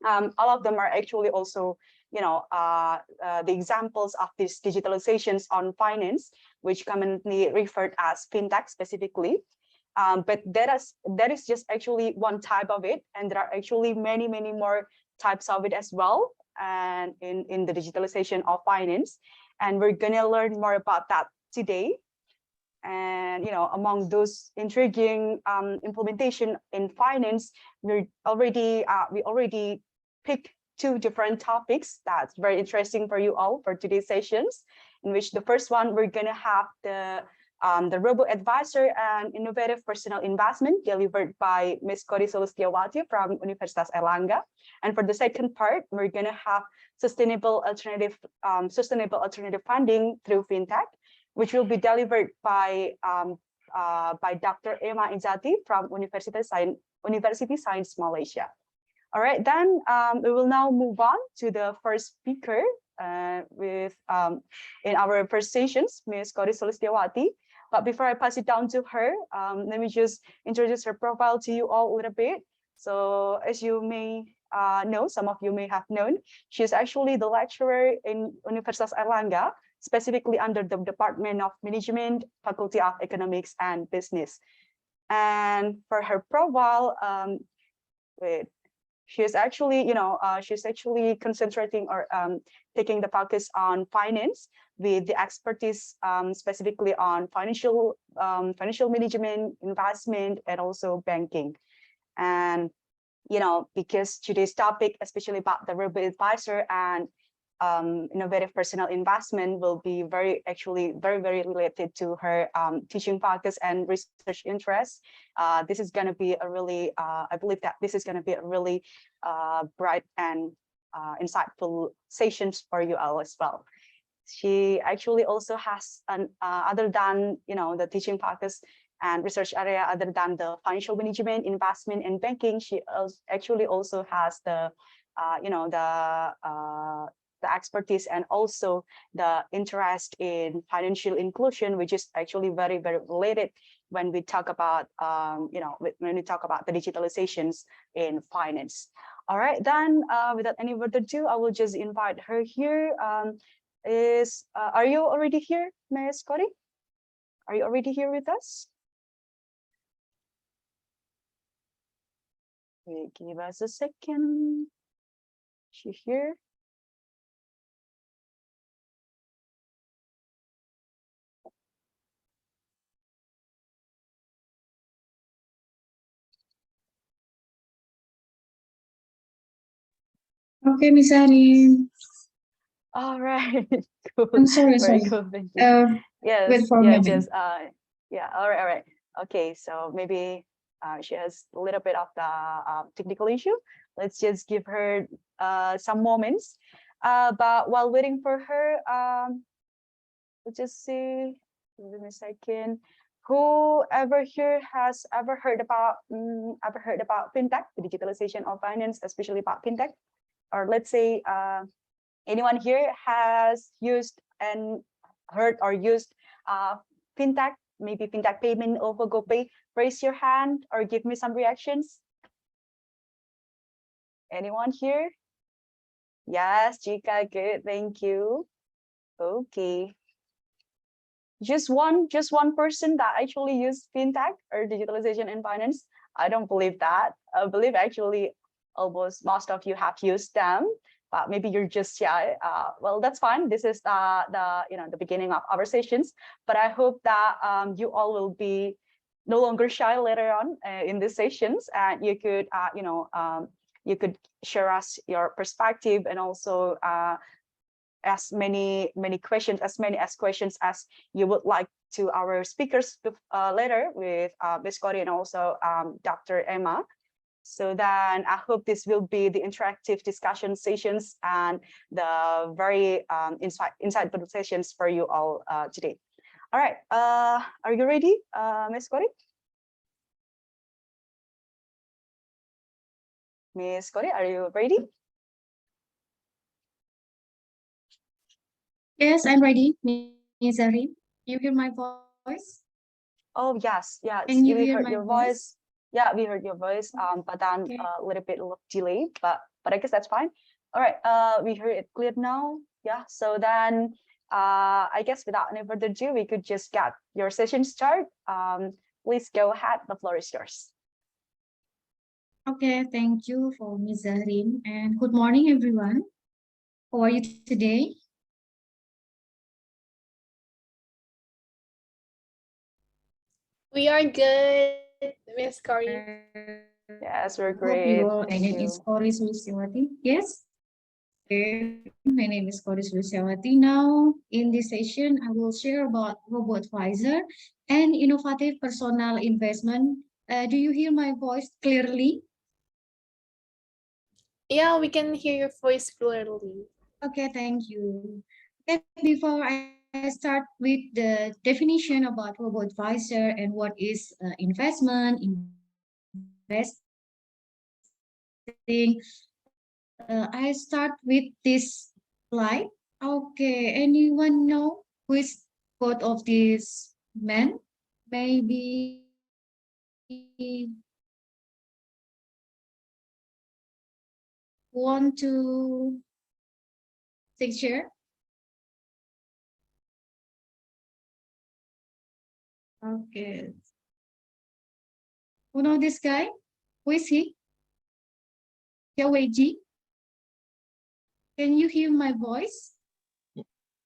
All of them are actually also, the examples of these digitalizations on finance, which commonly referred as Fintech specifically. But that is just actually one type of it, and there are actually many more types of it as well, and in the digitalization of finance. And we're gonna learn more about that today. And among those intriguing implementation in finance, we already picked two different topics that's very interesting for you all for today's sessions. In which the first one, we're gonna have the Robo advisor and innovative personal investment delivered by Ms. Chorry Sulistyowati from Universitas Airlangga. And for the second part, we're gonna have sustainable alternative funding through Fintech, which will be delivered by Dr. Izati from Universiti Sains Malaysia. All right, then we will now move on to the first speaker in our first sessions, Ms. Chorry Sulistyowati. But before I pass it down to her, let me just introduce her profile to you all a little bit. So as you may know, some of you may have known, she is actually the lecturer in Universitas Airlangga, specifically under the Department of Management, Faculty of Economics and Business. And for her profile, she's actually concentrating or taking the focus on finance with the expertise specifically on financial management, investment, and also banking. And because today's topic, especially about the Robo advisor and innovative personal investment, will be very related to her teaching focus and research interests. This is going to be a really, I believe that this is going to be a really bright and insightful sessions for you all as well. She actually also has an other than the teaching focus and research area, other than the financial management, investment, and banking, she actually also has the the expertise and also the interest in financial inclusion, which is actually very related when we talk about when we talk about the digitalizations in finance. All right, then without any further ado, I will just invite her here. Are you already here, Ms. Chorry? Are you already here with us? Wait, give us a second. She here? Okay, Miss Arin. All right. Cool. I'm sorry, Very sorry. cool. Thank you. Wait Yes. for a Yeah. moment. Just yeah. All right. All right. Okay. So maybe she has a little bit of the technical issue. Let's just give her some moments. But while waiting for her, let's just see. Give me a second. Whoever here has ever heard about fintech, the digitalization of finance, especially about fintech, or let's say anyone here has used and heard or used fintech, maybe fintech payment over GoPay? Raise your hand or give me some reactions. Anyone here? Yes, Chika, good, thank you. Okay. Just one person that actually used fintech or digitalization in finance. I don't believe that. I believe actually almost most of you have used them, but maybe you're just shy. Well, that's fine. This is the beginning of our sessions, but I hope that you all will be no longer shy later on in these sessions, and you could you could share us your perspective and also as many questions as you would like to our speakers later with Ms. Chorry and also Dr. Emma. So then I hope this will be the interactive discussion sessions and the very insightful sessions for you all today. All right, are you ready, Ms. Chorry? Ms. Chorry, are you ready? Yes, I'm ready, Ms. Zari. You hear my voice? Oh, yes, yes. Can you We hear heard my your voice. Yeah, we heard your voice, but then a little bit of delay, but I guess that's fine. All right, we heard it clear now. Yeah, so then I guess without any further ado, we could just get your session started. Please go ahead, the floor is yours. Okay, thank you for Ms. Zahrin, and good morning, everyone. How are you today? We are good, Miss Chorry. Yes, we're Hope great. you all. My Thank name you. is Chorry Sulistyowati. Yes. Okay. My name is Chorry Sulistyowati. Now, in this session, I will share about Robo Advisor and innovative personal investment. Do you hear my voice clearly? Yeah, we can hear your voice clearly. Okay, thank you. Okay, before I start with the definition about Robo Advisor and what is investment, investing, I start with this slide. Okay, anyone know who is both of these men? Maybe want to take share? Okay. Who know this guy? Who is he? Ji? Can you hear my voice?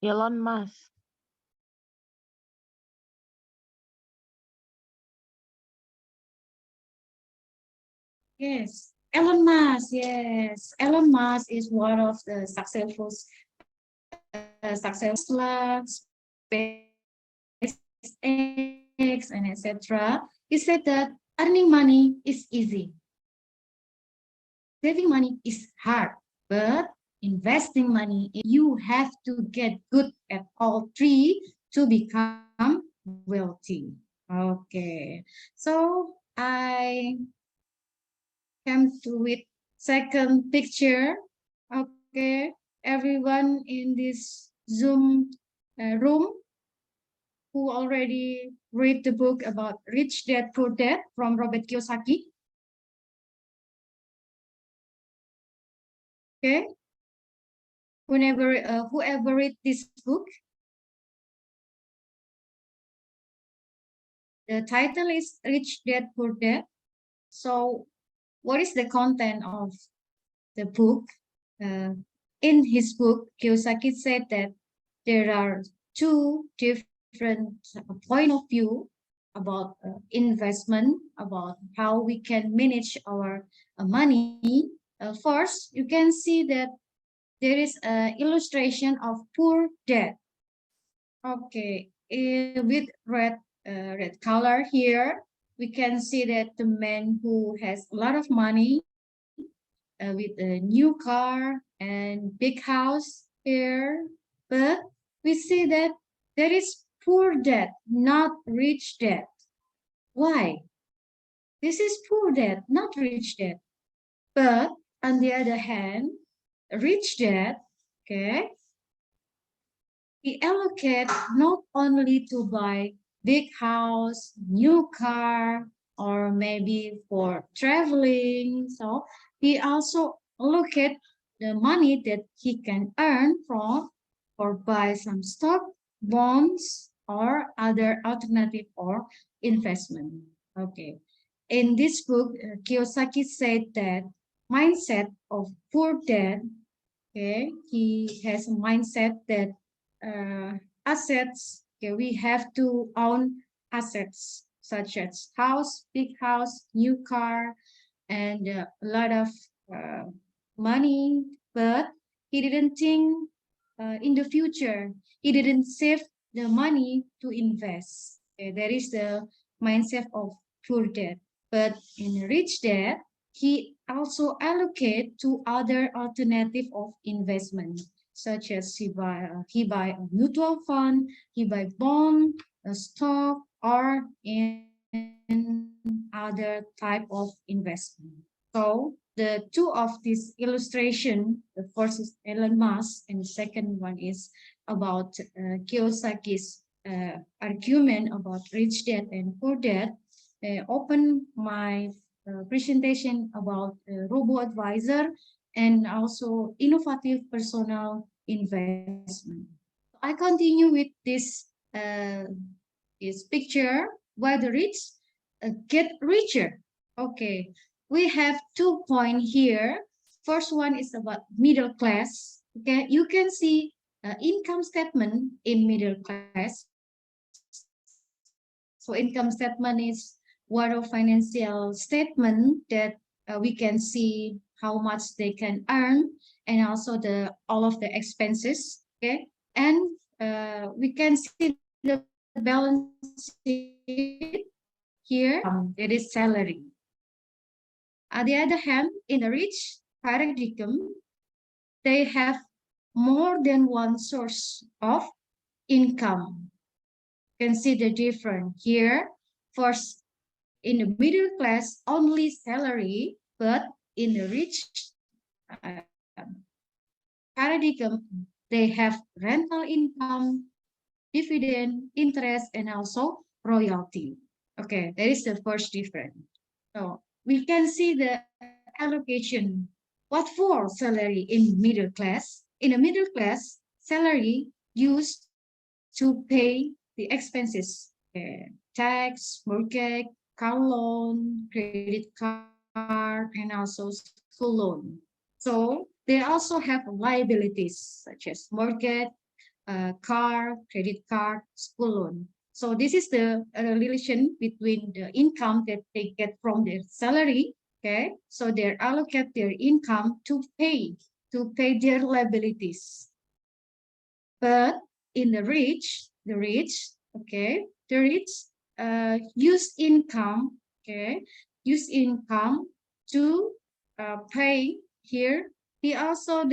Elon Musk. Yes, Elon Musk. Yes, Elon Musk is one of the successful SpaceX and etc. He said that earning money is easy, saving money is hard, but investing money, you have to get good at all three to become wealthy. Okay, so I came to with second picture. Okay, everyone in this Zoom room who already read the book about Rich Dad Poor Dad from Robert Kiyosaki. Okay, whoever read this book, the title is Rich Dad Poor Dad. So what is the content of the book? In his book, Kiyosaki said that there are two different point of view about investment, about how we can manage our money. First, you can see that there is an illustration of poor dad. Okay, with red color here, we can see that the man who has a lot of money with a new car and big house here, but we see that there is poor dad, not rich dad. Why? This is poor dad, not rich dad. But on the other hand, rich dad, okay, he allocate not only to buy big house, new car, or maybe for traveling. So he also allocate the money that he can earn from or buy some stock, bonds, or other alternative or investment. Okay. In this book, Kiyosaki said that mindset of poor dad, okay, he has a mindset that assets, okay, we have to own assets such as house, big house, new car, and a lot of money, but he didn't think in the future. He didn't save the money to invest. Okay, that is the mindset of poor dad. But in rich dad, he also allocate to other alternative of investment, such as he buy a mutual fund, he buy bond, a stock, or in other type of investment. So the two of this illustration, the first is Elon Musk, and the second one is about Kiyosaki's argument about rich dad and poor dad, open my presentation about Robo advisor and also innovative personal investment. I continue with this picture where the rich get richer. Okay, we have 2 points here. First one is about middle class. Okay, you can see income statement in middle class. So income statement is what a financial statement that we can see how much they can earn and also all of the expenses. Okay, and we can see the balance sheet here. It is salary. On the other hand, in the rich paradigm, they have more than one source of income. You can see the difference here. First, in the middle class, only salary, but in the rich paradigm, they have rental income, dividend, interest, and also royalty. Okay, that is the first difference. So we can see the allocation. What for salary in middle class? In the middle class, salary used to pay the expenses, tax, mortgage, car loan, credit card, and also school loan. So they also have liabilities such as mortgage, car, credit card, school loan. So this is the relation between the income that they get from their salary. Okay, so they allocate their income to pay their liabilities. But in the rich, okay, the rich use income, okay, use income to pay here. They also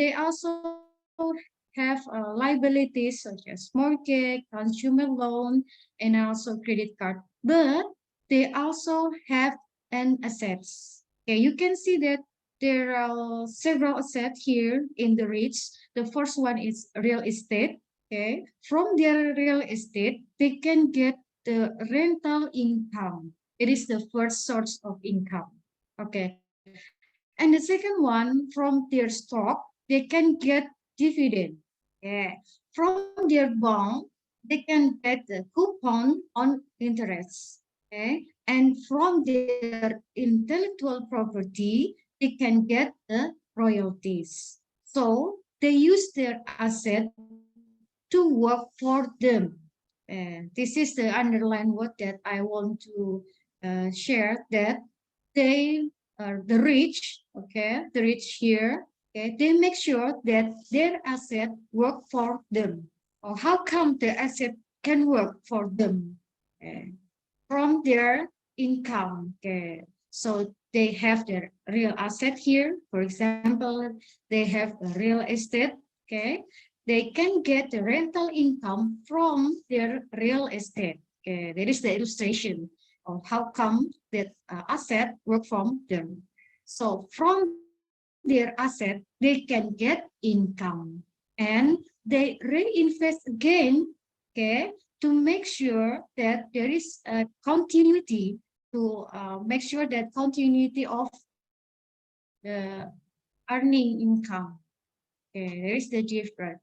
have liabilities such as mortgage, consumer loan, and also credit card. But they also have an assets. Okay, you can see that there are several assets here in the rich. The first one is real estate. Okay, from their real estate, they can get the rental income. It is the first source of income. Okay, and the second one, from their stock, they can get dividend. Yeah. From their bond, they can get the coupon on interest. Okay, and from their intellectual property, they can get the royalties. So they use their asset to work for them. This is the underlying word that I want to share, that they are the rich, okay, the rich here, Okay, they make sure that their asset work for them. Or how come the asset can work for them? Okay, from their income. Okay, so they have their real asset here. For example, they have a real estate. Okay, they can get the rental income from their real estate. Okay, that is the illustration of how come that asset work from them. So from their asset, they can get income and they reinvest again, okay, to make sure that there is a continuity, to make sure that continuity of the earning income. Okay, there is the difference.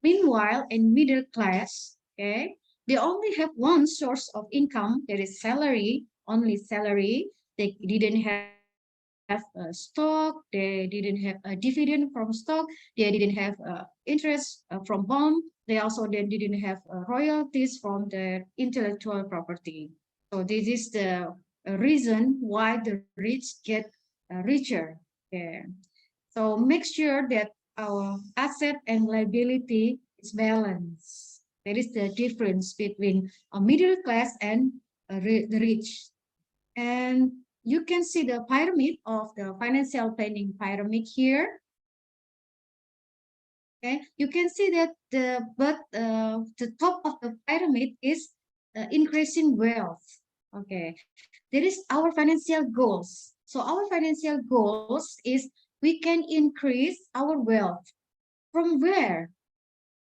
Meanwhile, in middle class, okay, they only have one source of income, that is salary, only salary. They didn't have a stock, they didn't have a dividend from stock, they didn't have interest from bond, they also then didn't have royalties from the intellectual property. So this is the reason why the rich get richer. Okay. So make sure that our asset and liability is balanced. That is the difference between a middle class and the rich. And you can see the pyramid of the financial planning pyramid here. Okay, you can see that the top of the pyramid is increasing wealth. Okay, there is our financial goals. So our financial goals is we can increase our wealth. From where?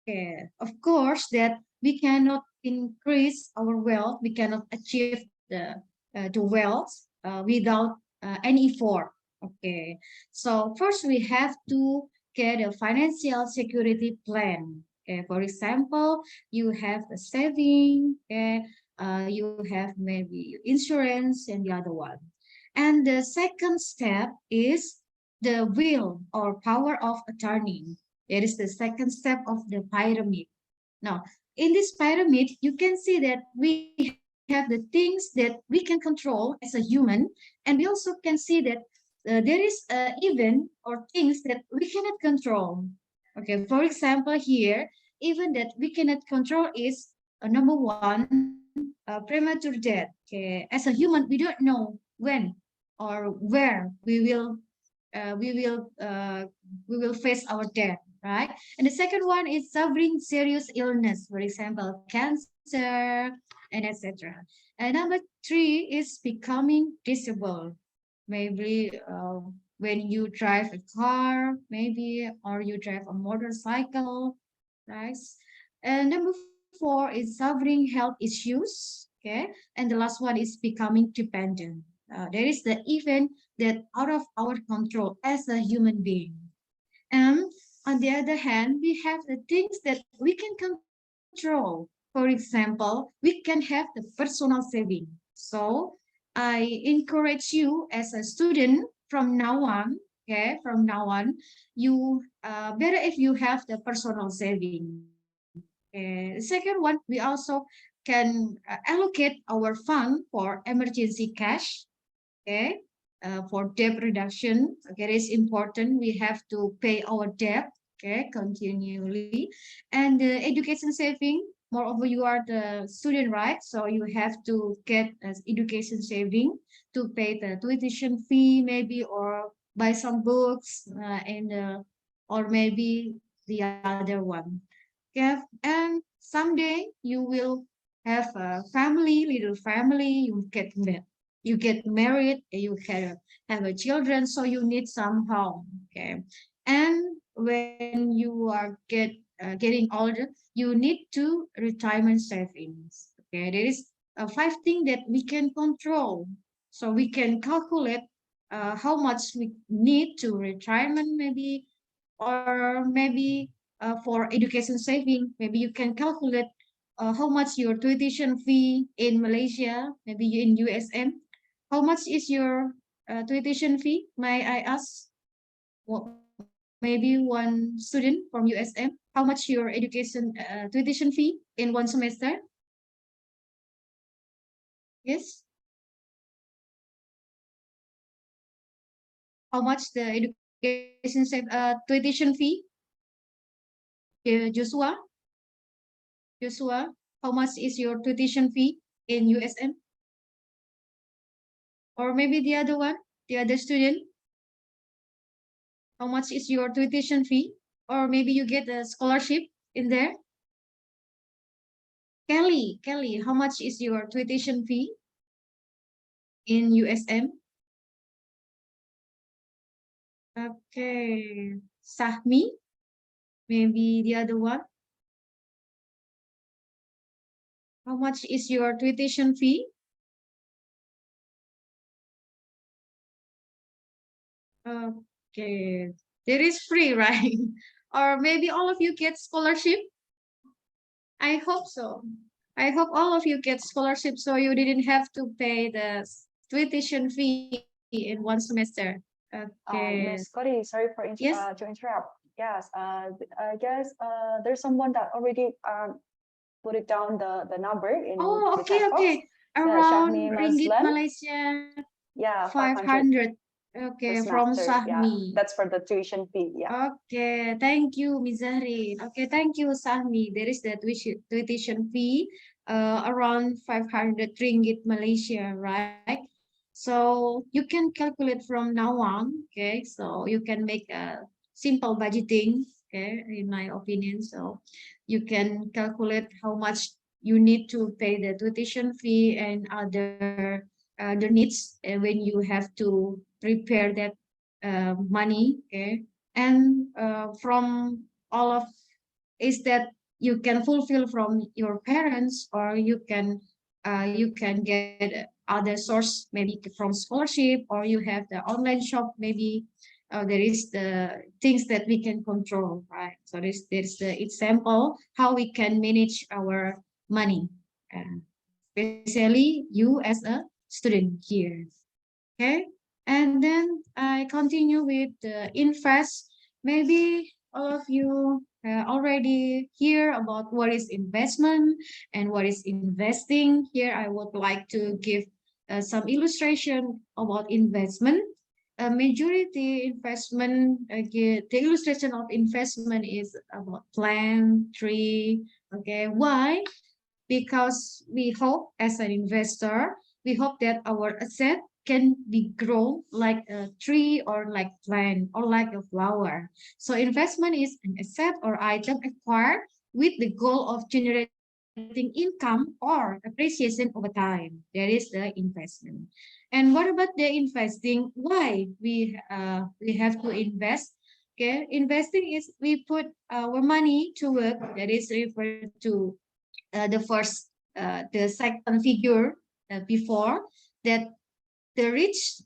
Okay, of course that we cannot increase our wealth, we cannot achieve the wealth without any effort. Okay, so first we have to get a financial security plan. Okay, for example, you have a saving, okay, you have maybe insurance and the other one. And the second step is the will or power of attorney. That is the second step of the pyramid. Now, in this pyramid, you can see that we have the things that we can control as a human, and we also can see that there is even or things that we cannot control. Okay, for example, here, even that we cannot control is number one, premature death. Okay, as a human, we don't know when or where we will face our death, right? And the second one is suffering serious illness, for example, cancer, and etc. And number three is becoming disabled. Maybe when you drive a car, maybe, or you drive a motorcycle, right? And number four is suffering health issues, okay? And the last one is becoming dependent. There is the event that out of our control as a human being. And on the other hand, we have the things that we can control. For example, we can have the personal saving. So I encourage you as a student from now on, okay, from now on, you better if you have the personal saving. The second one, we also can allocate our fund for emergency cash, okay, for debt reduction. Okay, it is important. We have to pay our debt, okay, continually. And the education saving, moreover, you are the student, right? So you have to get education saving to pay the tuition fee, maybe, or buy some books, or maybe the other one. Okay, and someday you will have a family, little family. You get married, you can have a children, so you need some home. Okay, and when you are getting older, you need to retirement savings. Okay, there is 5 things that we can control, so we can calculate how much we need to retirement, maybe, or maybe for education saving. Maybe you can calculate how much your tuition fee in Malaysia, maybe in USM. How much is your tuition fee? May I ask? Well, maybe one student from USM, how much your education tuition fee in one semester? Yes. How much the Guys inside tuition fee? Joshua, how much is your tuition fee in USM? Or maybe the other one, the other student? How much is your tuition fee? Or maybe you get a scholarship in there? Kelly, how much is your tuition fee in USM? Okay, Sahmi, maybe the other one. How much is your tuition fee? Okay, there is free, right? Or maybe all of you get scholarship? I hope so. I hope all of you get scholarship so you didn't have to pay the tuition fee in one semester. Okay. Miss Chorry, sorry for Yes. To interrupt. Yes, I guess there's someone that already put it down the number in Oh, the okay, chat box. okay. Around ringgit Malaysia. Yeah, 500. Okay, per from semester. Yeah, Sahmi. that's for the tuition fee. Yeah. Okay, thank you, Ms. Zahrin. Okay, thank you, Sahmi. There is the tuition fee around 500 ringgit Malaysia, right? So you can calculate from now on, okay? So you can make a simple budgeting, okay, in my opinion. So you can calculate how much you need to pay the tuition fee and other the needs when you have to prepare that money, okay? And from all of is that you can fulfill from your parents, or you can get other source, maybe from scholarship, or you have the online shop, maybe there is the things that we can control, right? So there's the example how we can manage our money, especially you as a student here. Okay, and then I continue with the invest. Maybe all of you already hear about what is investment and what is investing. Here I would like to give some illustration about investment. A majority investment, the illustration of investment is about plant, tree. Okay, why? Because we hope as an investor, we hope that our asset can be grown like a tree or like plant or like a flower. So investment is an asset or item acquired with the goal of generating income or appreciation over time. That is the investment. And what about the investing? Why we have to invest? Okay, investing is we put our money to work. That is referred to the second figure before that the rich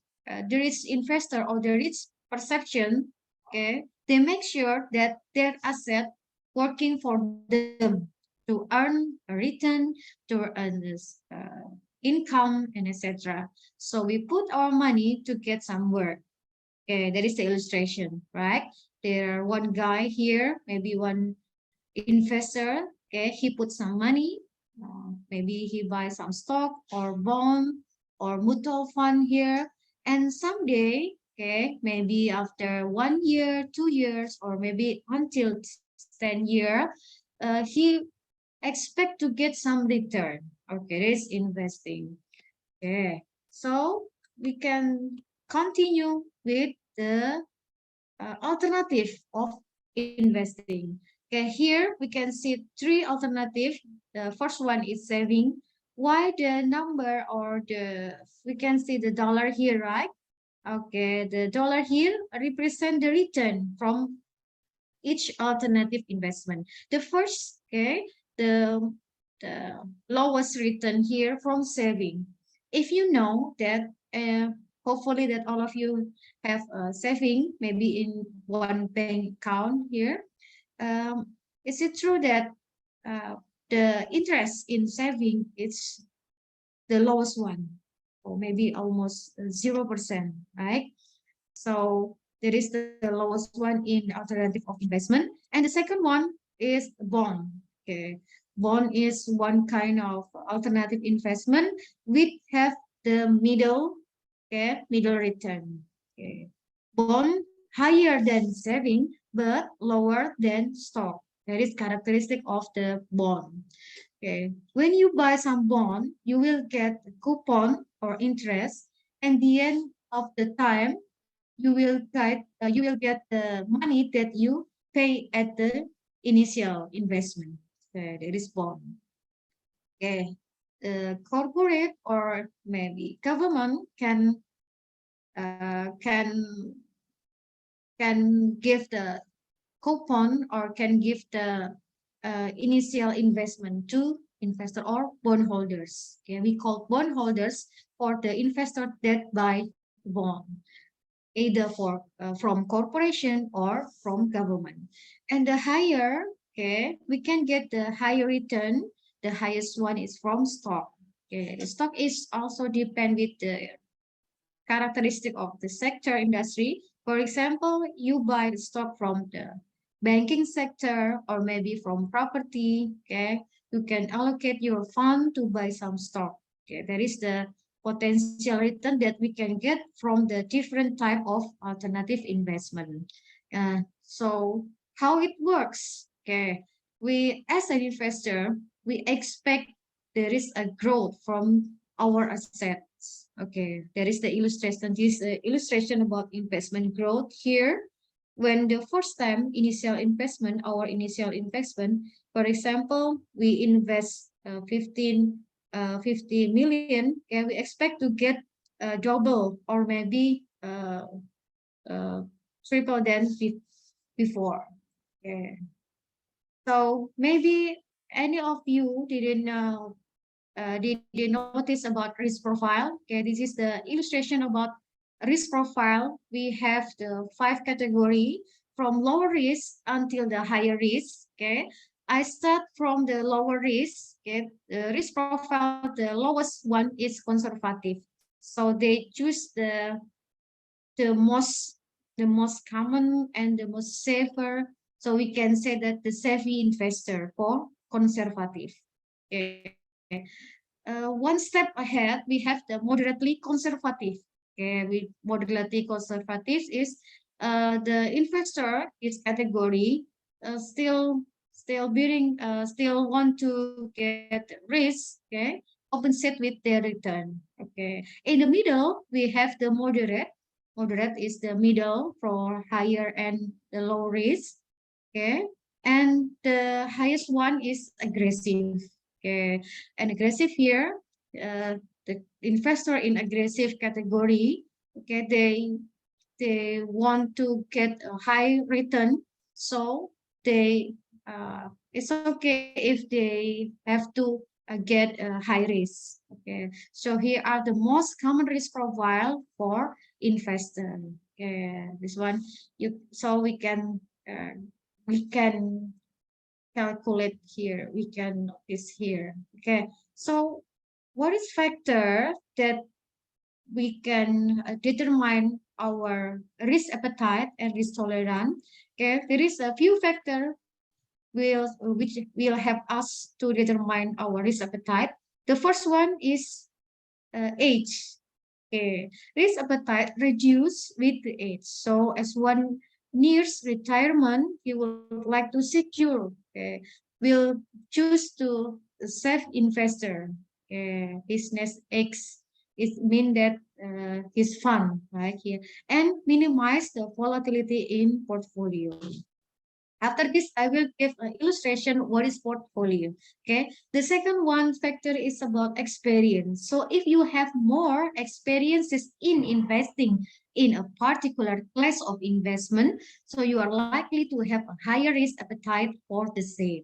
investor or the rich perception, okay, they make sure that their asset working for them to earn a return, to earn this income, and etc. So we put our money to get some work. Okay, that is the illustration, right? There one guy here, maybe one investor, okay, he put some money, maybe he buys some stock or bond or mutual fund here, and someday, okay, maybe after 1 year, 2 years, or maybe until 10 years, he expect to get some return. Okay, that's investing. Okay, so we can continue with the alternative of investing. Okay, here we can see three alternatives. The first one is saving. Why the number or we can see the dollar here, right? Okay, the dollar here represent the return from each alternative investment. The first, okay, the lowest return here from saving. If you know that, hopefully that all of you have a saving, maybe in one bank account here. Is it true that the interest in saving is the lowest one, or maybe almost 0%, right? So there is the lowest one in alternative of investment. And the second one is bond. Okay, bond is one kind of alternative investment which have the middle, okay, middle return. Okay, bond higher than saving, but lower than stock. That is characteristic of the bond. Okay. When you buy some bond, you will get a coupon or interest, and the end of the time, you will get the money that you pay at the initial investment. That is bond. Okay. The corporate or maybe government can give the coupon or can give the initial investment to investor or bondholders. Okay, we call bondholders for the investor that buy bond, either from corporation or from government. And the higher, okay, we can get the higher return. The highest one is from stock. Okay, the stock is also depend with the characteristic of the sector industry. For example, you buy the stock from the banking sector or maybe from property. Okay, you can allocate your fund to buy some stock. Okay, that is the potential return that we can get from the different type of alternative investment. So how it works? Okay, we as an investor, we expect there is a growth from our assets. Okay, there is the illustration. This illustration about investment growth here. When the first time initial investment, our initial investment, for example, we invest 50 million, okay, we expect to get double or maybe triple than before. Okay. So maybe any of you didn't notice about risk profile. Okay, this is the illustration about risk profile. We have the 5 category from lower risk until the higher risk. Okay, I start from the lower risk. Okay, the risk profile, the lowest one is conservative. So they choose the most common and the most safer. So we can say that the savvy investor for conservative. Okay. One step ahead, we have the moderately conservative. Okay, with moderately conservative is the investor is category still want to get risk. Okay, compensate with their return. Okay, in the middle we have the moderate. Moderate is the middle for higher and the low risk. Okay, and the highest one is aggressive. Okay, and aggressive here, the investor in aggressive category, okay, they want to get a high return, so they it's okay if they have to get a high risk. Okay, so here are the most common risk profile for investor. Okay, this one so we can calculate here, we can notice here. Okay, so what is factor that we can determine our risk appetite and risk tolerance? Okay, there is a few factors which will help us to determine our risk appetite. The first one is age. Okay, risk appetite reduce with the age. So as one nears retirement, you would like to secure. Okay, will choose to save investor. Business X is mean that his fund right here and minimize the volatility in portfolio. After this, I will give an illustration what is portfolio. Okay, the second one factor is about experience. So if you have more experiences in investing in a particular class of investment, so you are likely to have a higher risk appetite for the same.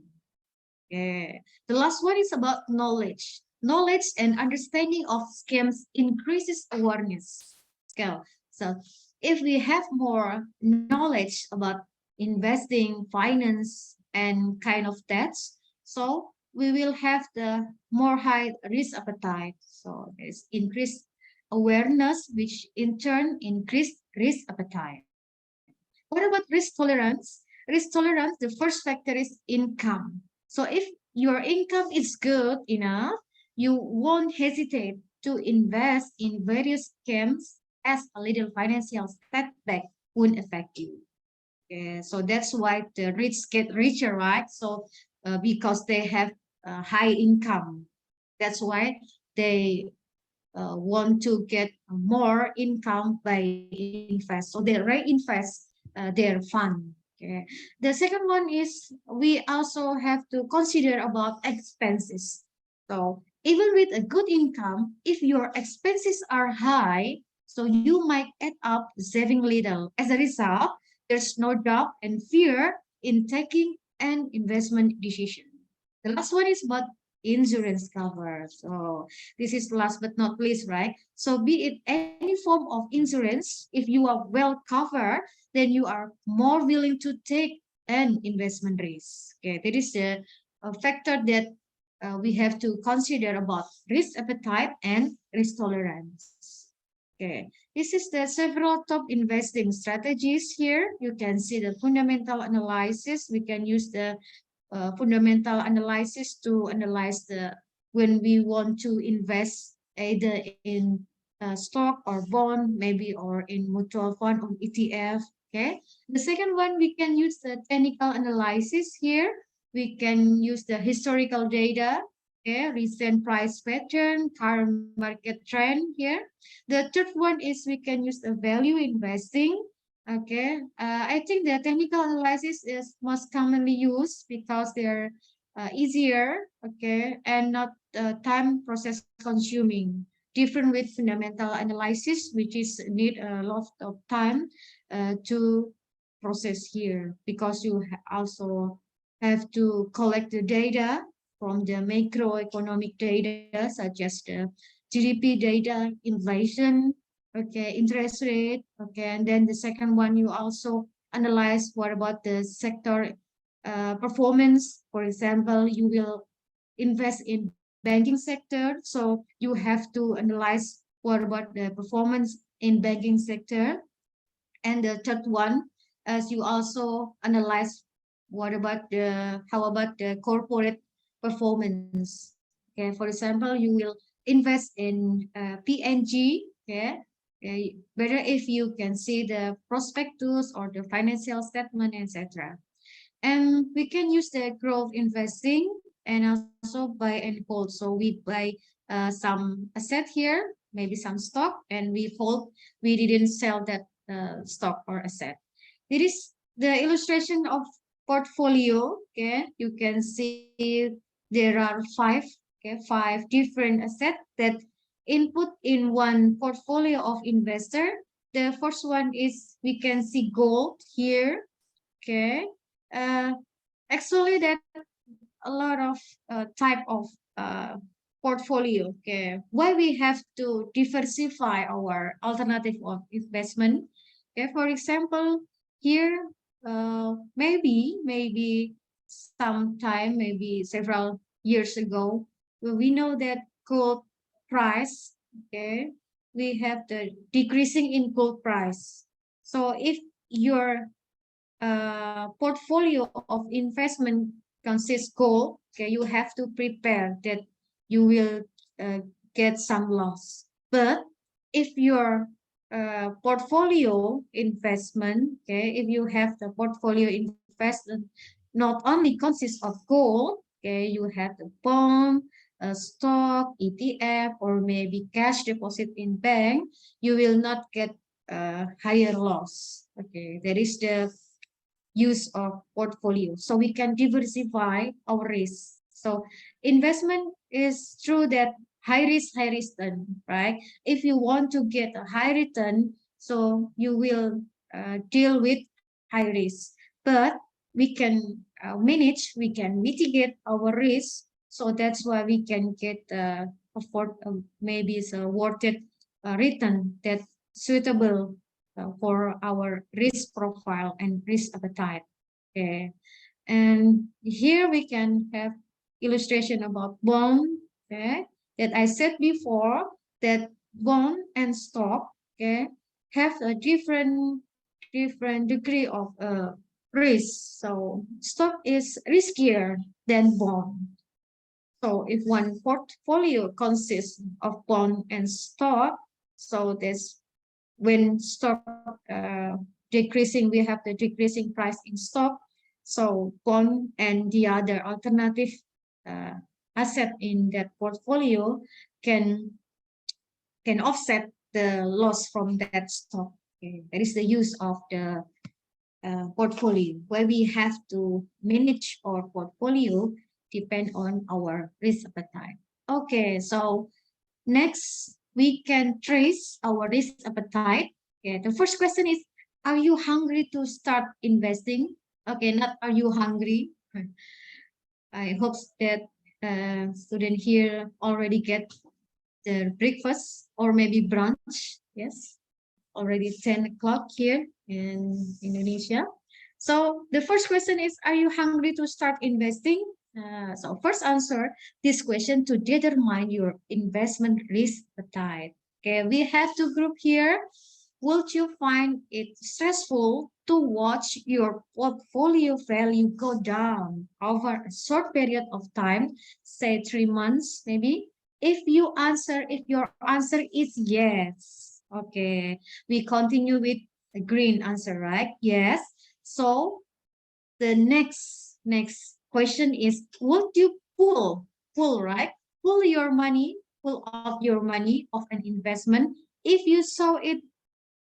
Okay. The last one is about knowledge. Knowledge and understanding of scams increases awareness. Okay. So if we have more knowledge about investing, finance, and kind of debts, so we will have the more high risk appetite. So there's increased awareness, which in turn increased risk appetite. What about risk tolerance? Risk tolerance, the first factor is income. So if your income is good enough, you won't hesitate to invest in various scams as a little financial setback won't affect you. Okay, so that's why the rich get richer, right? So because they have high income, that's why they want to get more income by invest. So they reinvest their fund. Okay. The second one is we also have to consider about expenses. So even with a good income, if your expenses are high, so you might end up saving little. As a result, there's no doubt and fear in taking an investment decision. The last one is about insurance cover. So this is last but not least, right? So be it any form of insurance, if you are well covered, then you are more willing to take an investment risk. Okay, that is a factor that we have to consider about risk appetite and risk tolerance. Okay, this is the several top investing strategies here. You can see the fundamental analysis. We can use the fundamental analysis to analyze when we want to invest either in stock or bond, maybe, or in mutual fund or ETF. Okay. The second one, we can use the technical analysis here. We can use the historical data, okay, recent price pattern, current market trend here. The third one is we can use the value investing. Okay, I think the technical analysis is most commonly used because they're easier, okay, and not time process consuming. Different with fundamental analysis, which is need a lot of time to process here because you also have to collect the data from the macroeconomic data such as the GDP data, inflation, okay, interest rate, okay, and then the second one you also analyze what about the sector performance. For example, you will invest in banking sector, so you have to analyze what about the performance in banking sector. And the third one, as you also analyze what about how about the corporate performance. Okay, for example, you will invest in PNG, okay, better if you can see the prospectus or the financial statement, etc. And we can use the growth investing and also buy and hold. So we buy some asset here, maybe some stock, and we hold. We didn't sell that stock or asset. It is the illustration of portfolio. Okay, you can see there are five different assets that input in one portfolio of investor. The first one is we can see gold here. Okay, actually that a lot of type of portfolio. Okay, why we have to diversify our alternative of investment. Okay, for example, here maybe sometime, maybe several years ago, we know that gold price, okay, we have the decreasing in gold price. So if your portfolio of investment consists gold, okay, you have to prepare that you will get some loss. But if your portfolio investment, okay, if you have the portfolio investment not only consists of gold, okay, you have the bond, a stock, ETF, or maybe cash deposit in bank, you will not get higher loss. Okay, that is the use of portfolio. So we can diversify our risk. So investment is true that high risk, high return, right? If you want to get a high return, so you will deal with high risk. But we can manage, we can mitigate our risk. So that's why we can get maybe it's a worth it return that's suitable for our risk profile and risk appetite. Okay, and here we can have illustration about bond. Okay, that I said before that bond and stock, okay, have a different degree of risk. So stock is riskier than bond. So if one portfolio consists of bond and stock, so this when stock decreasing, we have the decreasing price in stock. So bond and the other alternative asset in that portfolio can offset the loss from that stock. Okay. That is the use of the portfolio, where we have to manage our portfolio depend on our risk appetite. Okay, so next we can trace our risk appetite. Okay, the first question is, are you hungry to start investing? Okay, not are you hungry? I hope that student here already get the breakfast or maybe brunch. Yes, already 10 o'clock here in Indonesia. So the first question is, are you hungry to start investing? So first answer this question to determine your investment risk appetite. Okay, we have to group here. Would you find it stressful to watch your portfolio value go down over a short period of time, say 3 months maybe? If your answer is yes, okay, we continue with the green answer, right? Yes. So the next question is, would you pull, right? Pull your money, pull out your money of an investment if you saw it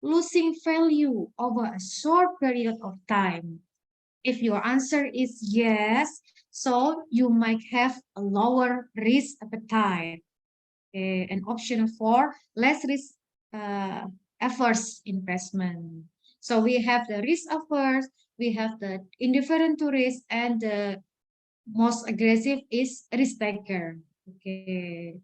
losing value over a short period of time? If your answer is yes, so you might have a lower risk appetite. An option for less risk averse investment. So we have the risk averse, we have the indifferent to risk, and the most aggressive is risk taker. Okay,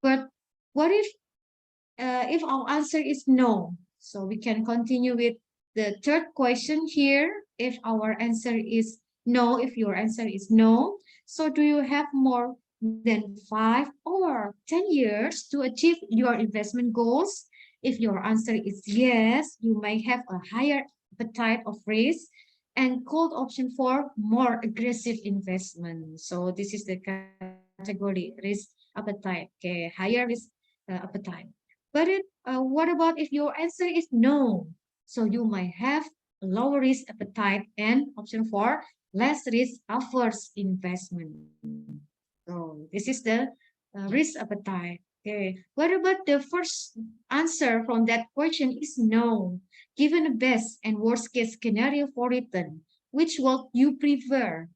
but what if our answer is no? So we can continue with the third question here. If our answer is no, if your answer is no, so do you have more than 5 or 10 years to achieve your investment goals? If your answer is yes, you may have a higher appetite of risk and called option for more aggressive investment. So this is the category risk appetite. Okay, higher risk appetite. But what about if your answer is no? So you might have a lower risk appetite and option for less risk averse investment. So this is the risk appetite. Okay. What about the first answer from that question is no. Given the best and worst case scenario for return, which would you prefer?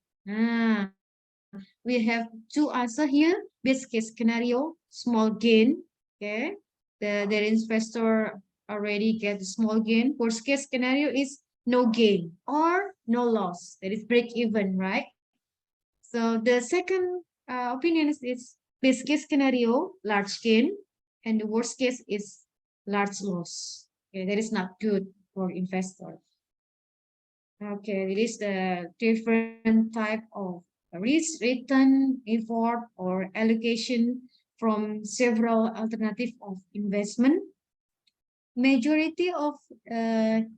We have two answers here. Best case scenario, small gain. Okay. The investor already get a small gain. Worst case scenario is no gain or no loss. That is break even, right? So the second opinion is best case scenario, large gain, and the worst case is large loss. Okay, that is not good for investor. Okay, it is the different type of risk, return, effort, or allocation from several alternatives of investment. Majority of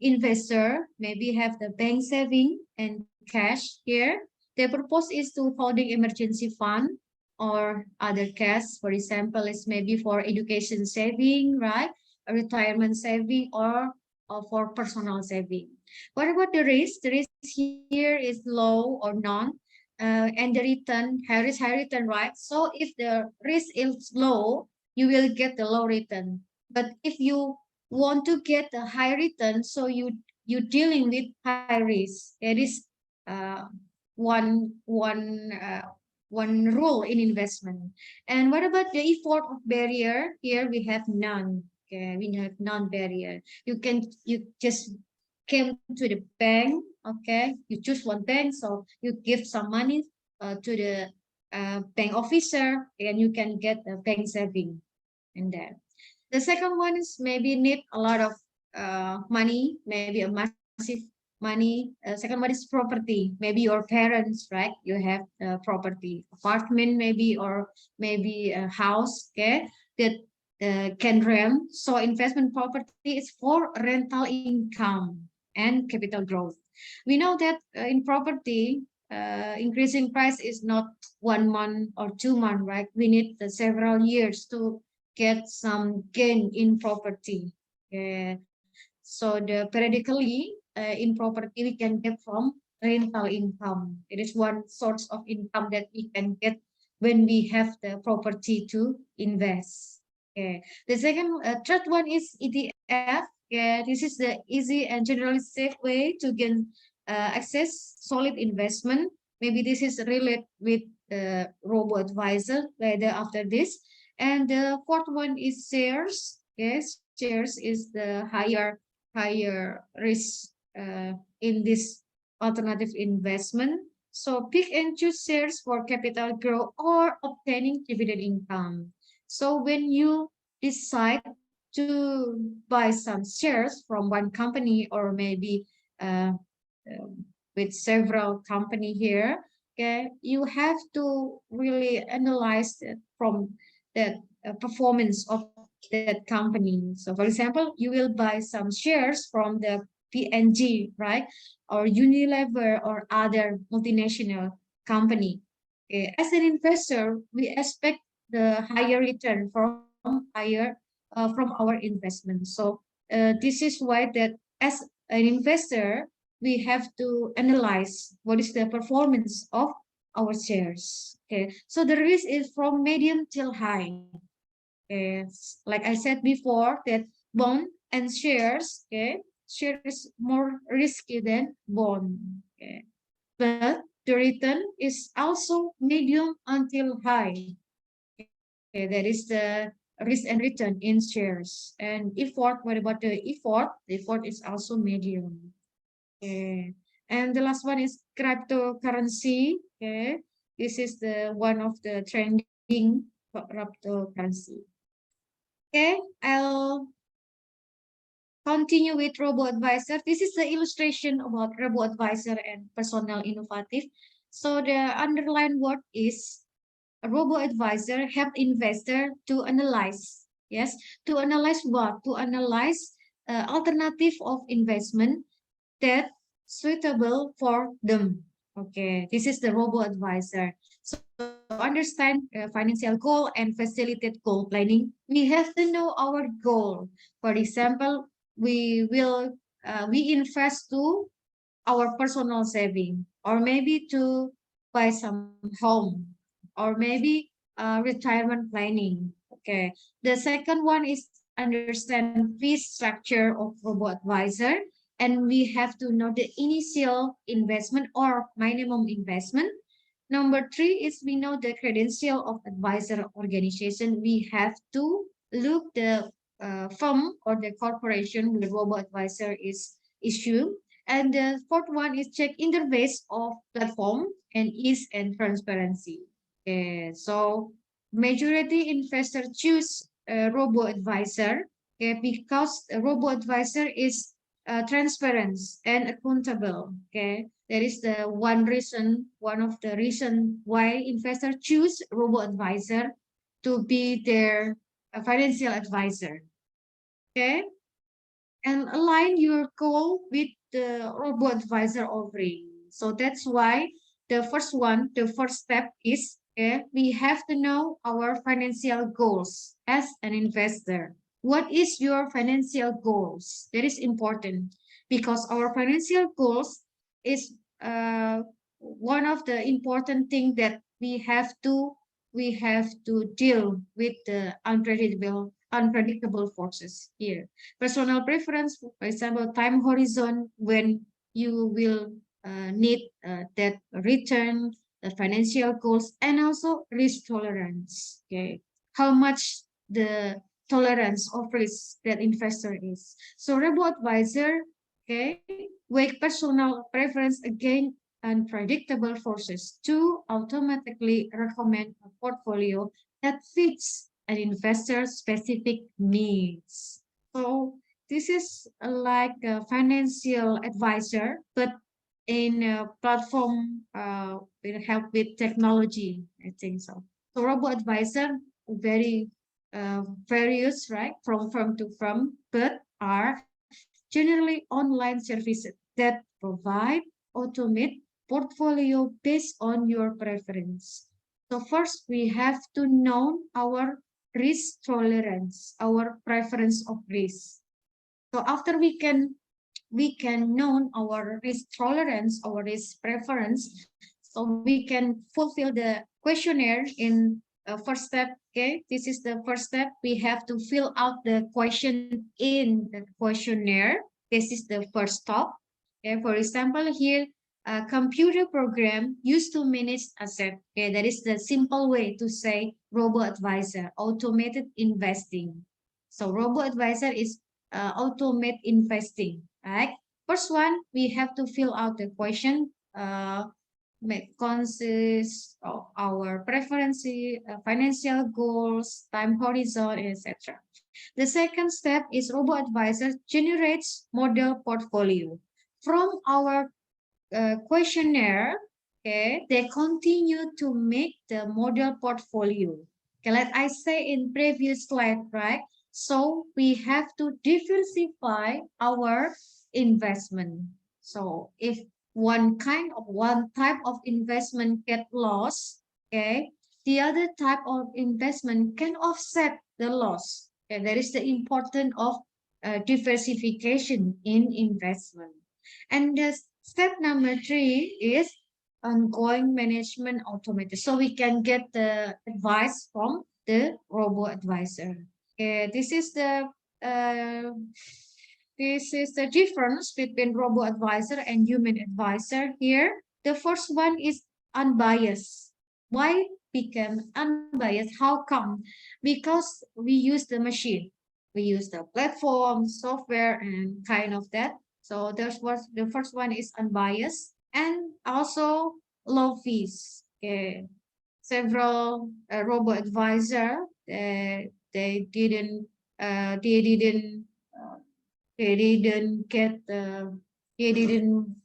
investor maybe have the bank saving and cash here. The purpose is to holding emergency fund or other cash. For example, it's maybe for education saving, right? A retirement saving or for personal saving. What about the risk? The risk here is low or none. And the return, high return, right? So if the risk is low, you will get the low return. But if you want to get a high return, so you're dealing with high risk. That is one rule in investment. And what about the effort of barrier? Here we have none. Okay, we have none barrier. You just came to the bank. Okay, you choose one bank, so you give some money to the bank officer, and you can get a bank saving in there. The second one is maybe need a lot of money, maybe a massive money. Second one is property. Maybe your parents, right? You have property, apartment maybe, or maybe a house, okay, that can rent. So investment property is for rental income and capital growth. We know that in property, increasing price is not 1 month or 2 months, right? We need several years to get some gain in property. So the periodically in property we can get from rental income. It is one source of income that we can get when we have the property to invest. Okay. The third one is ETF. Yeah, this is the easy and generally safe way to gain access solid investment. Maybe this is related with the robo advisor later after this. And the fourth one is shares. Yes, shares is the higher risk in this alternative investment. So pick and choose shares for capital growth or obtaining dividend income. So when you decide to buy some shares from one company or maybe with several company here, okay, you have to really analyze it from that performance of that company. So for example, you will buy some shares from the P&G, right? Or Unilever or other multinational company. Okay. As an investor, we expect the higher return from our investment. So this is why that as an investor, we have to analyze what is the performance of our shares. Okay, so the risk is from medium till high. Like I said before, that bond and shares, okay, share is more risky than bond. Okay, but the return is also medium until high. Okay, that is the risk and return in shares. And effort, what about the effort? The effort is also medium. Okay. And the last one is cryptocurrency. Okay, this is the one of the trending cryptocurrency. Okay, I'll continue with Robo Advisor. This is the illustration about Robo Advisor and personal innovative. So the underlying word is a Robo Advisor help investor to analyze. Yes, to analyze what? To analyze alternative of investment that suitable for them. Okay, this is the Robo Advisor. So understand financial goal and facilitate goal planning. We have to know our goal. For example, we invest to our personal saving, or maybe to buy some home, or maybe retirement planning. Okay. The second one is understand fee structure of Robo Advisor, and we have to know the initial investment or minimum investment. Number three is we know the credential of advisor organization. We have to look the firm or the corporation where Robo Advisor is issued. And the fourth one is check interface of platform and ease and transparency. So majority investor choose Robo Advisor because Robo Advisor is transparent and accountable. Okay, that is the one of the reason why investors choose Robo Advisor to be their financial advisor. Okay, and align your goal with the Robo Advisor offering. So that's why the first step is we have to know our financial goals as an investor. What is your financial goals? That is important because our financial goals is one of the important things that we have to deal with the unpredictable forces here. Personal preference, for example, time horizon when you will need that return, the financial goals, and also risk tolerance. Okay, how much the tolerance of risk that investor is. So Robo Advisor, okay, weigh personal preference against unpredictable forces to automatically recommend a portfolio that fits an investor's specific needs. So this is like a financial advisor, but in a platform will help with technology, I think so. So Robo Advisor very various, right, from firm to firm, but are generally online services that provide automate portfolio based on your preference. So first, we have to know our risk tolerance, our preference of risk. So after we can know our risk tolerance, our risk preference, so we can fulfill the questionnaire in first step. Okay, this is the first step. We have to fill out the question in the questionnaire. This is the first step. Okay, for example, here a computer program used to manage asset. Okay, that is the simple way to say Robo Advisor, automated investing. So Robo Advisor is automate investing. Right. First one, we have to fill out the question. Consists of our preference, financial goals, time horizon, etc. The second step is Robo Advisor generates model portfolio. From our questionnaire, okay, they continue to make the model portfolio. Okay, like I say in previous slide, right? So we have to diversify our investment. So if one type of investment get lost, okay, the other type of investment can offset the loss. Okay, that is the importance of diversification in investment. And the step number 3 is ongoing management automated. So we can get the advice from the Robo Advisor. Okay, this is the difference between Robo Advisor and human advisor here. The first one is unbiased. Why become unbiased? How come? Because we use the machine. We use the platform, software, and kind of that. So the first one is unbiased and also low fees. Okay. Several Robo Advisor, they didn't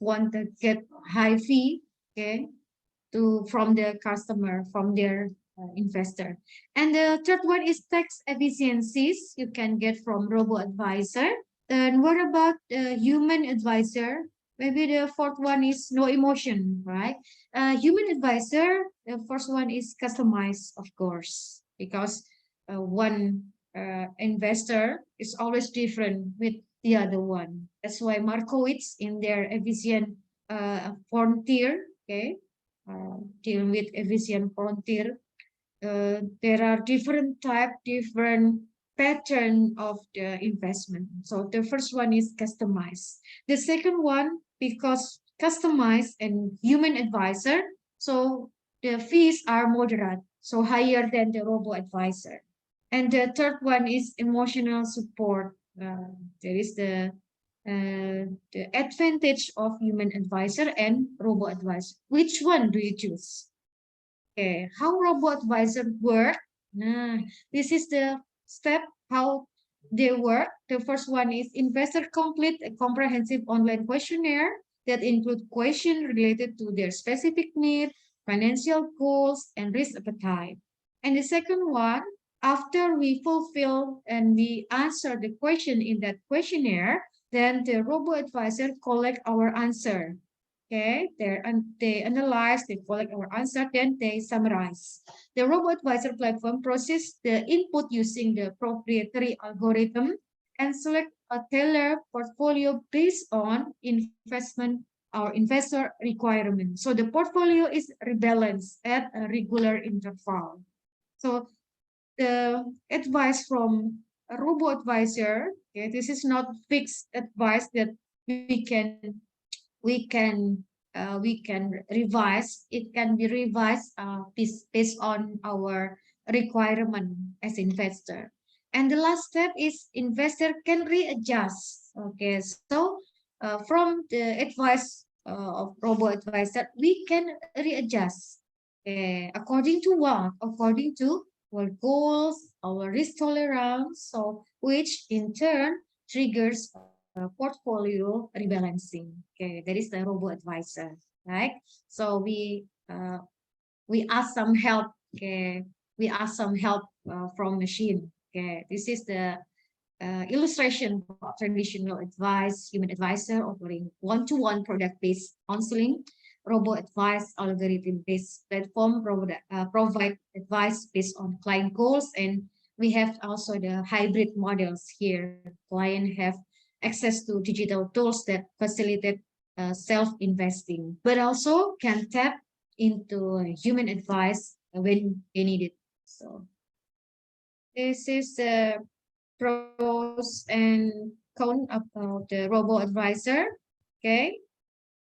want to get high fee, okay, from the customer, from their investor. And the third one is tax efficiencies you can get from Robo Advisor. And what about the human advisor? Maybe the fourth one is no emotion, right? Human advisor, the first one is customized, of course, because one investor is always different with the other one. That's why Markowitz in their efficient frontier, okay, dealing with efficient frontier, there are different pattern of the investment. So the first one is customized. The second one, because customized and human advisor, so the fees are moderate, so higher than the Robo Advisor. And the third one is emotional support. There is the advantage of human advisor and Robo Advisor. Which one do you choose? Okay, how Robo Advisor work? This is the step how they work. The first one is investor complete a comprehensive online questionnaire that include questions related to their specific need, financial goals, and risk appetite. And the second one, after we fulfill and we answer the question in that questionnaire, then the Robo Advisor collect our answer. Okay, they analyze, they collect our answer, then they summarize. The Robo Advisor platform process the input using the proprietary algorithm and select a tailored portfolio based on investment or investor requirement. So the portfolio is rebalanced at a regular interval. So the advice from a Robo Advisor, okay, this is not fixed advice that we can revise. It can be revised based on our requirement as investor. And the last step is investor can readjust. Okay, so from the advice of Robo Advisor, we can readjust according to what? According to our goals, our risk tolerance, so which in turn triggers portfolio rebalancing. Okay, that is the Robo Advisor, right? So we ask some help. Okay, we ask some help from machine. Okay, this is the illustration of traditional advice, human advisor offering one-to-one product-based counseling. Robo Advice algorithm-based platform provide advice based on client goals, and we have also the hybrid models here. Client have access to digital tools that facilitate self-investing, but also can tap into human advice when they need it. So this is the pros and cons about the robo advisor. Okay,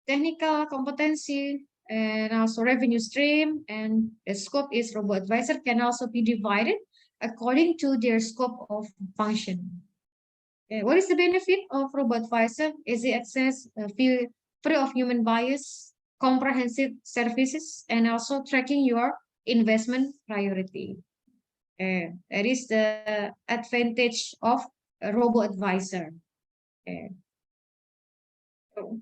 technical competency and also revenue stream, and the scope is robo advisor can also be divided according to their scope of function. Okay, what is the benefit of robo advisor? Easy access, free of human bias, comprehensive services, and also tracking your investment priority. That is the advantage of a robo advisor. So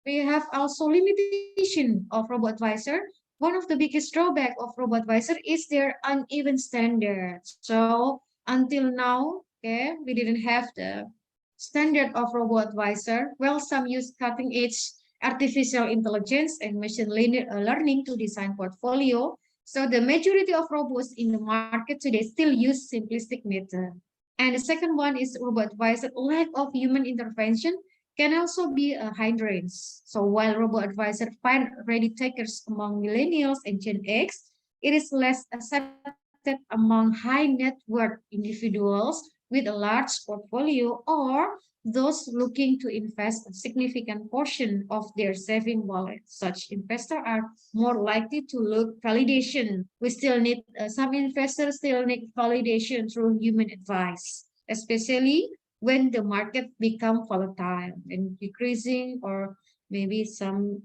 we have also limitation of robo advisor. One of the biggest drawback of robo advisor is their uneven standards. So until now, okay, we didn't have the standard of robo advisor. Well, some use cutting edge artificial intelligence and machine learning to design portfolio. So the majority of robots in the market today still use simplistic method. And the second one is robo advisor lack of human intervention can also be a hindrance. So while robo-advisor find ready takers among millennials and Gen X, it is less accepted among high net worth individuals with a large portfolio or those looking to invest a significant portion of their saving wallet. Such investors are more likely to look validation. We still need, some investors still need validation through human advice, especially when the market become volatile and decreasing, or maybe some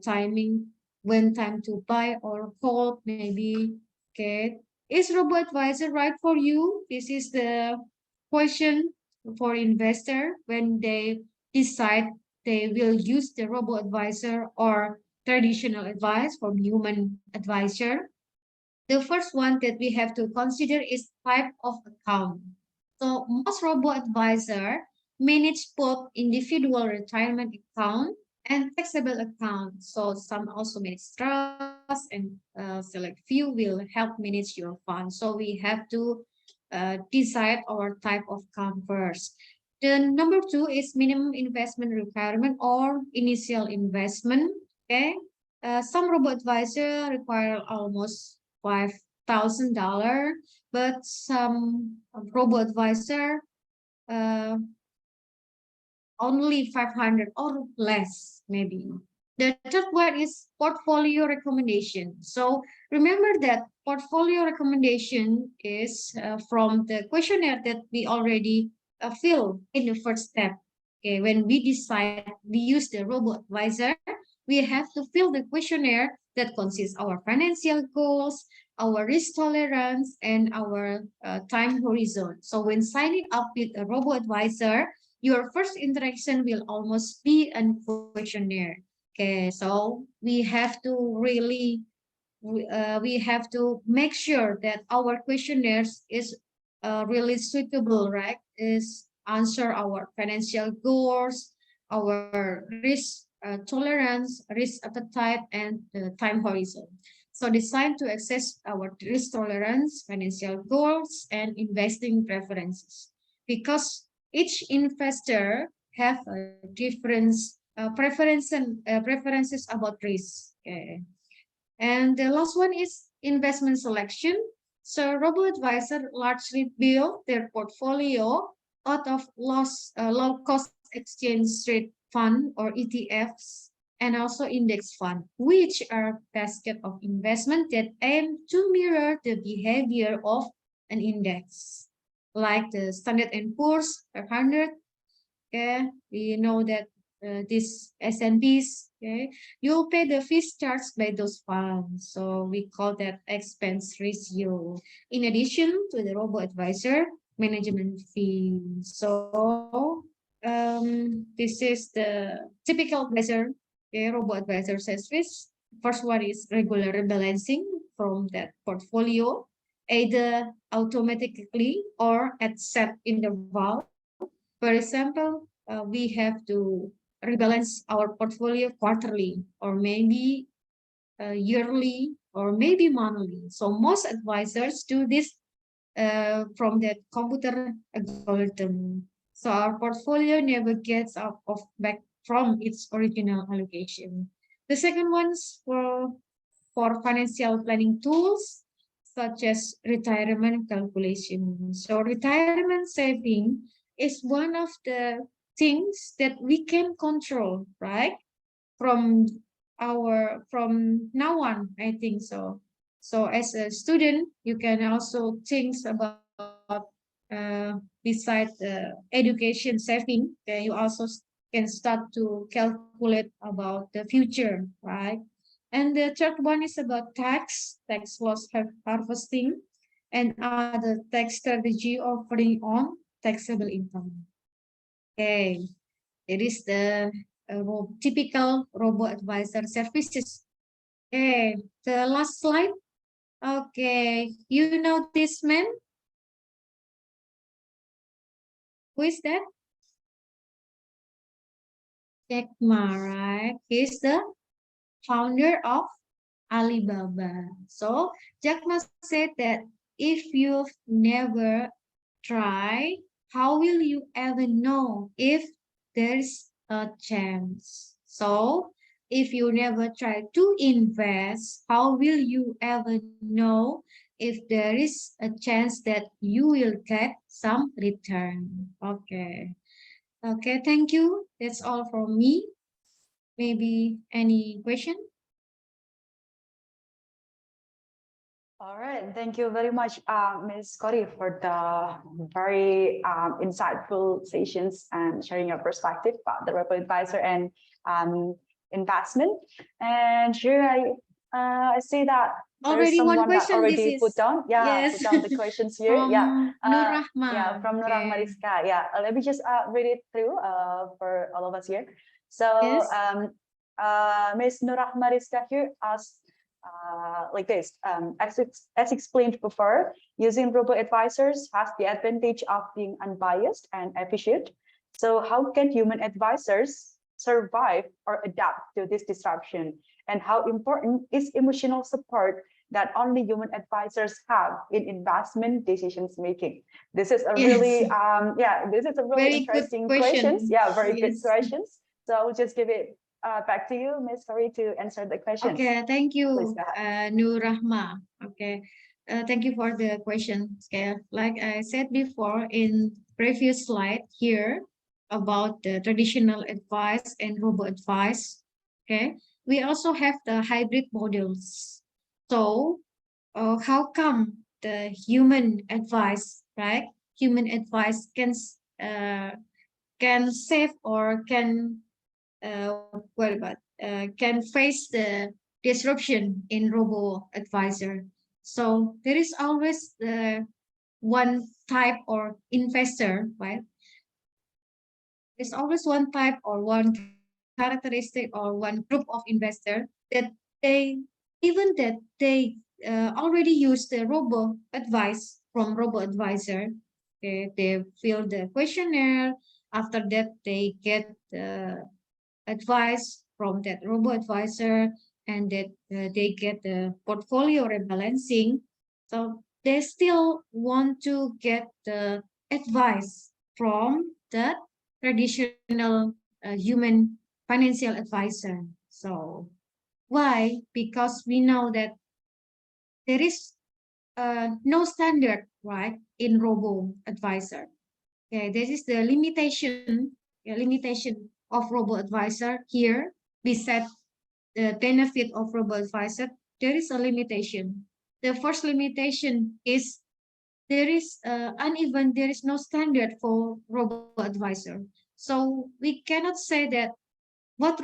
timing when time to buy or hold, maybe. Okay, is robo advisor right for you? This is the question for investor when they decide they will use the robo advisor or traditional advice from human advisor. The first one that we have to consider is type of account. So most robo-advisor manage both individual retirement account and taxable account. So some also manage trust, and select few will help manage your fund. So we have to decide our type of account first. The number two is minimum investment requirement or initial investment. Okay, some robo-advisor require almost $5,000, but some robo-advisor only 500 or less, maybe. The third one is portfolio recommendation. So remember that portfolio recommendation is from the questionnaire that we already fill in the first step. Okay, when we decide we use the robo-advisor, we have to fill the questionnaire that consists our financial goals, our risk tolerance, and our time horizon. So when signing up with a robo-advisor, your first interaction will almost be a questionnaire. Okay, so we have to really, we have to make sure that our questionnaires is really suitable, right? Is answer our financial goals, our risk tolerance, risk appetite, and time horizon. So designed to assess our risk tolerance, financial goals, and investing preferences. Because each investor have a different preferences about risk. Okay. And the last one is investment selection. So robo-advisor largely build their portfolio out of low-cost exchange rate fund or ETFs, and also index fund, which are basket of investment that aim to mirror the behavior of an index, like the Standard & Poor's 500. Okay, we know that this S&Ps, okay, you'll pay the fees charged by those funds. So we call that expense ratio. In addition to the robo-advisor management fee. So this is the typical advisor, okay, robo-advisor service. First one is regular rebalancing from that portfolio, either automatically or at set interval. For example, we have to rebalance our portfolio quarterly, or maybe yearly, or maybe monthly. So most advisors do this from the computer algorithm. So our portfolio never gets out of back from its original allocation. The second one's for financial planning tools, such as retirement calculation. So retirement saving is one of the things that we can control, right? From now on, I think so. So as a student, you can also think about besides the education saving, you also can start to calculate about the future, right? And the third one is about tax loss harvesting, and other tax strategy offering on taxable income. Okay, it is the typical robo-advisor services. Okay, the last slide. Okay, you know this man? Who is that? Jack Ma, right? He's the founder of Alibaba. So Jack Ma said that if you've never tried, how will you ever know if there's a chance? So if you never try to invest, how will you ever know if there is a chance that you will get some return? Okay. Okay, thank you. That's all from me. Maybe any question? All right, thank you very much, Ms. Chorry, for the very insightful sessions and sharing your perspective about the robo-advisor and investment. And here I see that there's Already one someone that question. already put down, yes. put down the questions here. From Nur Rahma. Yeah, from Nur Rahma Okay. Rizka. Yeah, let me just read it through for all of us here. So Yes. Ms. Nur Rahma Rizka here asked like this, as explained before, using robo-advisors has the advantage of being unbiased and efficient. So how can human advisors survive or adapt to this disruption? And how important is emotional support that only human advisors have in investment decisions making? This is a really, this is a really Very interesting good question. questions. Yeah, very good Yes. questions. So I will just give it back to you, Ms. Chorry, to answer the questions. Okay, thank Please you, go ahead. Nur Rahma. Okay, thank you for the question. Okay, like I said before in previous slide here about the traditional advice and robo advice. Okay, we also have the hybrid models. So, how come the human advice, right? Human advice can save or can can face the disruption in robo advisor. So there is always the one type or investor, right? There's always one type or one characteristic or one group of investor that they already use the robo advice from robo advisor. Okay, they fill the questionnaire. After that, they get the advice from that robo advisor, and that they get the portfolio rebalancing. So they still want to get the advice from the traditional human financial advisor. So why? Because we know that there is no standard, right, in robo advisor. Okay, this is the limitation of robo advisor here. Besides the benefit of robo advisor, there is a limitation. The first limitation is there is no standard for robo advisor. So we cannot say that what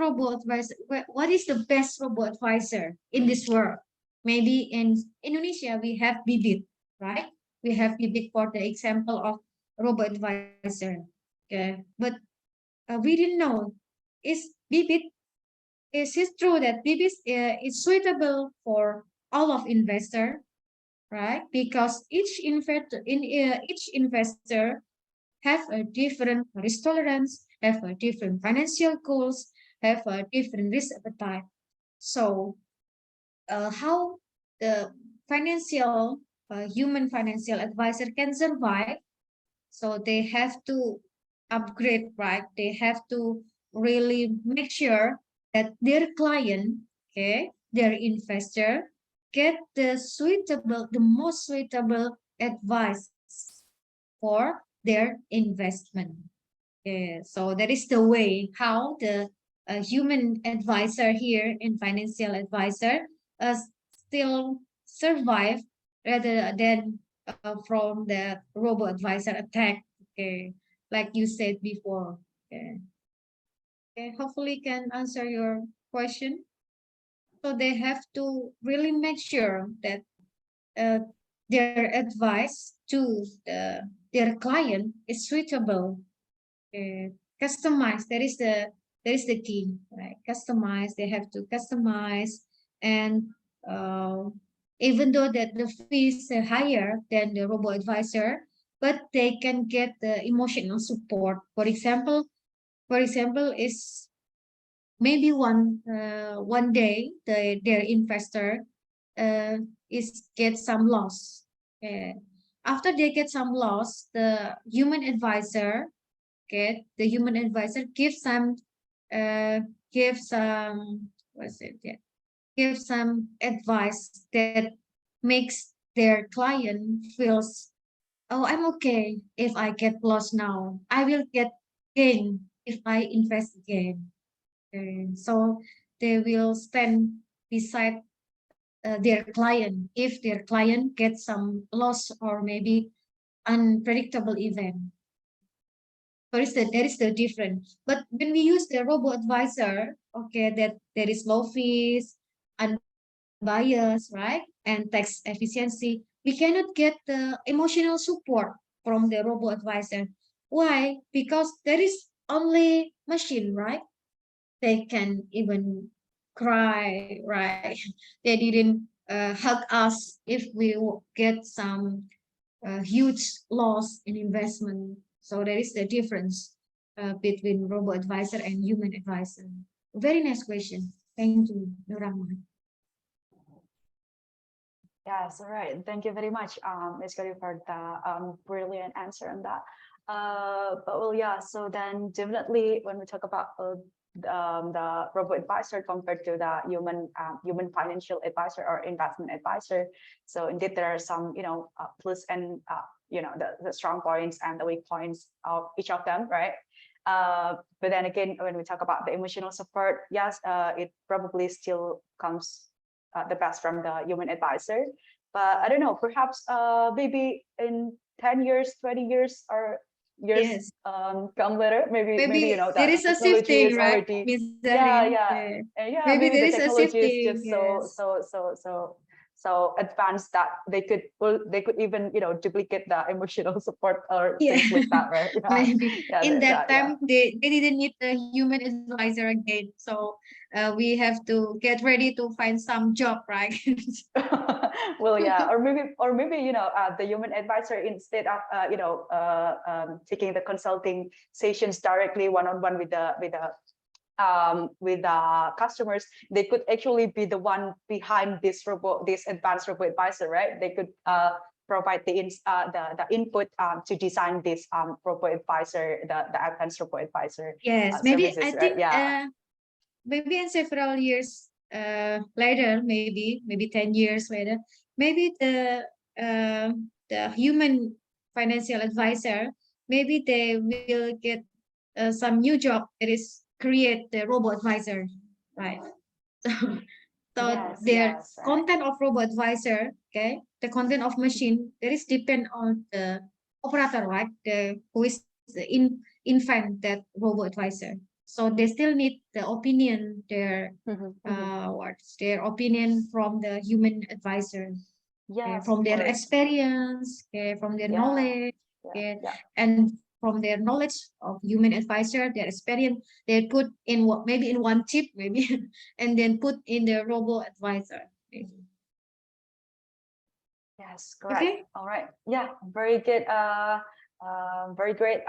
is the best robo advisor in this world. Maybe in Indonesia we have Bibit, right? We have Bibit for the example of robo advisor. Okay, but we didn't know is it true that Bibit is suitable for all of investor, right? Because each investor have a different risk tolerance, have a different financial goals, have a different risk appetite. So how the human financial advisor can survive? So they have to upgrade, right? They have to really make sure that their client, okay, their investor, get the most suitable advice for their investment. So that is the way how the human advisor here in financial advisor still survive rather than from the robo advisor attack. Okay, like you said before. Okay. Okay, hopefully can answer your question. So they have to really make sure that uh, their advice to their client is suitable, customized. That is the key, right? Customize. They have to customize, and even though that the fees are higher than the robo advisor, but they can get the emotional support. For example, is maybe one day their investor is get some loss. After they get some loss, the human advisor gives some what's it? Yeah, give some advice that makes their client feels, oh, I'm okay if I get lost now. I will get gain if I invest again. So they will stand beside their client if their client gets some loss or maybe unpredictable event. There is the difference. But when we use the robo advisor, okay, that there is low fees, unbiased, right, and tax efficiency, we cannot get the emotional support from the robo advisor. Why? Because there is only machine, right? They can even cry, right? They didn't hug us if we get some huge loss in investment. So there is the difference between robo advisor and human advisor. Very nice question. Thank you, Nurama. Yes, all right. Thank you very much, Ms. Chorry, for the brilliant answer on that. But well, yeah. So then, definitely, when we talk about the robo advisor compared to the human financial advisor or investment advisor, so indeed there are some plus and the strong points and the weak points of each of them, right? But then again, when we talk about the emotional support, yes, it probably still comes the best from the human advisor. But I don't know, perhaps maybe in 10 years, 20 years, or years Yes. Come later, maybe There the is a technology shifting, is right, already Ms. yeah Zarin? yeah Maybe maybe there the is a technology is shifting. just Yes. so advanced that they could even duplicate the emotional support or Yeah. things like that, right? Maybe Yeah, in that yeah. time they didn't need the human advisor again. So we have to get ready to find some job, right? Well, yeah, or maybe the human advisor, instead of taking the consulting sessions directly one-on-one with the customers, they could actually be the one behind this advanced robo advisor, right? They could provide the input to design this robo advisor, the advanced robo advisor Yes, maybe services, I right? think Yeah. maybe in several years later, maybe 10 years later, maybe the human financial advisor, maybe they will get some new job that is create the robo advisor, right? So Yes, their yes, right. content of robo advisor, okay, the content of machine, that is depend on the operator, right? Who is the invent that robo advisor. So they still need the opinion, their opinion from the human advisor, Yes, from of their course. experience, from their knowledge, Yeah. and from their knowledge of human advisor, their experience, they put in what maybe in one chip, maybe, and then put in the robo advisor. Yes, correct. Okay. All right. Yeah, very good. Very great,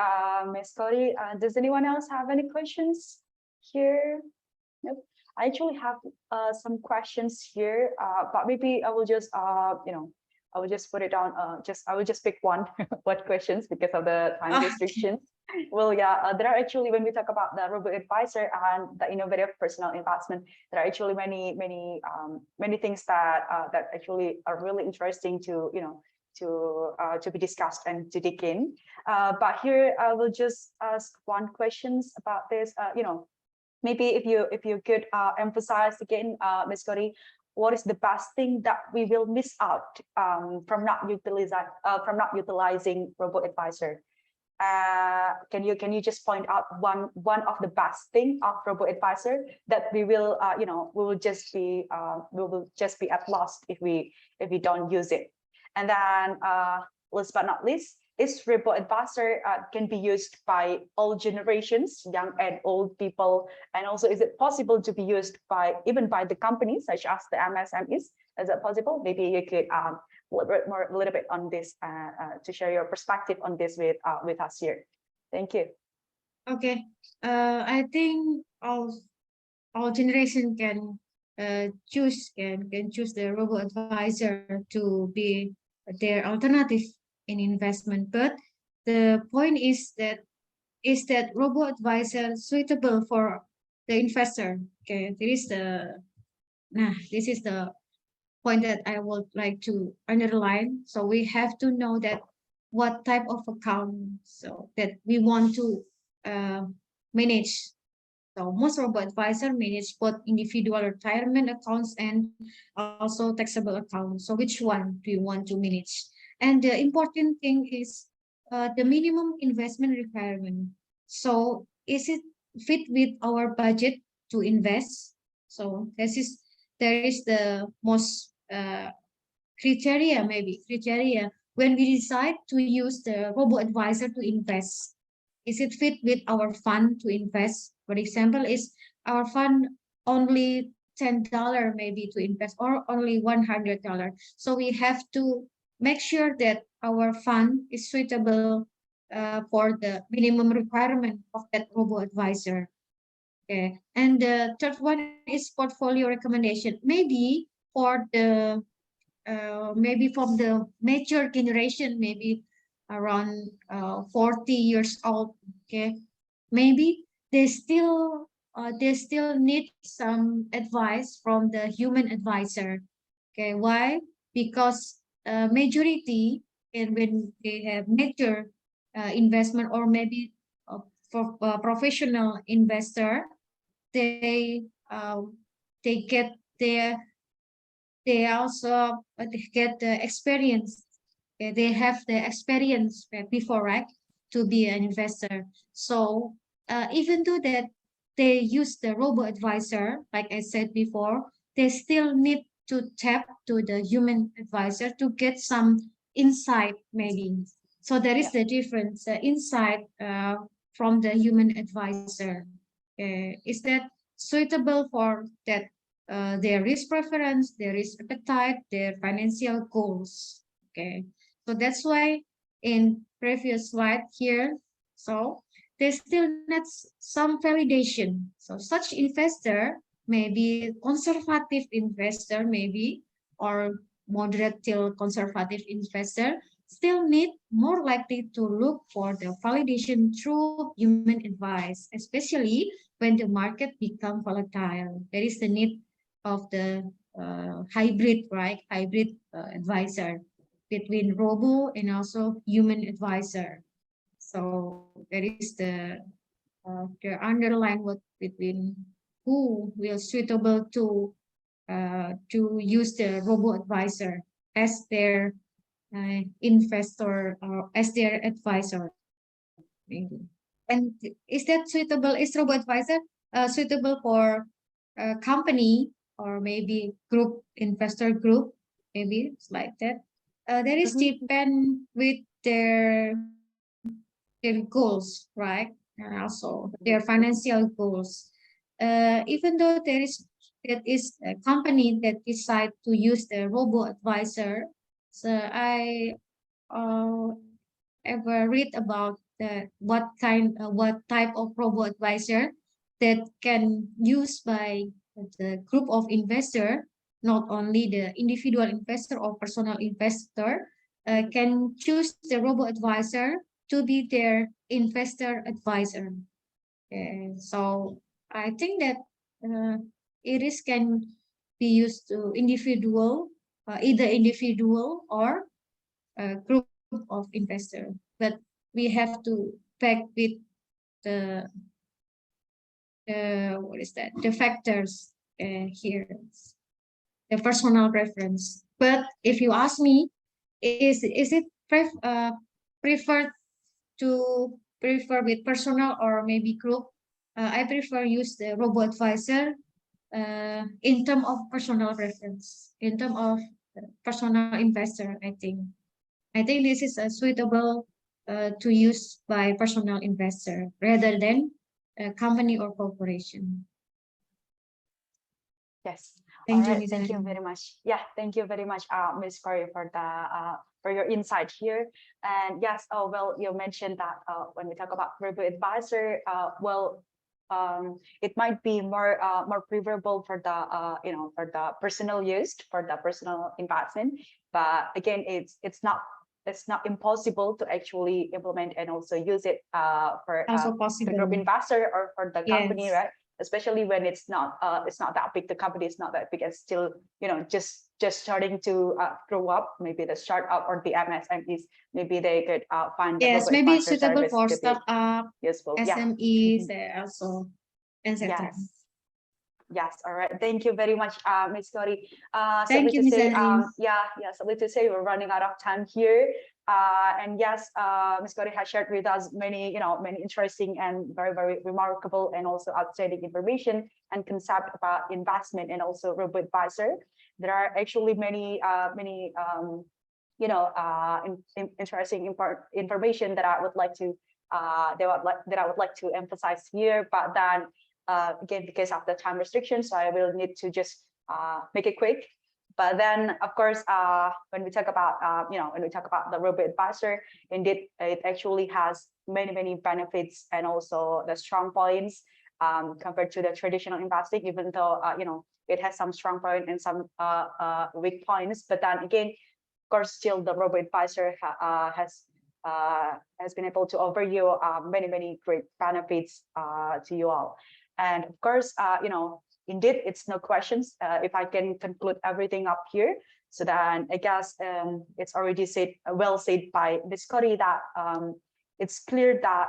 Ms. Chorry. Does anyone else have any questions here? Nope. I actually have some questions here, but maybe I will just I will just put it down. I will just pick one questions because of the time restrictions. Well, yeah, there are actually, when we talk about the Robo Advisor and the innovative personal investment, there are actually many things that that actually are really interesting to to be discussed and to dig in. But here I will just ask one questions about this. Maybe if you could emphasize again, Ms. Chorry, what is the best thing that we will miss out from not utilizing Robo Advisor? Can you just point out one of the best thing of Robo Advisor that we will we will just be at loss if we don't use it? And then last but not least, is Robo Advisor can be used by all generations, young and old people, and also is it possible to be used by even by the companies such as the MSMEs? Is that possible? Maybe you could elaborate more a little bit on this to share your perspective on this with us here. Thank you. Okay, I think all generation can choose the Robo Advisor to be their alternative in investment. But the point is that Robo Advisor suitable for the investor? Okay, this is the point that I would like to underline. So we have to know that what type of account so that we want to manage. So most robo-advisor manage both individual retirement accounts and also taxable accounts. So which one do you want to manage? And the important thing is the minimum investment requirement. So is it fit with our budget to invest? So there is the most criteria when we decide to use the robo-advisor to invest. Is it fit with our fund to invest? For example, is our fund only $10 maybe to invest or only $100? So we have to make sure that our fund is suitable for the minimum requirement of that robo-advisor. Okay. And the third one is portfolio recommendation. Maybe for the maybe from the mature generation, maybe around 40 years old. Okay, maybe they still need some advice from the human advisor. Okay, why? Because majority, and when they have mature investment or maybe for professional investor, they get they also get the experience. They have the experience before, right, to be an investor. So even though that they use the robo-advisor, like I said before, they still need to tap to the human advisor to get some insight, maybe. So there is the difference, the insight from the human advisor. Is that suitable for that their risk preference, their risk appetite, their financial goals? Okay, so that's why in previous slide here, so they still need some validation. So such investor may be conservative investor, maybe, or moderate till conservative investor, still need more likely to look for the validation through human advice, especially when the market become volatile. There is the need of the hybrid, right? Hybrid advisor between robo and also human advisor. So there is the underline what between who will suitable to use the robo advisor as their investor or as their advisor. And is that suitable? Is robo advisor suitable for a company or maybe group, investor group? Maybe it's like that. There is depend with their goals, right? And also their financial goals. Even though there is a company that decide to use the robo advisor, so I ever read about what type of robo advisor that can use by the group of investor, not only the individual investor or personal investor, can choose the robo advisor to be their investor advisor. So I think that it can be used to either individual or a group of investor. But we have to back with the the factors here, the personal preference. But if you ask me, is it preferred to prefer with personal or maybe group? I prefer use the robo advisor in term of personal preference, in term of personal investor. I think this is a suitable to use by personal investor rather than a company or corporation. Yes. Thank All you, right. Thank you Izati. very much. Yeah, thank you very much, Ms. Chorry, for your insight here. And yes, oh well, you mentioned that when we talk about robo advisor, it might be more preferable for the for the personal use, for the personal investment. But again, it's not impossible to actually implement and also use it for Also the possible. group investor or for the company, Yes. right? Especially when it's not that big, the company is not that big, and still just starting to grow up. Maybe the startup or the MSMEs, maybe they could find the Yes, robo maybe it's advisor suitable service for to be startup, useful. Yeah. SMEs, also, etc. Yes. Yes. All right. Thank you very much, Ms. Chorry. Thank you, Ms. Ari. Sadly to say we're running out of time here. And yes, Ms. Chorry has shared with us many interesting and very, very remarkable and also outstanding information and concept about investment and also robo advisor. There are actually many interesting information that I would like to emphasize here, but then again, because of the time restrictions, so I will need to just make it quick. But then, of course, when we talk about the robo advisor, indeed, it actually has many benefits and also the strong points compared to the traditional investing. Even though it has some strong points and some weak points, but then again, of course, still the robo advisor has been able to offer you many great benefits to you all. And of course, indeed, it's no questions. If I can conclude everything up here, so then I guess it's already well said by Ms. Chorry that it's clear that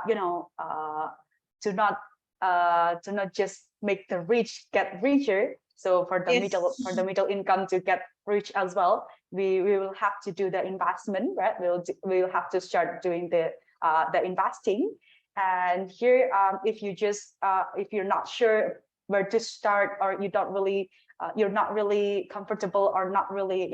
to not just make the rich get richer. So for the middle income to get rich as well, we will have to do the investment, right? We'll have to start doing the investing. And here, if you're not sure where to start, or you're not really comfortable, or not really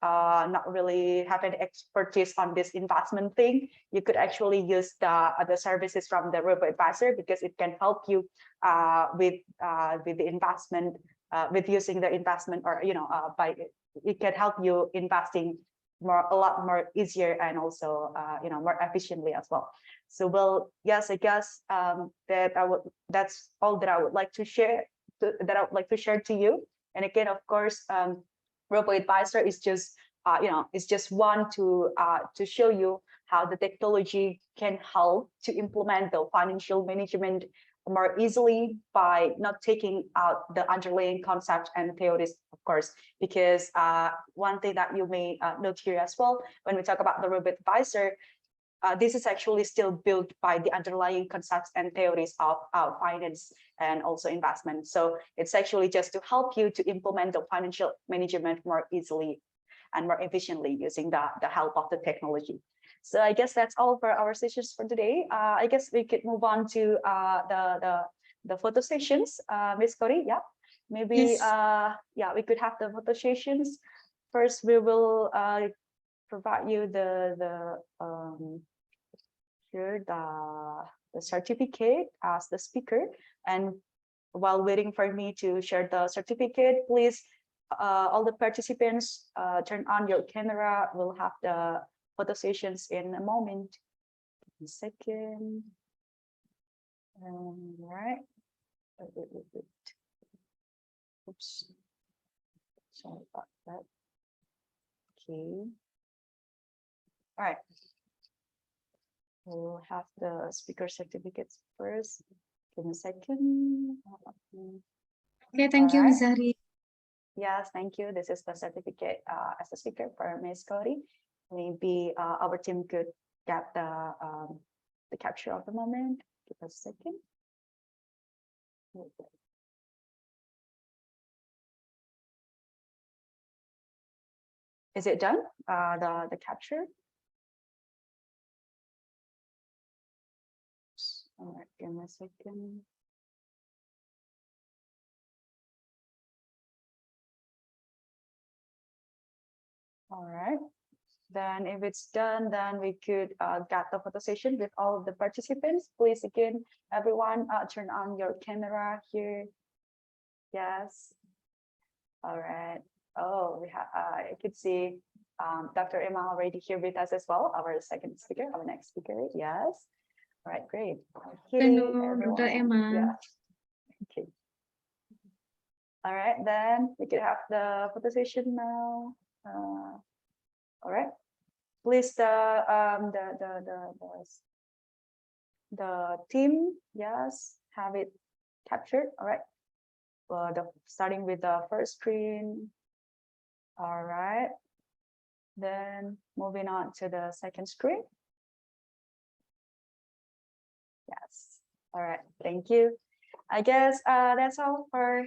have any expertise on this investment thing, you could actually use the services from the robo advisor, because it can help you with the investment, with using the investment, or it can help you investing a lot more easier and also more efficiently as well. So well, yes, I guess that's all that I would like to share to you. And again, of course, robo advisor is just one to show you how the technology can help to implement the financial management more easily by not taking out the underlying concepts and theories, of course, because one thing that you may note here as well, when we talk about the robo advisor, this is actually still built by the underlying concepts and theories of finance and also investment. So it's actually just to help you to implement the financial management more easily and more efficiently using the help of the technology. So I guess that's all for our sessions for today. I guess we could move on to the photo sessions. Ms. Chorry, yeah, maybe yes. we could have the photo sessions. First, we will provide you the certificate as the speaker, and while waiting for me to share the certificate, please all the participants turn on your camera. We'll have the photo sessions in a moment. A second. All right. Wait. Oops. Sorry about that. Okay. All right. We'll have the speaker certificates first. Give me a second. Okay, thank you, Alright. Ms. Zahri. Yes, thank you. This is the certificate as a speaker for Ms. Chorry. Maybe our team could get the capture of the moment. Give us a second. Is it done? The capture? All right, give me a second. All right. Then if it's done, then we could get the photo session with all of the participants. Please, again, everyone, turn on your camera here. Yes. All right. Oh, we have. I could see Dr. Emma already here with us as well. Our second speaker, our next speaker. Yes. All right. Great. Hello, Dr. Emma. Yeah. Okay. All right. Then we could have the photo session now. All right. Please, the team, yes, have it captured. All right. Starting with the first screen. All right. Then moving on to the second screen. Yes. All right. Thank you. I guess that's all for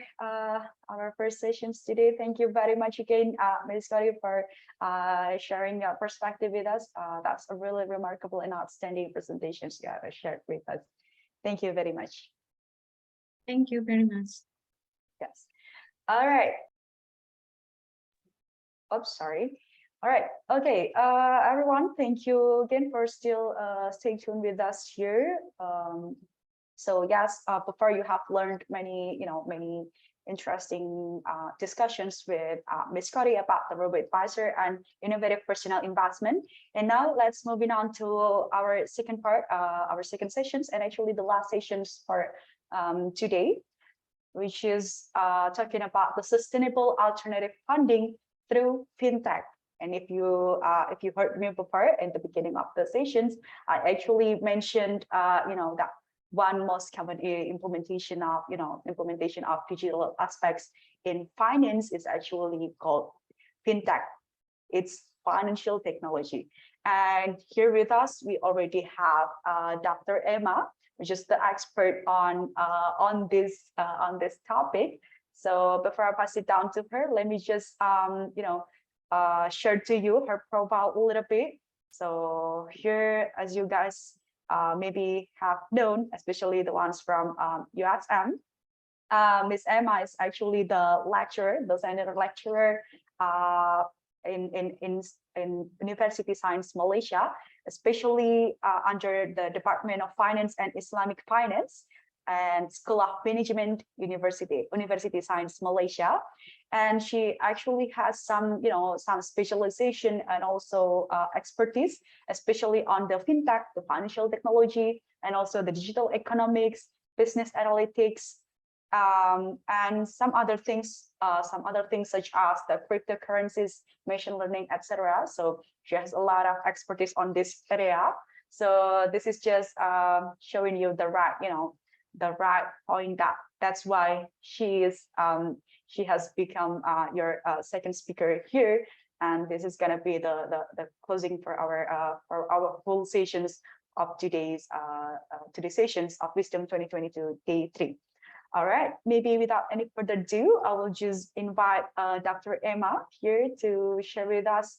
our first sessions today. Thank you very much again, Ms. Chorry, for sharing your perspective with us. That's a really remarkable and outstanding presentations you have shared with us. Thank you very much. Thank you very much. Yes. All right. Oh, sorry. All right. Okay. Everyone, thank you again for still staying tuned with us here. So yes, before you have learned many interesting discussions with Ms. Chorry about the Robo Advisor and innovative personal investment. And now let's moving on to our second part, our second sessions, and actually the last sessions for today, which is talking about the sustainable alternative funding through fintech. And if you heard me before in the beginning of the sessions, I actually mentioned that one most common implementation of digital aspects in finance is actually called fintech. It's financial technology. And here with us, we already have Dr. Emma, which is the expert on this topic. So before I pass it down to her, let me just share to you her profile a little bit. So here, as you guys maybe have known, especially the ones from USM, Ms. Emma is actually the Zainal lecturer in University Sains Malaysia, especially under the Department of Finance and Islamic Finance and School of Management, University Sains Malaysia. And she actually has some specialization and also expertise, especially on the fintech, the financial technology, and also the digital economics, business analytics, and some other things such as the cryptocurrencies, machine learning, etc. So she has a lot of expertise on this area. So this is just showing you the right point. That's why she has become your second speaker here, and this is gonna be the closing for our full sessions of today's sessions of Wisdom 2022 Day 3. All right, maybe without any further ado, I will just invite Dr. Emma here to share with us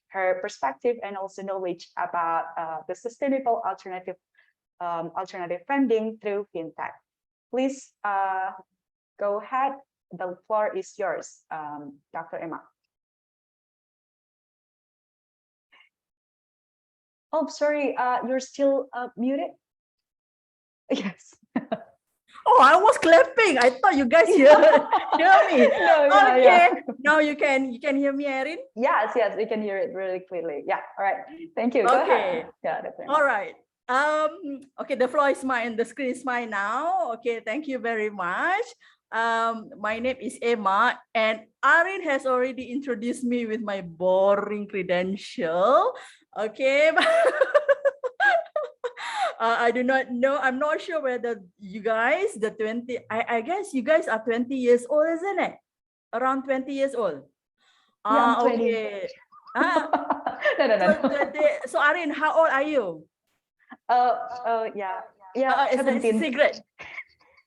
her perspective and also knowledge about the sustainable alternative funding through fintech. Please go ahead. The floor is yours, Dr. Emma. Oh, sorry, you're still muted. Yes. Oh, I was clapping. I thought you guys hear me. No, okay. Yeah. Now you can hear me, Erin? Yes, we can hear it really clearly. Yeah. All right. Thank you. Okay. Go ahead. Yeah. All right. Okay, the floor is mine and the screen is mine now. Okay, thank you very much. My name is Emma, and Arin has already introduced me with my boring credential. Okay. I do not know. I'm not sure whether you guys, the 20, I guess you guys are 20 years old, isn't it? Around 20 years old. Yeah, I'm 20. Okay. No. So Arin, how old are you? Yeah, 17. Secret.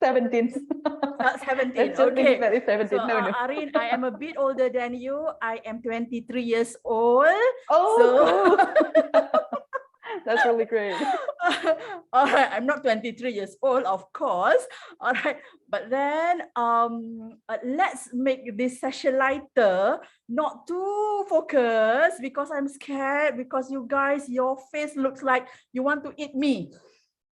17. 17. Let's just Okay. very 17. So No. Arin, I am a bit older than you. I am 23 years old. Oh, so cool. That's really great. All right, I'm not 23 years old, of course. All right, but then let's make this session lighter, not too focused because I'm scared because you guys, your face looks like you want to eat me.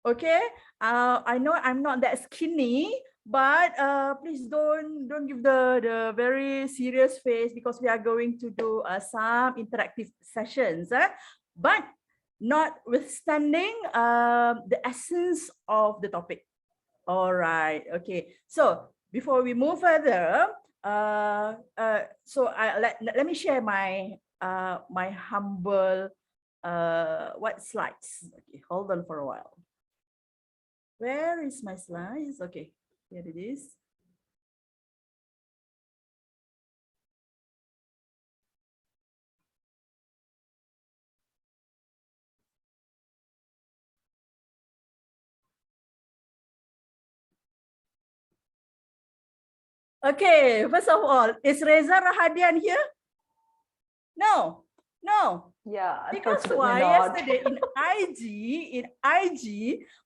Okay, I know I'm not that skinny, but please don't give the very serious face because we are going to do some interactive sessions. But notwithstanding the essence of the topic. All right, okay. So before we move further, so let me share my my humble what slides. Okay, hold on for a while. Where is my slides? Okay, here it is. Okay, first of all, is Reza Rahadian here? No. Yeah, Because unfortunately why? not. Yesterday in IG,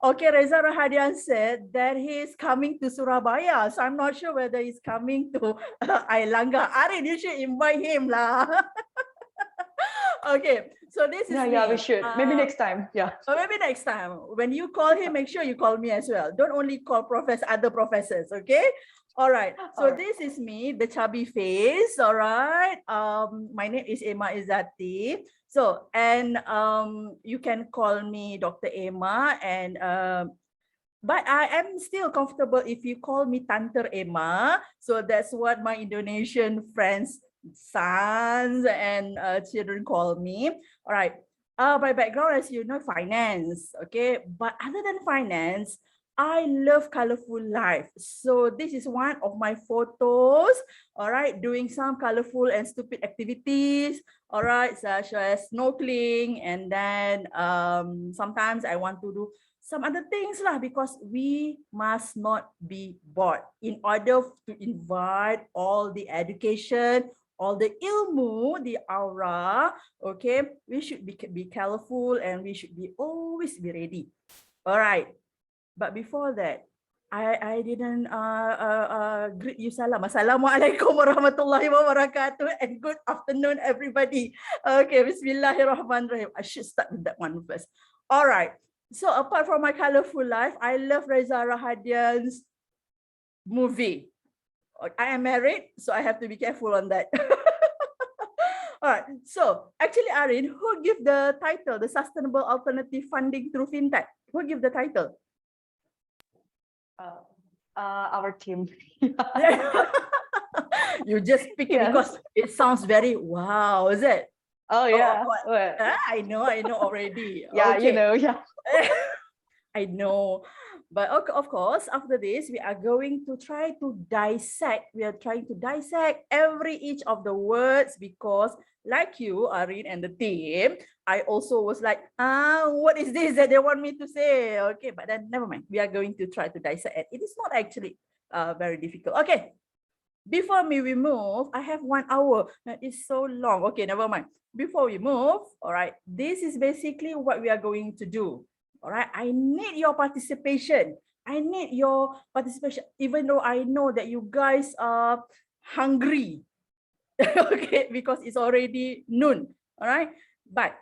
okay, Reza Rahadian said that he is coming to Surabaya. So I'm not sure whether he's coming to Airlangga. Arin, you should invite him lah. Okay, so this is Yeah, we should. Maybe next time. Yeah. Maybe next time. When you call him, make sure you call me as well. Don't only call other professors, okay? All right. So this is me, the chubby face. All right. My name is Izati. So, and you can call me Dr. Emma, and but I am still comfortable if you call me Tante Emma. So that's what my Indonesian friends, sons and children call me. All right. My background, as you know, finance. Okay. But other than finance, I love colorful life. So this is one of my photos. All right. Doing some colorful and stupid activities. All right. Such as snorkeling. And then sometimes I want to do some other things lah, because we must not be bored. In order to invite all the education, all the ilmu, the aura, okay, we should be colorful and we should be always be ready. All right. But before that, I didn't greet you salam. Assalamualaikum warahmatullahi wabarakatuh and good afternoon, everybody. Okay, Bismillahirrahmanirrahim. I should start with that one first. All right. So apart from my colorful life, I love Reza Rahadian's movie. I am married, so I have to be careful on that. All right. So actually, Arin, who give the title, the Sustainable Alternative Funding through Fintech? Who give the title? Our team. You just pick it because it sounds very wow, is it? Oh yeah. I know already. Yeah, okay. you know, yeah. I know. But of course, after this, we are going to try to dissect. We are trying to dissect each of the words because like you, Arin, and the team, I also was like, what is this that they want me to say? Okay, but then never mind. We are going to try to dissect it. It is not actually very difficult. Okay. Before we move, I have 1 hour. It's so long. Okay, never mind. Before we move, all right, this is basically what we are going to do. All right, I need your participation. I need your participation, even though I know that you guys are hungry. Okay, because it's already noon. All right, but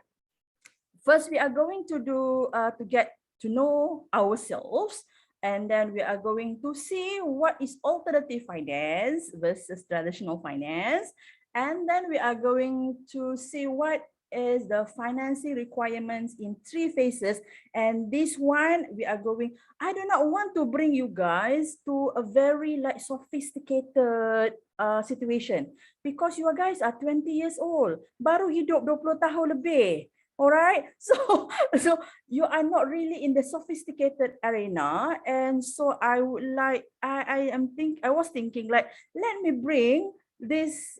first we are going to do to get to know ourselves. And then we are going to see what is alternative finance versus traditional finance. And then we are going to see what is the financing requirements in 3 phases. And this one, we are going, I do not want to bring you guys to a very like sophisticated situation. Because you guys are 20 years old. Baru hidup 20 tahun lebih. All right, so you are not really in the sophisticated arena, and so I would like I was thinking like, let me bring these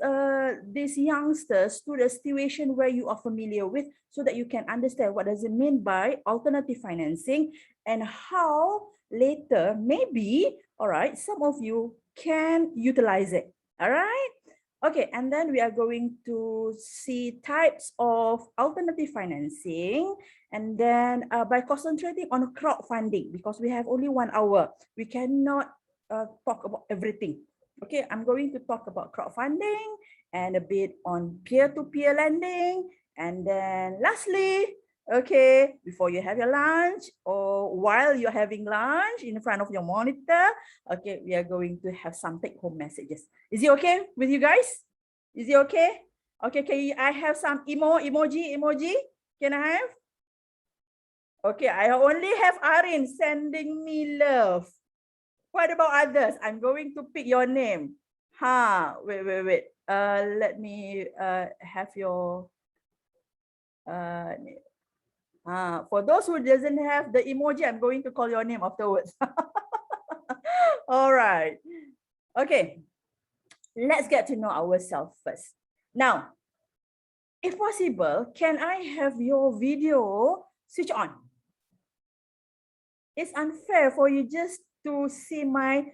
youngsters to the situation where you are familiar with, so that you can understand what does it mean by alternative financing and how later maybe, all right, some of you can utilize it. All right. Okay, and then we are going to see types of alternative financing, and then by concentrating on crowdfunding, because we have only 1 hour, we cannot talk about everything. Okay, I'm going to talk about crowdfunding and a bit on peer-to-peer lending, and then lastly, okay, before you have your lunch or while you're having lunch in front of your monitor, okay, we are going to have some take-home messages. Is it okay with you guys? Is it okay? Okay, I have some emoji? Can I have? Okay, I only have Arin sending me love. What about others? I'm going to pick your name. Wait. Let me have your for those who doesn't have the emoji, I'm going to call your name afterwards. All right. Okay. Let's get to know ourselves first. Now, if possible, can I have your video switch on? It's unfair for you just to see my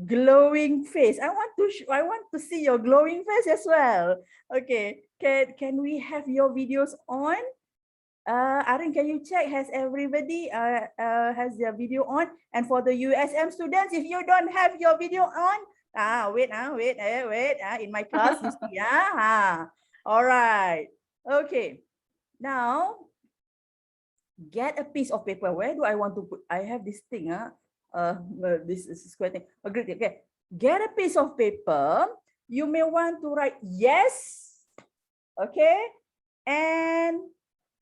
glowing face. I want to see your glowing face as well. Okay. Can we have your videos on? Arin, can you check, has everybody has their video on? And for the USM students, if you don't have your video on, wait, in my class, you see, all right, okay. Now, get a piece of paper. Where do I want to put? I have this thing, this is square thing. Okay, get a piece of paper. You may want to write yes, okay, and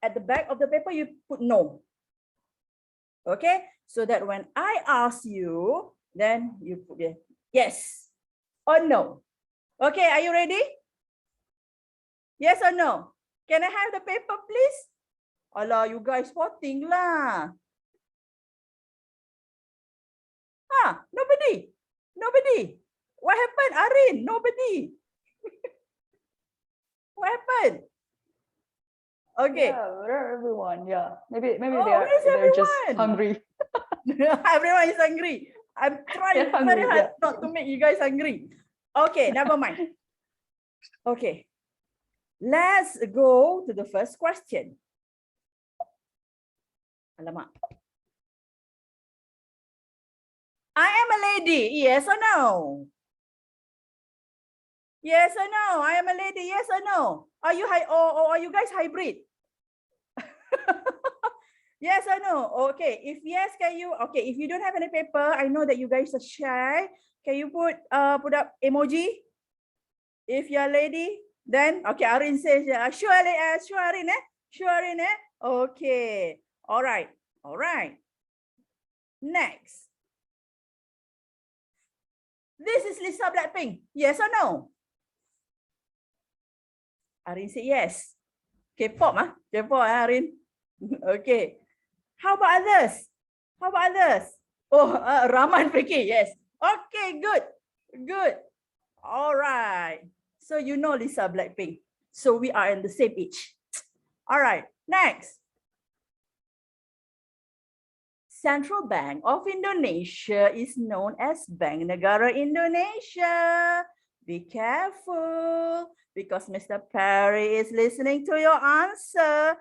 at the back of the paper, you put no. Okay, so that when I ask you, then you put yes or no. Okay, are you ready? Yes or no? Can I have the paper, please? Alah, you guys voting lah. Nobody. What happened, Arin? Nobody. What happened? Okay. Yeah, where are everyone? Yeah, maybe they're just hungry. Everyone is hungry. I'm trying very hard not to make you guys hungry. Okay, never mind. Okay, let's go to the first question. Alamak. I am a lady. Yes or no? Yes or no? I am a lady. Yes or no? Are you or are you guys hybrid? Yes or no? Okay. If yes, can you? Okay. If you don't have any paper, I know that you guys are shy. Can you put up emoji? If you're a lady, then okay. Arin says sure, Arin, Sure, Arin, Okay. All right. Next. This is Lisa Blackpink. Yes or no? Arin said yes. K-pop, K-pop, Arin. Okay. How about others? Oh, Rahman Fikri, yes. Okay, good. All right. So you know Lisa Blackpink. So we are in the same age. All right. Next. Central Bank of Indonesia is known as Bank Negara Indonesia. Be careful because Mr. Perry is listening to your answer.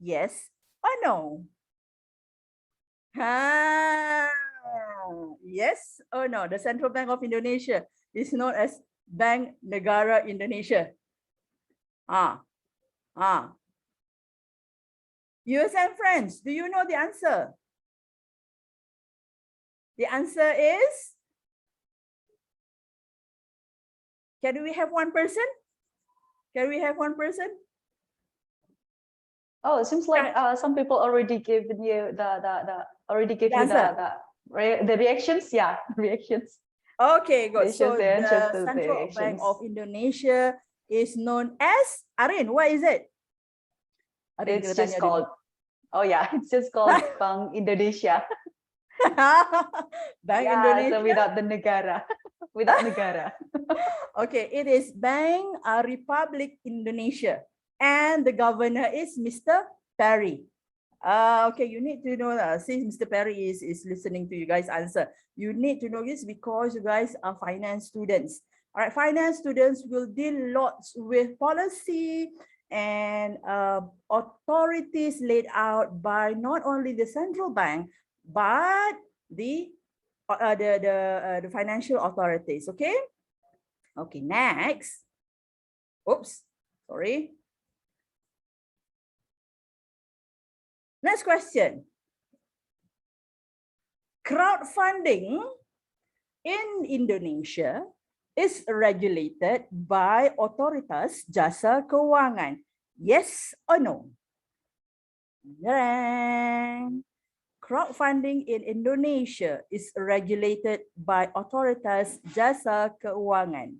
Yes or no? Yes or no? The Central Bank of Indonesia is known as Bank Negara Indonesia. USM friends, do you know the answer? The answer is, can we have one person? Oh, it seems like some people already given you the reactions. Yeah, reactions. Okay, good. So the Central Bank of Indonesia is known as, Arin, what is it? Arin, It's kita just tanya called, oh yeah, it's just called Bank Indonesia. Bank Yeah, Indonesia. so without the negara, without negara. Okay, it is Bank Republic Indonesia, and the governor is Mr. Perry. Okay, you need to know that since Mr. Perry is listening to you guys answer, you need to know this because you guys are finance students. All right, finance students will deal lots with policy and authorities laid out by not only the central bank but the financial authorities. Okay. Okay, next. Oops, sorry. Next question. Crowdfunding in Indonesia is regulated by Otoritas Jasa Keuangan. Yes or no? Crowdfunding in Indonesia is regulated by Otoritas Jasa Keuangan.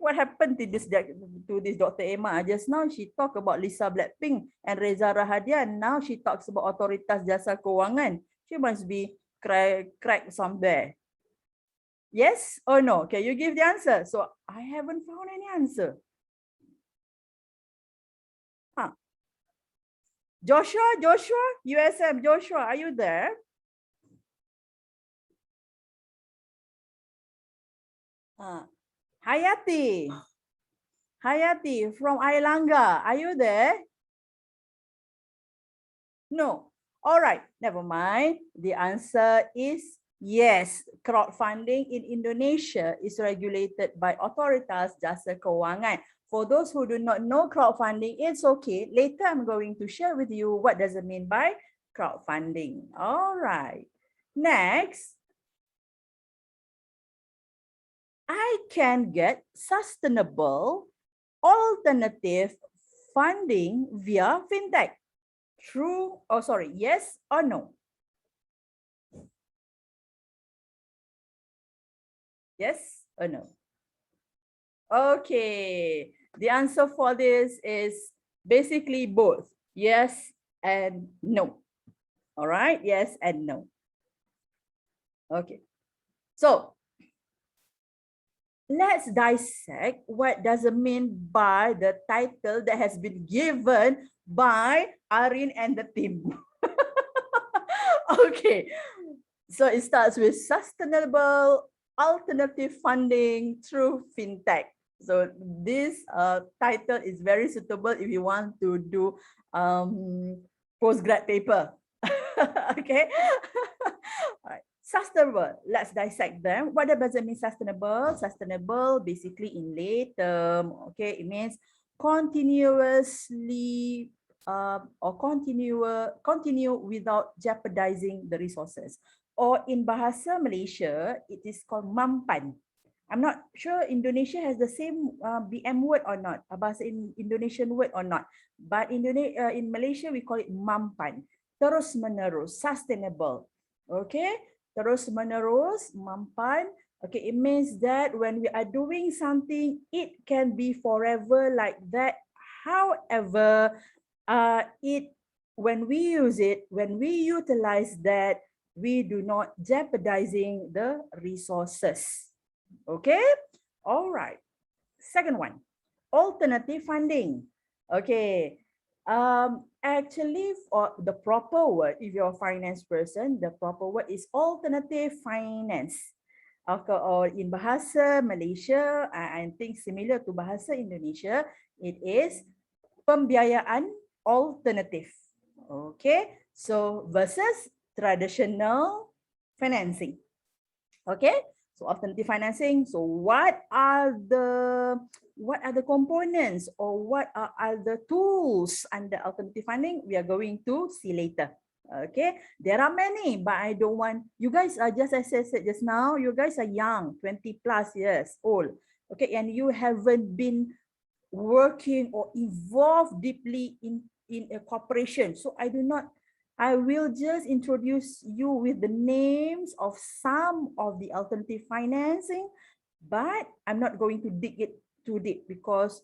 What happened to this Dr. Emma? Just now she talked about Lisa Blackpink and Reza Rahadian. Now she talks about Otoritas Jasa Keuangan. She must be cracked somewhere. Yes or no? Okay, you give the answer. So I haven't found any answer. Joshua, USM, Joshua, are you there? Hayati from Airlangga, are you there? No. All right, never mind. The answer is yes. Crowdfunding in Indonesia is regulated by Otoritas Jasa Keuangan. For those who do not know crowdfunding, it's okay. Later, I'm going to share with you what does it mean by crowdfunding. All right. Next. I can get sustainable alternative funding via fintech. True, oh sorry, yes or no? Yes or no? Okay, the answer for this is basically both yes and no. All right, yes and no. Okay, so let's dissect what does it mean by the title that has been given by Arin and the team. Okay, so it starts with sustainable alternative funding through fintech. So this title is very suitable if you want to do postgrad paper. Okay. All right. Sustainable, let's dissect them. What does it mean sustainable? Sustainable basically in lay term, okay, it means continuously or continue without jeopardizing the resources. Or in Bahasa Malaysia, it is called mampan. I'm not sure Indonesia has the same BM word or not, Bahasa Indonesian word or not. But in Malaysia, we call it mampan. Terus menerus, sustainable. Okay. Terus menerus, mampan. Okay, it means that when we are doing something, it can be forever like that. However, when we use it, when we utilize that, we do not jeopardizing the resources. Okay, all right. Second one, alternative funding. Okay. Actually, for the proper word, if you're a finance person, the proper word is alternative finance. Okay, or in Bahasa Malaysia, I think similar to Bahasa Indonesia, it is pembiayaan alternatif. Okay, so versus traditional financing. Okay, so alternative financing. So what are the components or what are the tools under alternative funding? We are going to see later. Okay, there are many, but I don't want you guys are just, as I said just now, you guys are young, 20+ years old. Okay, and you haven't been working or involved deeply in a corporation. So I will just introduce you with the names of some of the alternative financing, but I'm not going to dig it too deep because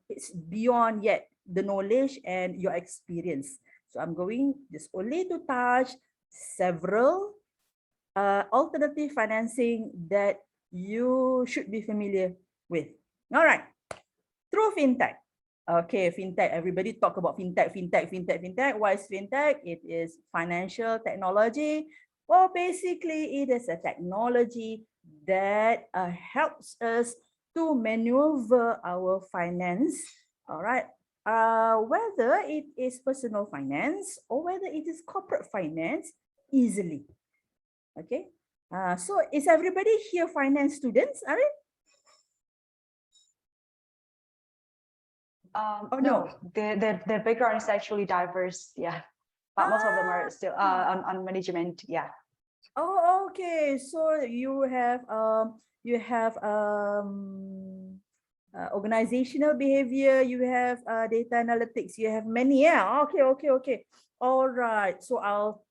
it's beyond yet the knowledge and your experience. So I'm going just only to touch several alternative financing that you should be familiar with. All right, through fintech. Okay, fintech. Everybody talk about fintech, fintech, fintech, fintech. What is fintech? It is financial technology. Well, basically, it is a technology that helps us to maneuver our finance. All right. Whether it is personal finance or whether it is corporate finance easily. Okay. So is everybody here finance students? Are they? No, their background is actually diverse. Yeah, but most of them are still on management. Yeah. Oh, okay. So you have organizational behavior. You have data analytics. You have many. Yeah. Okay. All right. So I'll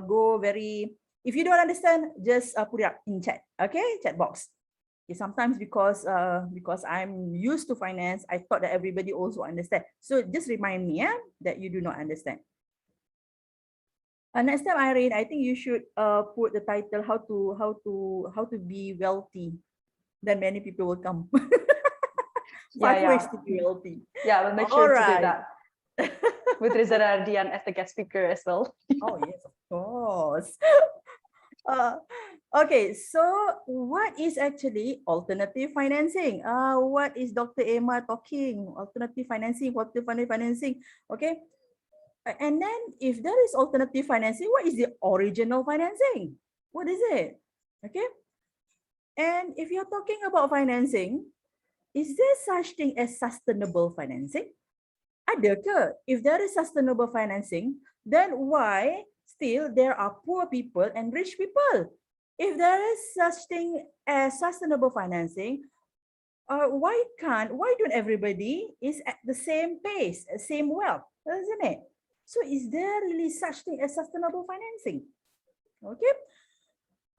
go very. If you don't understand, just put it up in chat. Okay, chat box. Okay, sometimes because I'm used to finance, I thought that everybody also understand. So just remind me, that you do not understand. Next time, Irene, I think you should put the title how to be wealthy. Then many people will come. Five ways to be wealthy. Yeah, we'll make sure to do that. With Dian as the guest speaker as well. Oh yes, of course. Okay, so what is actually alternative financing? What is Dr. Emma talking? Alternative financing, alternative financing. Okay. And then if there is alternative financing, what is the original financing? What is it? Okay. And if you're talking about financing, is there such thing as sustainable financing? Ada ke? If there is sustainable financing, then why still there are poor people and rich people? If there is such thing as sustainable financing, why don't everybody is at the same pace, same wealth, isn't it? So is there really such thing as sustainable financing? Okay.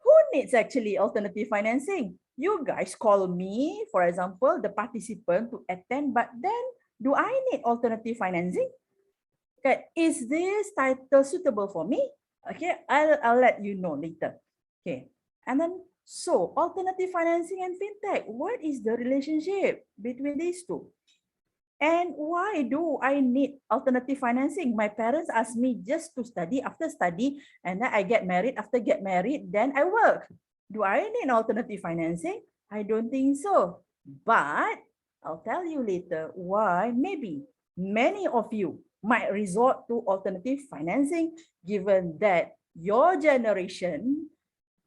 Who needs actually alternative financing? You guys call me, for example, the participant to attend, but then do I need alternative financing? Okay, is this title suitable for me? Okay, I'll let you know later. Okay, and then so alternative financing and fintech, what is the relationship between these two? And why do I need alternative financing? My parents asked me just to study, after study, and then I get married. After get married, then I work. Do I need alternative financing? I don't think so. But I'll tell you later why maybe many of you might resort to alternative financing, given that your generation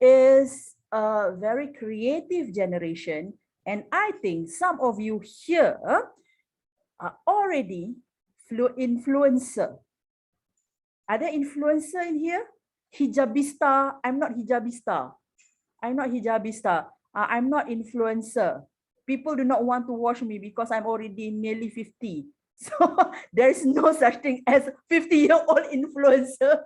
is a very creative generation. And I think some of you here are already influencer. Are there influencer in here? Hijabista. I'm not hijabista. I'm not hijabista. I'm not influencer. People do not want to watch me because I'm already nearly 50. So there is no such thing as 50-year-old influencer.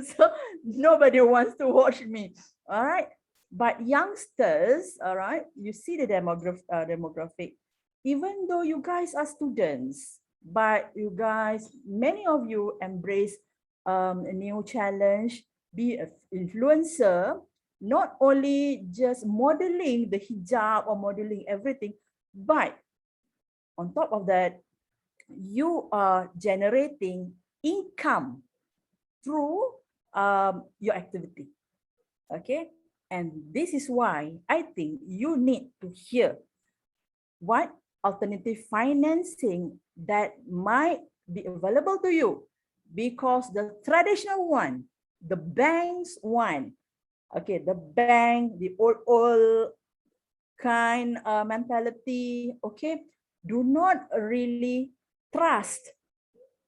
So nobody wants to watch me. All right. But youngsters, all right, you see the demographic. Even though you guys are students, but you guys, many of you embrace a new challenge, be an influencer, not only just modeling the hijab or modeling everything, but on top of that, you are generating income through your activity. Okay, and this is why I think you need to hear what alternative financing that might be available to you, because the traditional one, the banks one, okay, the bank, the old kind mentality, okay, do not really trust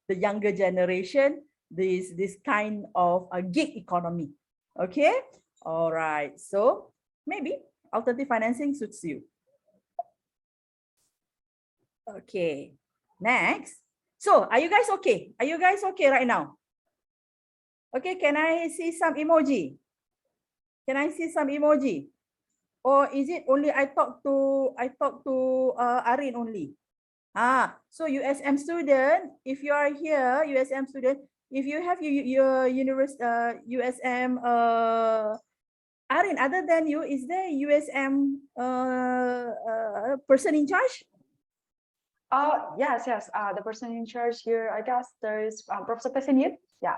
the younger generation, this kind of a gig economy. Okay, all right, so maybe alternative financing suits you. Okay, next. So are you guys okay? Are you guys okay right now? Okay, can I see some emoji? Can I see some emoji? Or is it only I talk to Arin only? So USM student, if you are here, USM student, if you have your USM Arin, other than you, is there USM person in charge? Yes. The person in charge here, I guess there is Professor Pesenit. Yeah.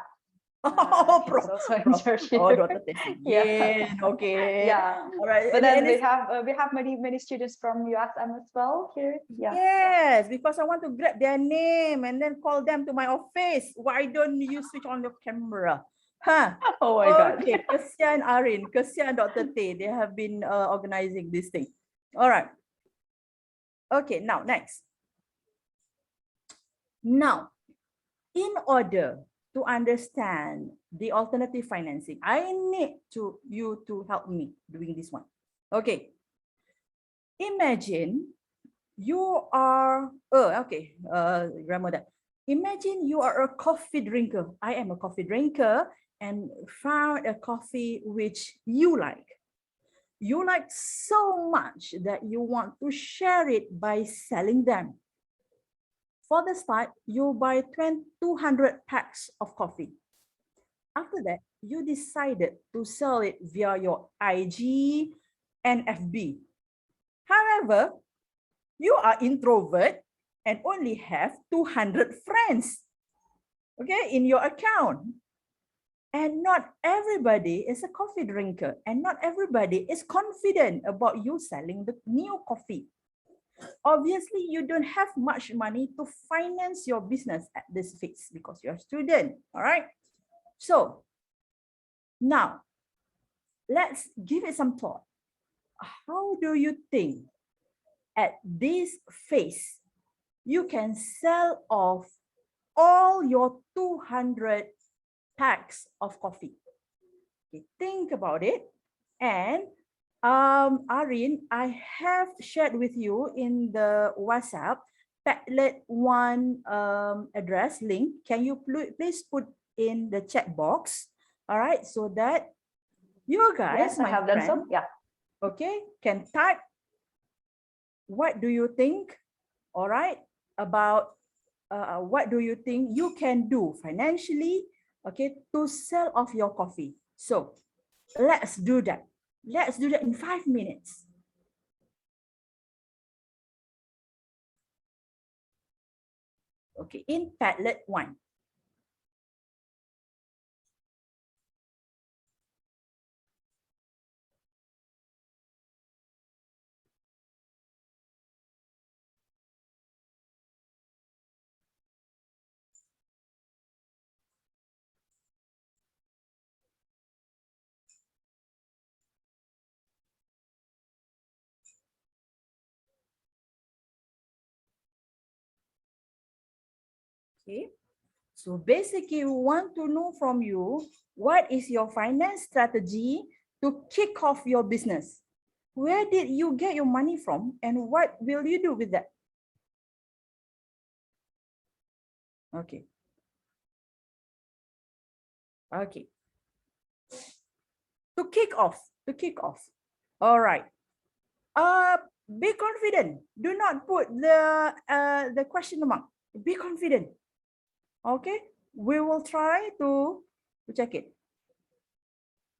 Oh, Prof. Also in charge here. Oh, Dr. Yeah. Okay. Yeah. All right. But then we it's- have many students from USM as well here. Yeah. Yes, because I want to grab their name and then call them to my office. Why don't you switch on your camera? Huh? Oh my God. Okay, kesian Arin, kesian Dr. Tay. They have been organizing this thing. All right. Okay, now next. Now, in order to understand the alternative financing, I need you to help me doing this one. Okay. Imagine you are grandmother. Imagine you are a coffee drinker. I am a coffee drinker and found a coffee which you like. You like so much that you want to share it by selling them. For the start, you buy 200 packs of coffee. After that, you decided to sell it via your IG and FB. However, you are introvert and only have 200 friends, okay, in your account. And not everybody is a coffee drinker and not everybody is confident about you selling the new coffee. Obviously, you don't have much money to finance your business at this phase because you're a student, all right? So now, let's give it some thought. How do you think at this phase you can sell off all your 200 packs of coffee? Okay, think about it. And Arin, I have shared with you in the WhatsApp Padlet one address link. Can you please put in the chat box? All right, so that you guys, Yes, I have done so. Yeah. Okay, can type what do you think, all right, about what do you think you can do financially, okay, to sell off your coffee. So let's do that. Let's do that in 5 minutes. Okay, in Padlet 1. Okay, so basically we want to know from you, what is your finance strategy to kick off your business? Where did you get your money from and what will you do with that? Okay. Okay. To kick off. All right. Be confident. Do not put the question mark. Be confident. Okay, we will try to check it.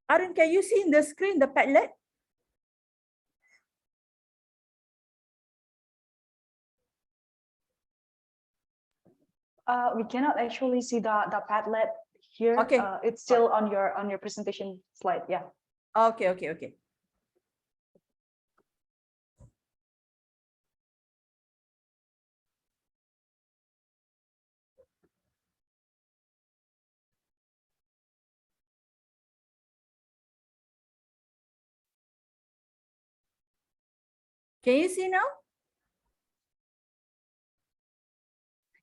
Arin, can you see in the screen the Padlet? We cannot actually see the Padlet here. Okay. It's still on your presentation slide. Yeah. Okay. Can you see now?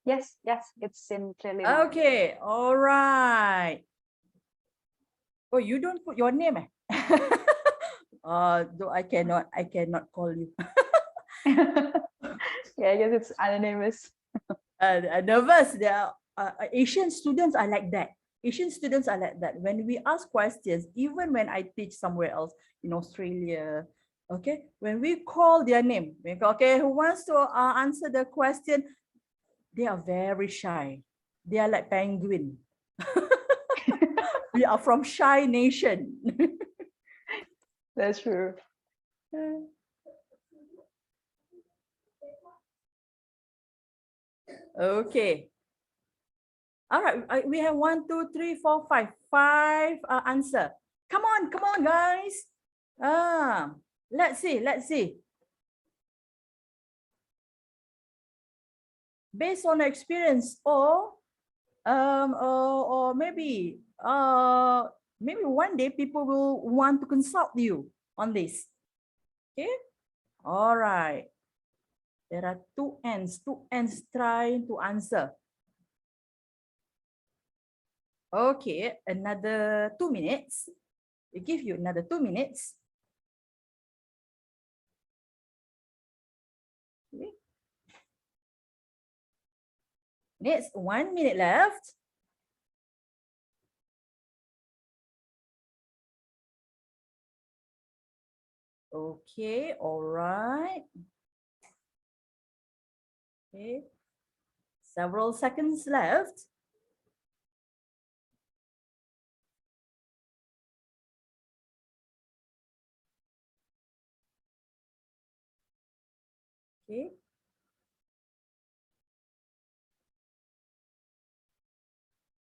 Yes, it's in clearly. Okay, all right. Oh, you don't put your name, eh? Though I cannot call you. Yeah, I guess it's anonymous. Nervous. There are Asian students are like that. When we ask questions, even when I teach somewhere else in Australia, Okay, when we call their name, okay, who wants to answer the question? They are very shy. They are like penguin. We are from shy nation. That's true. Okay. All right, we have 1, 2, 3, 4, 5. 5 answer. Come on, guys. Let's see. Based on experience or maybe maybe one day people will want to consult you on this. Okay. All right. There are two ends trying to answer. Okay, another 2 minutes. We give you another 2 minutes. Okay. Next, 1 minute left. Okay, all right. Okay, several seconds left. Okay.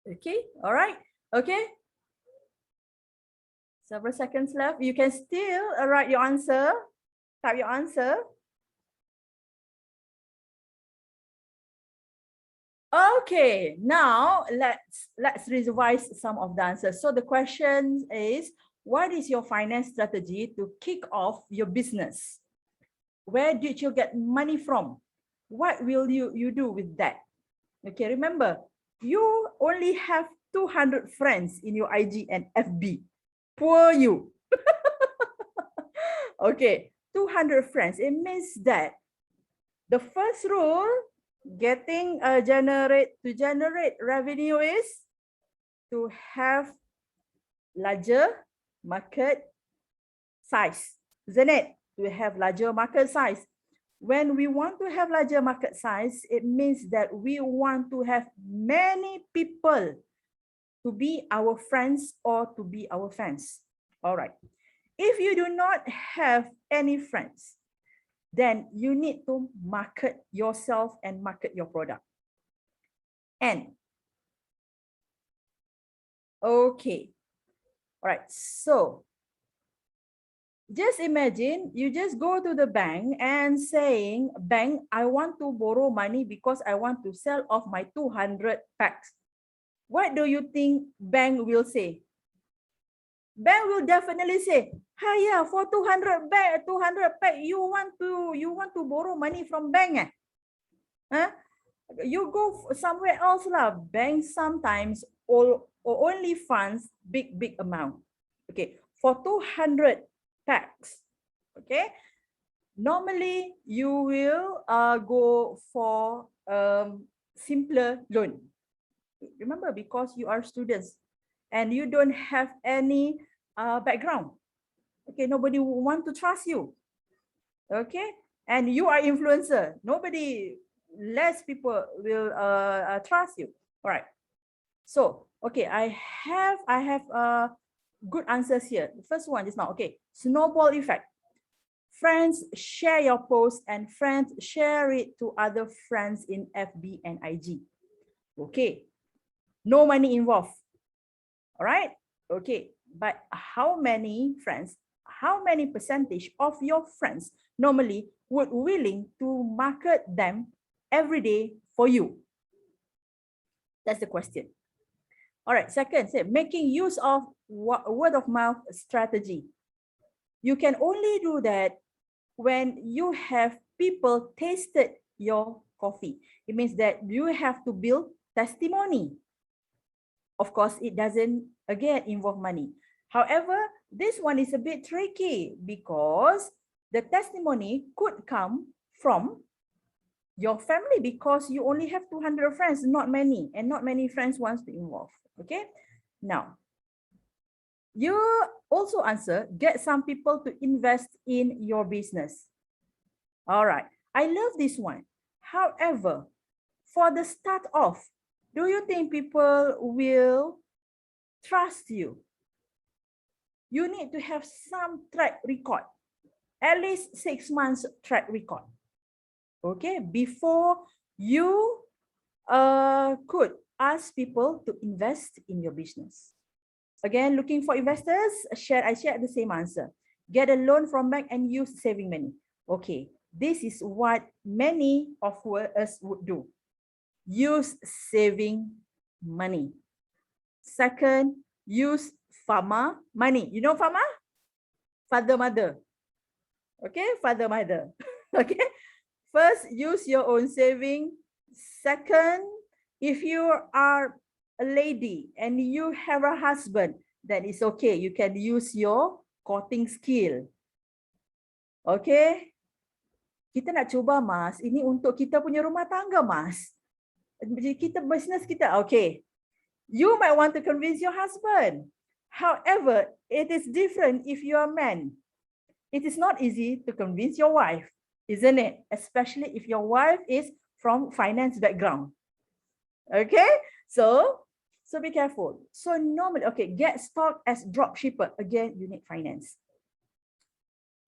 Okay, all right. Okay. Several seconds left. You can still write your answer. Type your answer. Okay, now let's revise some of the answers. So the question is, what is your finance strategy to kick off your business? Where did you get money from? What will you do with that? Okay, remember, you only have 200 friends in your IG and FB. Poor you. Okay, 200 friends. It means that the first rule getting generate revenue is to have larger market size, isn't it? To have larger market size. When we want to have larger market size, it means that we want to have many people to be our friends or to be our fans. All right. If you do not have any friends, then you need to market yourself and market your product. And okay. All right. So just imagine you just go to the bank and saying, bank, I want to borrow money because I want to sell off my 200 packs. What do you think bank will say? Bank will definitely say, "Hiya, for 200 pack, you want to borrow money from bank? Huh? You go somewhere else lah." Bank sometimes only funds big amount. Okay, for 200 packs. Okay, normally you will go for simpler loan. Remember, because you are students and you don't have any background. Okay, nobody will want to trust you. Okay, and you are influencer. Less people will trust you. All right. So, okay, I have good answers here. The first one is now, okay, snowball effect. Friends share your post and friends share it to other friends in FB and IG. Okay, no money involved. All right, okay, but how many friends, how many percentage of your friends normally would willing to market them every day for you? That's the question. All right, second, say making use of word of mouth strategy. You can only do that when you have people tasted your coffee. It means that you have to build testimony. Of course, it doesn't, again, involve money. However, this one is a bit tricky because the testimony could come from your family because you only have 200 friends, not many, and not many friends wants to involve. Okay, now, You also answer, get some people to invest in your business. All right, I love this one. However, for the start off, do you think people will trust you? You need to have some track record, at least 6 months track record. Okay, before you could ask people to invest in your business. Again, looking for investors, I shared the same answer. Get a loan from bank and use saving money. Okay, this is what many of us would do. Use saving money. Second, use farmer money. You know farmer? Father, mother. Okay, father, mother. Okay. First, use your own saving. Second, if you are a lady and you have a husband, that is okay. You can use your courting skill. Okay. Kita nak cuba, Mas. Ini untuk kita punya rumah tangga, Mas. Kita business kita. Okay. You might want to convince your husband. However, it is different if you are a man. It is not easy to convince your wife, isn't it? Especially if your wife is from finance background. Okay, so be careful. So normally, okay, get stock as drop shipper. Again, you need finance.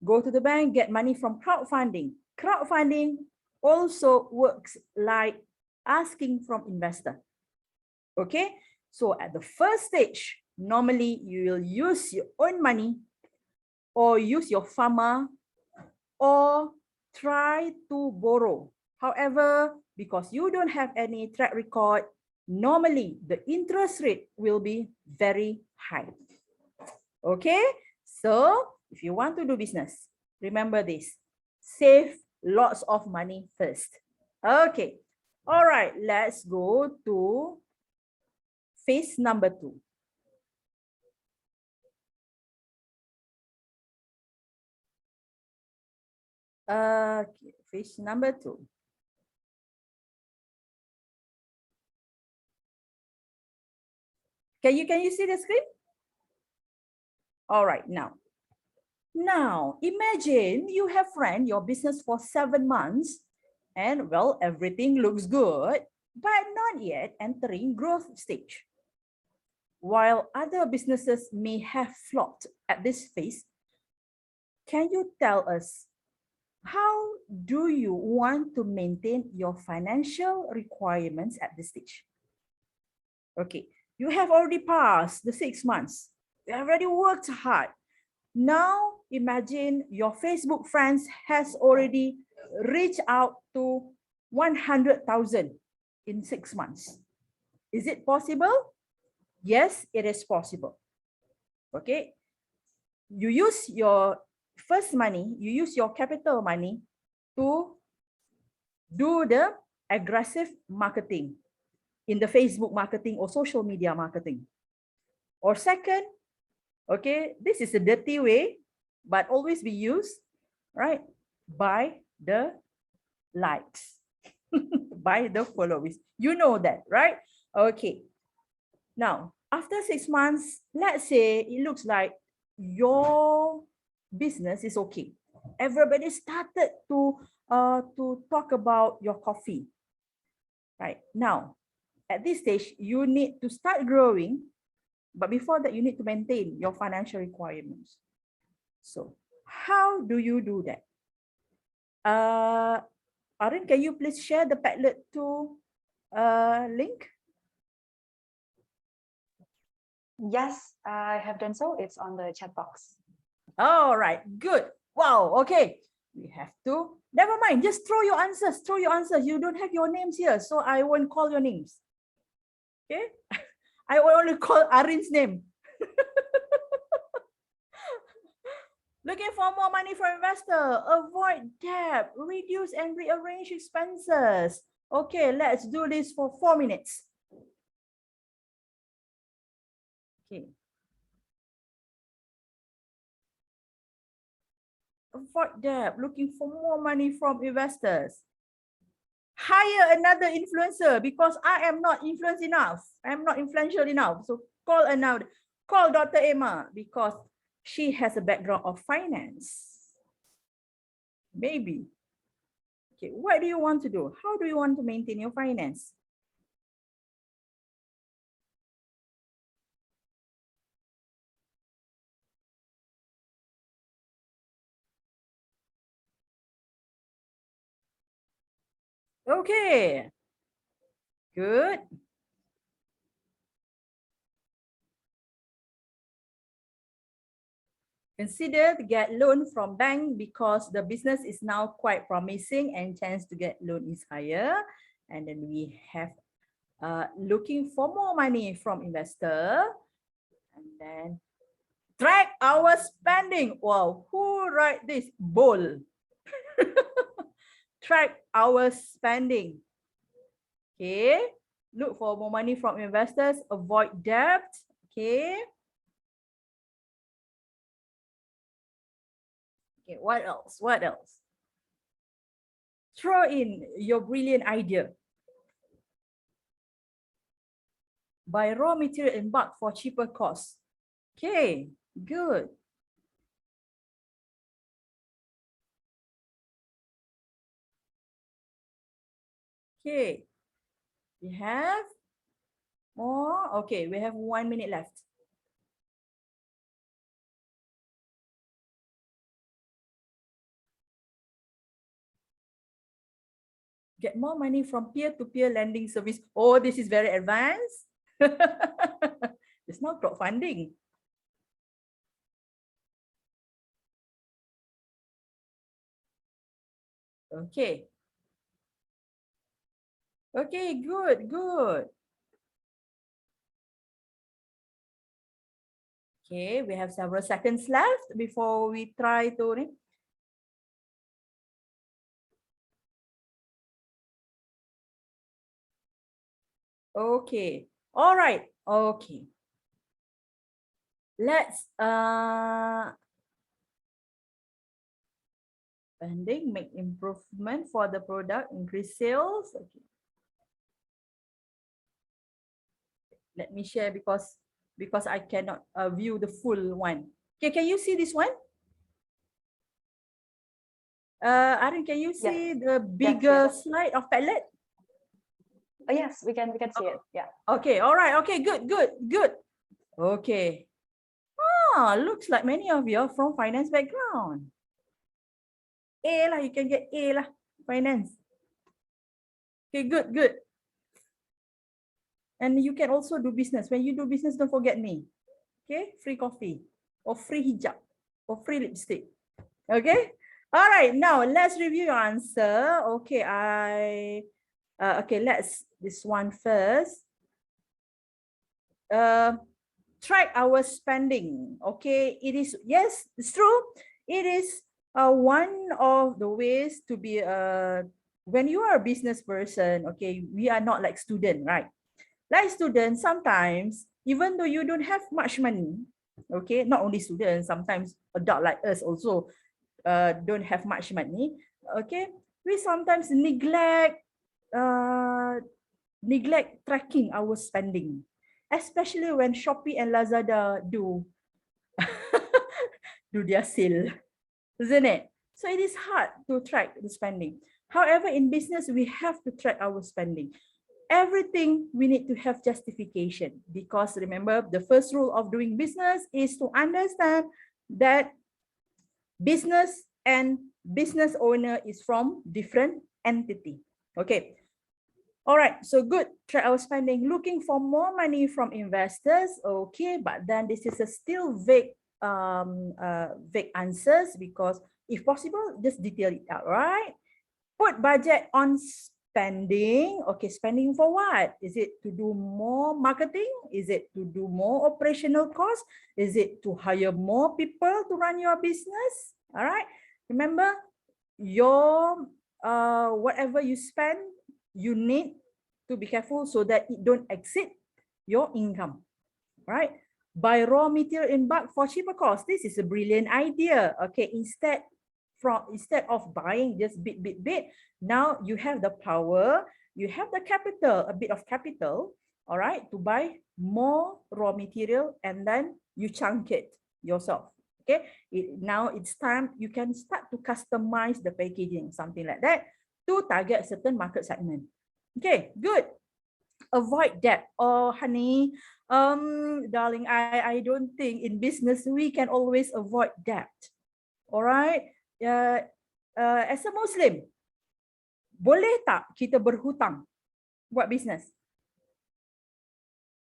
Go to the bank, get money from crowdfunding. Crowdfunding also works like asking from investor. Okay, so at the first stage, normally you will use your own money or use your farmer or try to borrow. However, because you don't have any track record, normally the interest rate will be very high. Okay, so if you want to do business, remember this, save lots of money first. Okay, all right, let's go to phase number 2. Okay, phase number 2. Can you see the screen? All right, now imagine you have run your business for 7 months and well, everything looks good, but not yet entering growth stage. While other businesses may have flopped at this phase, can you tell us, how do you want to maintain your financial requirements at this stage? Okay, you have already passed the 6 months. You already worked hard. Now imagine your Facebook friends has already reached out to 100,000 in 6 months. Is it possible? Yes, it is possible. Okay, you use your first money, you use your capital money to do the aggressive marketing in the Facebook marketing or social media marketing. Or second, okay, this is a dirty way, but always be used, right? By the likes, by the followers. You know that, right? Okay. Now, after 6 months, let's say it looks like your business is okay. Everybody started to talk about your coffee. Right now, at this stage, you need to start growing, but before that, you need to maintain your financial requirements. So, how do you do that? Arin, can you please share the Padlet 2 link? Yes, I have done so. It's on the chat box. All right, good. Wow, okay. We have to, never mind, just throw your answers, You don't have your names here, so I won't call your names. Okay, I will only call Arin's name. Looking for more money from investor, avoid debt, reduce and rearrange expenses. Okay, let's do this for 4 minutes. Okay. Avoid debt, looking for more money from investors. Hire another influencer because I am not influenced enough. I am not influential enough. So call call Dr. Emma because she has a background of finance. Maybe. Okay, what do you want to do? How do you want to maintain your finance? Okay, good. Consider to get loan from bank because the business is now quite promising and chance to get loan is higher. And then we have looking for more money from investor. And then track our spending. Wow, who write this? Bold. Track our spending. Okay, look for more money from investors, avoid debt. Okay. Okay, what else? What else? Throw in your brilliant idea. Buy raw material in bulk for cheaper cost. Okay, good. Okay, we have more. Okay, we have 1 minute left. Get more money from peer-to-peer lending service. Oh, this is very advanced. It's not crowdfunding. Okay. Okay, good, good. Okay, we have several seconds left before we try to. Okay, all right, okay. Let's spending, make improvement for the product, increase sales. Okay. Let me share because I cannot view the full one. Okay, can you see this one? Arin, can you see the bigger slide of Padlet? Oh, yes, we can see it. Yeah. Okay, all right. Okay, good, good, good. Okay. Ah, looks like many of you are from finance background. A lah, you can get A lah, finance. Okay, good, good. And you can also do business. When you do business, don't forget me. Okay, free coffee or free hijab or free lipstick. Okay. All right. Now let's review your answer. Okay, okay. Let's this one first. Track our spending. Okay, it is, yes, it's true. It is one of the ways to be when you are a business person. Okay, we are not like student, right? Like students, sometimes even though you don't have much money, okay, not only students, sometimes adult like us also don't have much money. Okay, we sometimes neglect tracking our spending, especially when Shopee and Lazada do their sale, isn't it? So it is hard to track the spending. However, in business, we have to track our spending. Everything we need to have justification, because remember, the first rule of doing business is to understand that business and business owner is from different entity. Okay. All right, so good. Track our spending, looking for more money from investors. Okay, but then this is a still vague vague answers, because if possible, just detail it out, right? Put budget on spending. Okay, spending for what? Is it to do more marketing? Is it to do more operational costs? Is it to hire more people to run your business? All right, remember, your whatever you spend, you need to be careful so that it don't exceed your income, right? Buy raw material in bulk for cheaper cost. This is a brilliant idea. Okay, instead of buying just bit, now you have the power, you have the capital, a bit of capital, all right, to buy more raw material and then you chunk it yourself. Okay, now it's time you can start to customize the packaging, something like that, to target certain market segment. Okay, good. Avoid debt. Oh, honey, darling, I don't think in business we can always avoid debt. All right. As a Muslim, boleh tak kita berhutang buat business?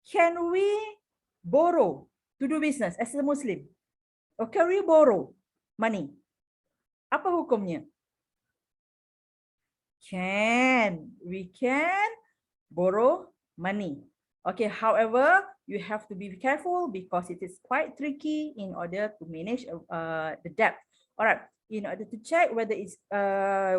Can we borrow to do business as a Muslim? Or can we borrow money? Apa hukumnya? We can borrow money. Okay, however, you have to be careful because it is quite tricky in order to manage the debt. All right, in order to check whether it's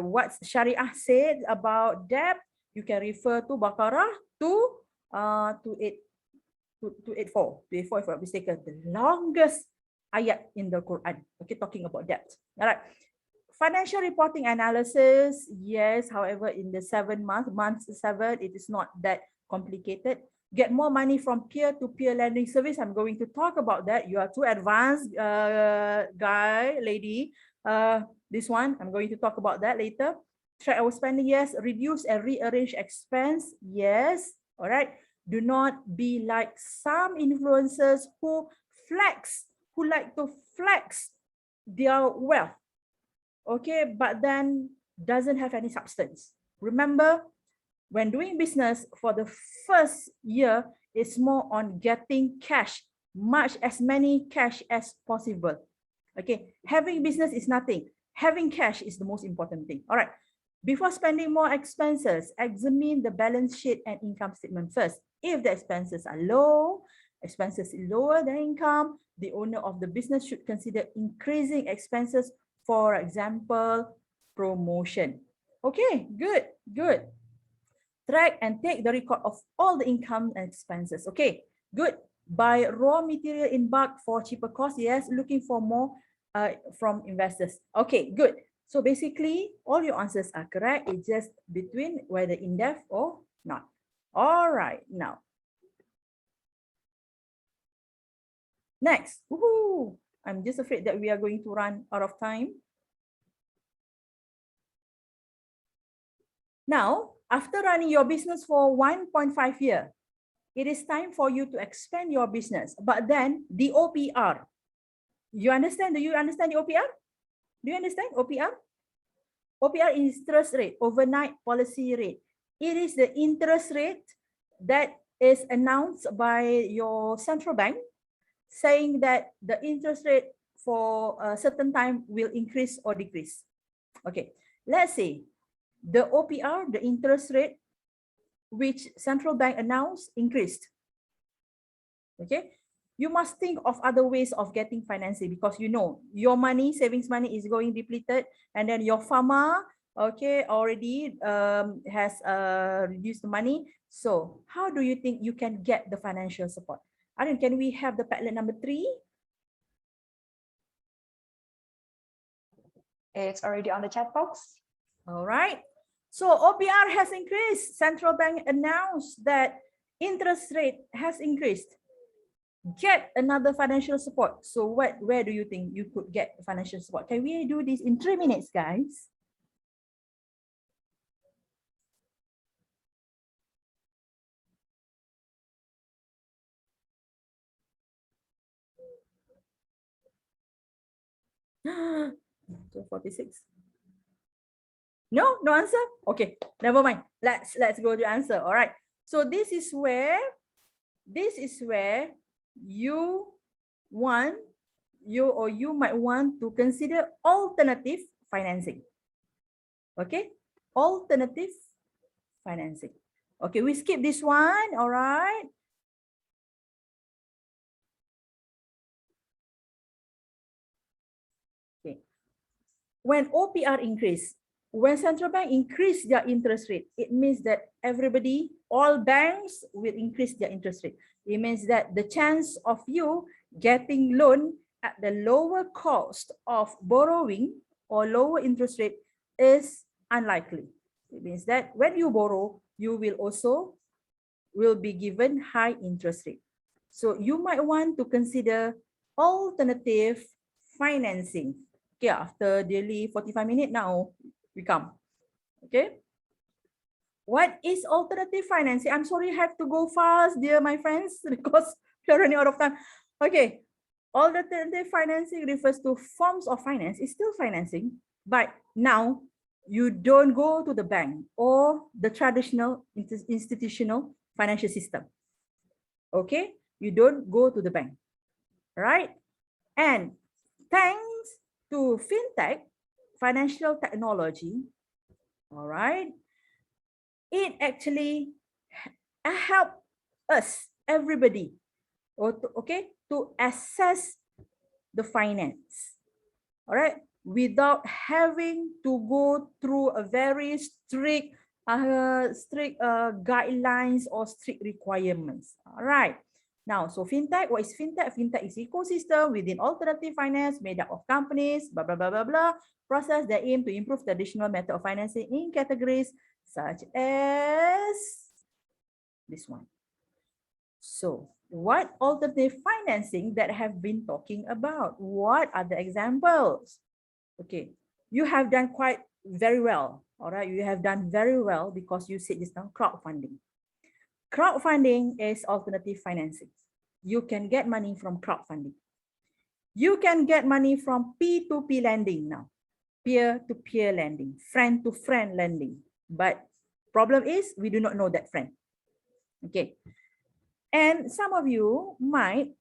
what Sharia said about debt, you can refer to Baqarah 284, if I'm not mistaken, the longest ayat in the Quran. Okay, talking about debt. All right. Financial reporting analysis, yes. However, in the 7 months 7, it is not that complicated. Get more money from peer-to-peer lending service. I'm going to talk about that. You are too advanced, lady. This one, I'm going to talk about that later. Track our spending, yes. Reduce and rearrange expense, yes. All right. Do not be like some influencers who like to flex their wealth. Okay, but then doesn't have any substance. Remember, when doing business for the first year, it's more on getting cash, as many cash as possible. Okay, having business is nothing. Having cash is the most important thing. All right, before spending more expenses, examine the balance sheet and income statement first. If the expenses are low, expenses lower than income, the owner of the business should consider increasing expenses, for example, promotion. Okay, good. Track and take the record of all the income and expenses. Okay, good. Buy raw material in bulk for cheaper cost. Yes, looking for more from investors. Okay, good. So basically, all your answers are correct. It's just between whether in depth or not. All right, now. Next, woohoo! I'm just afraid that we are going to run out of time. Now, after running your business for 1.5 years, it is time for you to expand your business. But then the OPR, you understand? Do you understand the OPR? Do you understand OPR? OPR is interest rate, overnight policy rate. It is the interest rate that is announced by your central bank, saying that the interest rate for a certain time will increase or decrease. Okay, let's say the OPR, the interest rate, which central bank announced, increased. Okay, you must think of other ways of getting financing because you know your money, savings money is going depleted, and then your farmer, okay, already has reduced the money. So how do you think you can get the financial support? Arun, can we have the Padlet number 3? It's already on the chat box. All right. So OPR has increased. Central bank announced that interest rate has increased. Get another financial support. So where do you think you could get financial support? Can we do this in 3 minutes, guys? So 46. No answer. Okay, never mind. Let's go to answer. All right. So this is where you might want to consider alternative financing. Okay, alternative financing. Okay, we skip this one. All right. Okay. When OPR increase, when central bank increase their interest rate, it means that all banks will increase their interest rate. It means that the chance of you getting loan at the lower cost of borrowing or lower interest rate is unlikely. It means that when you borrow, you will be given high interest rate. So you might want to consider alternative financing. Okay, after nearly 45 minutes now, we come. Okay. What is alternative financing? I'm sorry, I have to go fast, dear my friends, because we're running out of time. Okay. Alternative financing refers to forms of finance. It's still financing, but now you don't go to the bank or the traditional institutional financial system. Okay, you don't go to the bank, right? And thanks to fintech, financial technology, all right, it actually help us, everybody, to access the finance, all right, without having to go through a very strict guidelines or strict requirements. All right. Now, so fintech, what is fintech? Fintech is ecosystem within alternative finance made up of companies, blah, blah, blah, blah, blah, process that aim to improve traditional method of financing in categories such as this one. So what alternative financing that have been talking about? What are the examples? Okay, you have done quite very well. All right, you have done very well because you said just now crowdfunding. Crowdfunding is alternative financing. You can get money from crowdfunding. You can get money from P2P lending now, peer-to-peer lending, friend-to-friend lending. But problem is we do not know that friend. Okay, and some of you might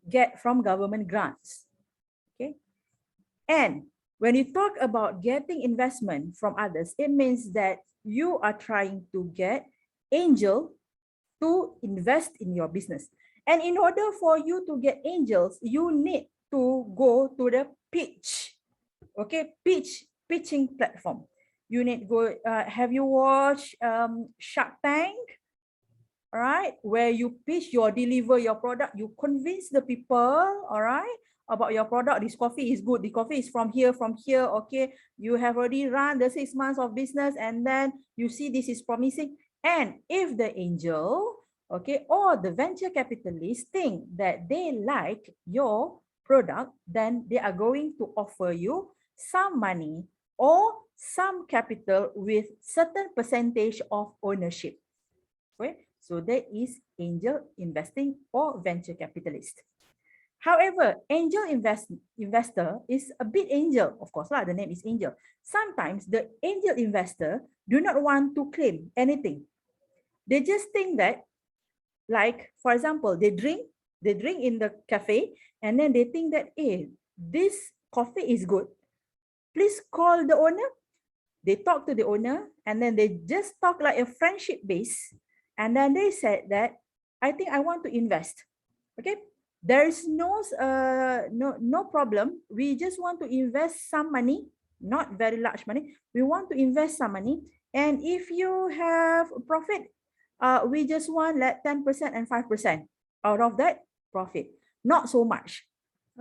get from government grants. Okay, and when you talk about getting investment from others, it means that you are trying to get angel to invest in your business. And in order for you to get angels, you need to go to the pitch. Okay, pitching platform. You need to go, have you watched Shark Tank? All right, where you pitch, you deliver your product, you convince the people, all right, about your product. This coffee is good. The coffee is from here. Okay, you have already run the 6 months of business, and then you see this is promising. And if the angel, okay, or the venture capitalist think that they like your product, then they are going to offer you some money or some capital with certain percentage of ownership. Okay, so that is angel investing or venture capitalist. However, angel investor is a bit angel, of course, the name is angel. Sometimes the angel investor do not want to claim anything. They just think that, like, for example, they drink in the cafe, and then they think that, hey, this coffee is good. Please call the owner. They talk to the owner, and then they just talk like a friendship base. And then they said that, I think I want to invest. Okay, there is no problem. We just want to invest some money, not very large money. We want to invest some money. And if you have profit, we just want like 10% and 5% out of that profit. Not so much.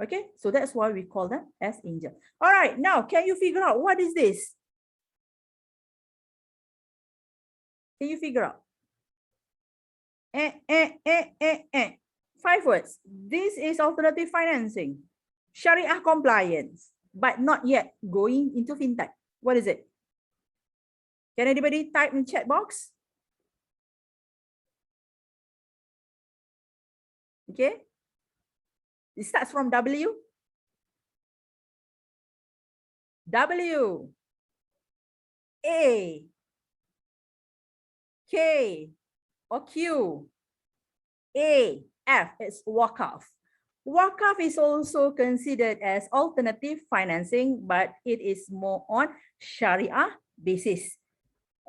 Okay, so that's why we call them as angel. All right, now can you figure out what is this? Can you figure out? 5 words. This is alternative financing, Sharia compliance, but not yet going into fintech. What is it? Can anybody type in chat box? Okay. It starts from W. W. A. K. Or Q. A. F. It's wakaf. Wakaf is also considered as alternative financing, but it is more on Sharia basis.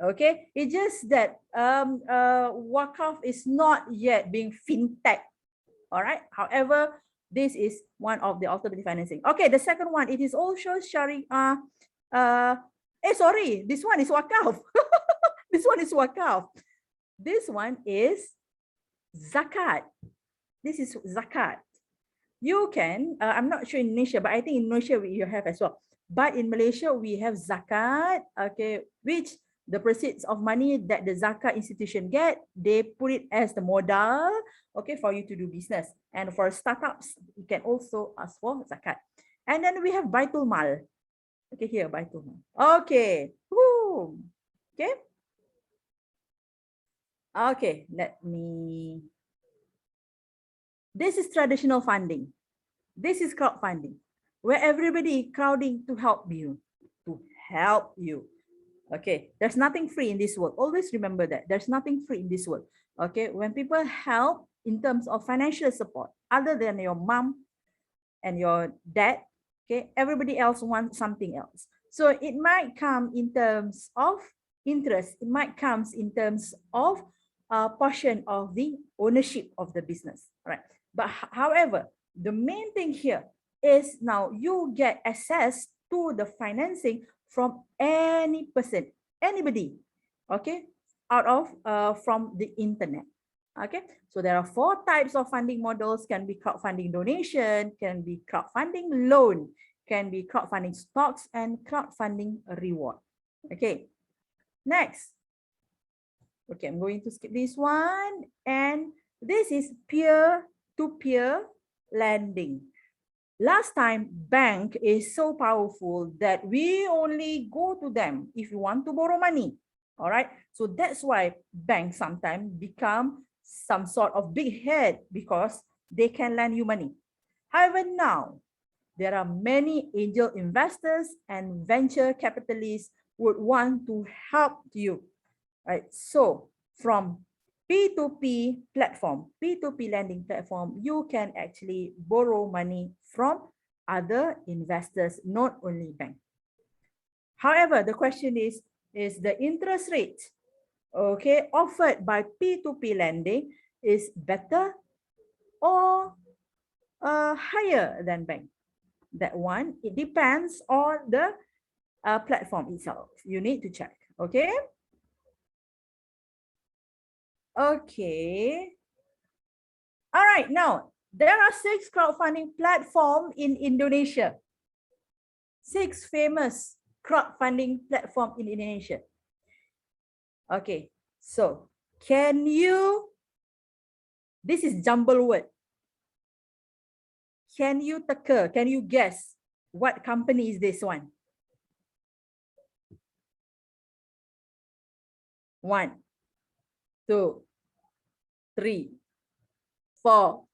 Okay, it's just that wakaf is not yet being fintech. All right. However, this is one of the alternative financing. Okay, the second one, it is also Sharia. Sorry, this one is wakaf. This one is wakaf. This one is zakat. This is zakat. You can, I'm not sure in Indonesia, but I think in Indonesia you have as well. But in Malaysia, we have zakat, okay, which the proceeds of money that the zakat institution get, they put it as the modal, okay, for you to do business. And for startups, you can also ask for zakat. And then we have Baitul Mal. Okay, here, Baitul Mal. Okay. Woo. Okay. Okay, let me. This is traditional funding. This is crowdfunding, where everybody crowding to help you, Okay, there's nothing free in this world. Always remember that there's nothing free in this world. Okay, when people help in terms of financial support, other than your mom and your dad, okay, everybody else wants something else. So it might come in terms of interest. It might come in terms of a portion of the ownership of the business, right? But however, the main thing here is now you get access to the financing from any person, anybody, okay, out of from the internet. Okay, so there are 4 types of funding models. Can be crowdfunding donation, can be crowdfunding loan, can be crowdfunding stocks, and crowdfunding reward. Okay, next. Okay, I'm going to skip this one. And this is peer-to-peer lending. Last time, bank is so powerful that we only go to them if you want to borrow money. All right, so that's why banks sometimes become some sort of big head because they can lend you money. However, now there are many angel investors and venture capitalists would want to help you. Right, so from P2P platform, P2P lending platform, you can actually borrow money from other investors, not only bank. However, the question is the interest rate, okay, offered by P2P lending is better or higher than bank? That one, it depends on the platform itself. You need to check, okay? Okay. All right, now there are 6 crowdfunding platforms in Indonesia. 6 famous crowdfunding platform in Indonesia. Okay, so can you, this is jumble word. Can you teka, can you guess what company is this one? 1, 2, 3, 4,